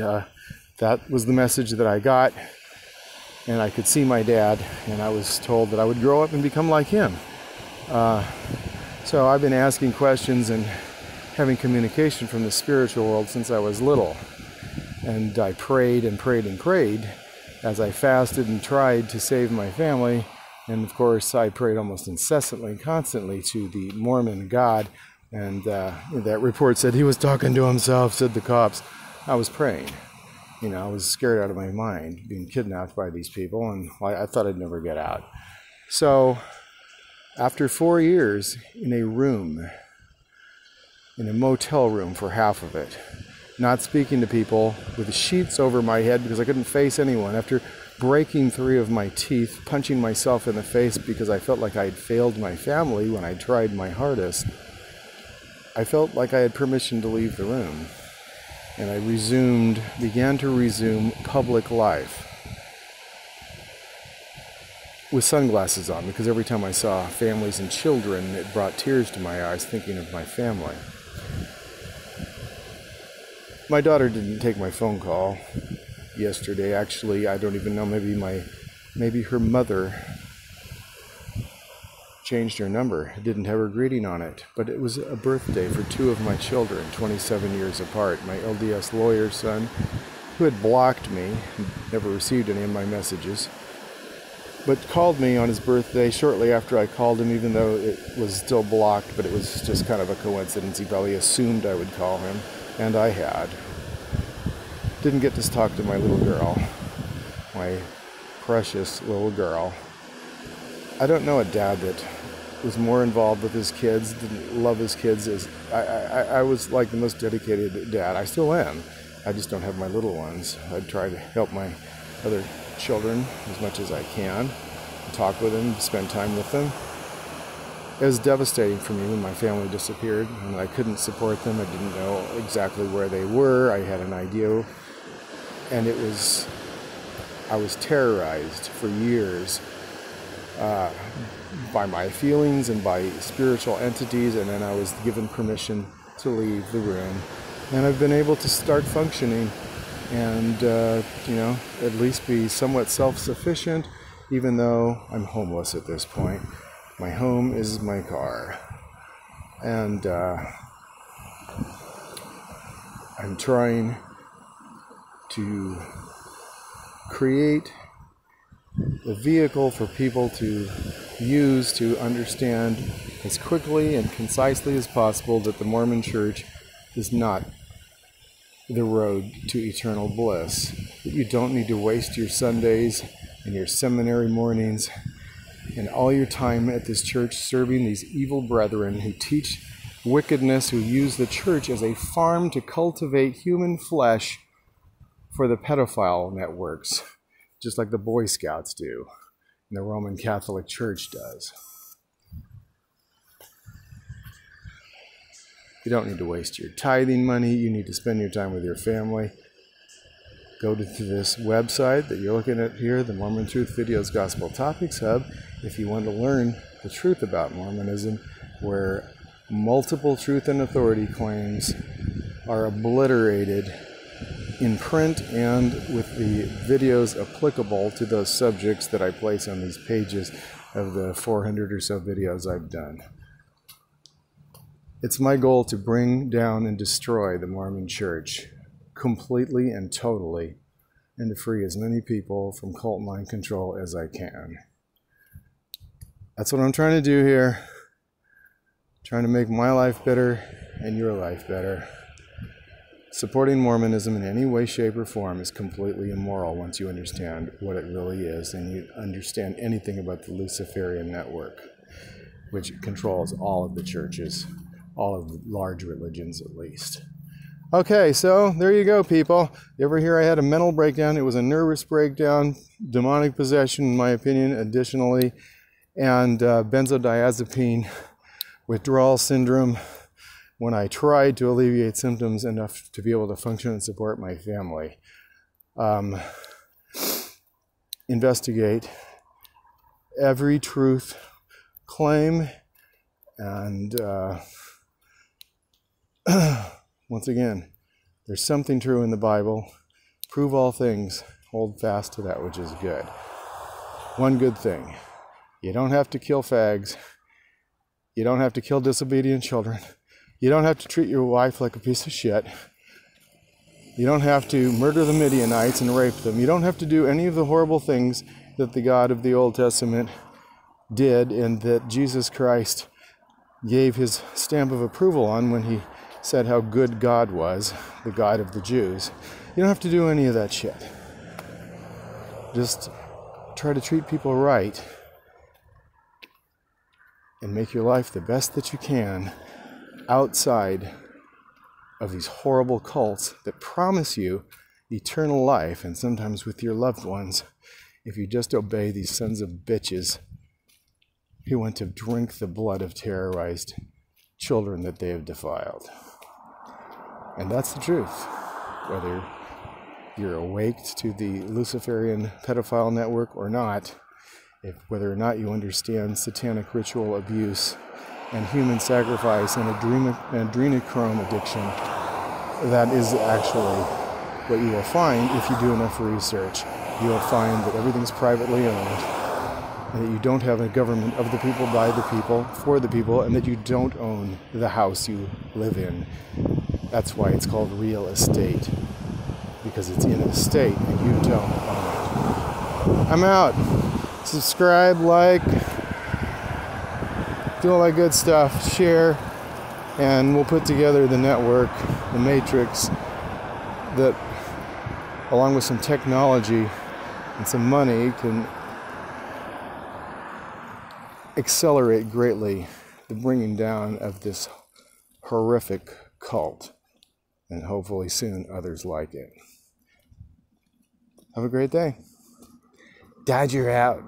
that was the message that I got. And I could see my dad, and I was told that I would grow up and become like him. So I've been asking questions and having communication from the spiritual world since I was little. And I prayed and prayed and prayed as I fasted and tried to save my family. And of course, I prayed almost incessantly, constantly to the Mormon God. And that report said he was talking to himself, said the cops. I was praying. I was scared out of my mind, being kidnapped by these people, and I thought I'd never get out. So, after 4 years in a room, in a motel room for half of it, not speaking to people, with the sheets over my head because I couldn't face anyone, after breaking 3 of my teeth, punching myself in the face because I felt like I had failed my family when I tried my hardest, I felt like I had permission to leave the room. And I began to resume public life with sunglasses on, because every time I saw families and children, it brought tears to my eyes thinking of my family. My daughter didn't take my phone call yesterday. Actually, I don't even know, maybe her mother changed her number. It didn't have her greeting on it, but it was a birthday for 2 of my children, 27 years apart. My LDS lawyer son, who had blocked me, never received any of my messages, but called me on his birthday shortly after I called him, even though it was still blocked, but it was just kind of a coincidence. He probably assumed I would call him, and I had. Didn't get to talk to my little girl, my precious little girl. I don't know a dad that was more involved with his kids, didn't love his kids as I was like the most dedicated dad. I still am. I just don't have my little ones. I try to help my other children as much as I can, talk with them, spend time with them. It was devastating for me when my family disappeared, and I couldn't support them. I didn't know exactly where they were. I had an idea, and I was terrorized for years by my feelings and by spiritual entities, and then I was given permission to leave the room, and I've been able to start functioning and at least be somewhat self-sufficient, even though I'm homeless at this point. My home is my car, and I'm trying to create a vehicle for people to use to understand as quickly and concisely as possible that the Mormon Church is not the road to eternal bliss. That you don't need to waste your Sundays and your seminary mornings and all your time at this church serving these evil brethren who teach wickedness, who use the church as a farm to cultivate human flesh for the pedophile networks, just like the Boy Scouts do and the Roman Catholic Church does. You don't need to waste your tithing money. You need to spend your time with your family, go to this website that you're looking at here, the Mormon Truth Videos Gospel Topics Hub, if you want to learn the truth about Mormonism, where multiple truth and authority claims are obliterated in print and with the videos applicable to those subjects that I place on these pages of the 400 or so videos I've done. It's my goal to bring down and destroy the Mormon Church completely and totally, and to free as many people from cult mind control as I can. That's what I'm trying to do here. Trying to make my life better and your life better. Supporting Mormonism in any way, shape, or form is completely immoral once you understand what it really is and you understand anything about the Luciferian network, which controls all of the churches, all of the large religions at least. Okay, so there you go, people. You ever hear I had a mental breakdown? It was a nervous breakdown, demonic possession, in my opinion, additionally, and benzodiazepine withdrawal syndrome when I tried to alleviate symptoms enough to be able to function and support my family. Investigate every truth claim, and once again, there's something true in the Bible. Prove all things, hold fast to that which is good. One good thing: you don't have to kill fags. You don't have to kill disobedient children. You don't have to treat your wife like a piece of shit. You don't have to murder the Midianites and rape them. You don't have to do any of the horrible things that the God of the Old Testament did and that Jesus Christ gave his stamp of approval on when he said how good God was, the God of the Jews. You don't have to do any of that shit. Just try to treat people right and make your life the best that you can outside of these horrible cults that promise you eternal life, and sometimes with your loved ones, if you just obey these sons of bitches who want to drink the blood of terrorized children that they have defiled. And that's the truth. Whether you're awake to the Luciferian pedophile network or not, whether or not you understand satanic ritual abuse and human sacrifice and adrenochrome addiction, that is actually what you will find if you do enough research. You will find that everything's privately owned, and that you don't have a government of the people, by the people, for the people, and that you don't own the house you live in. That's why it's called real estate, because it's in a state and you don't own it. I'm out. Subscribe, like, do all that good stuff, share, and we'll put together the network, the matrix, that along with some technology and some money can accelerate greatly the bringing down of this horrific cult, and hopefully soon others like it. Have a great day. Dad, you're out.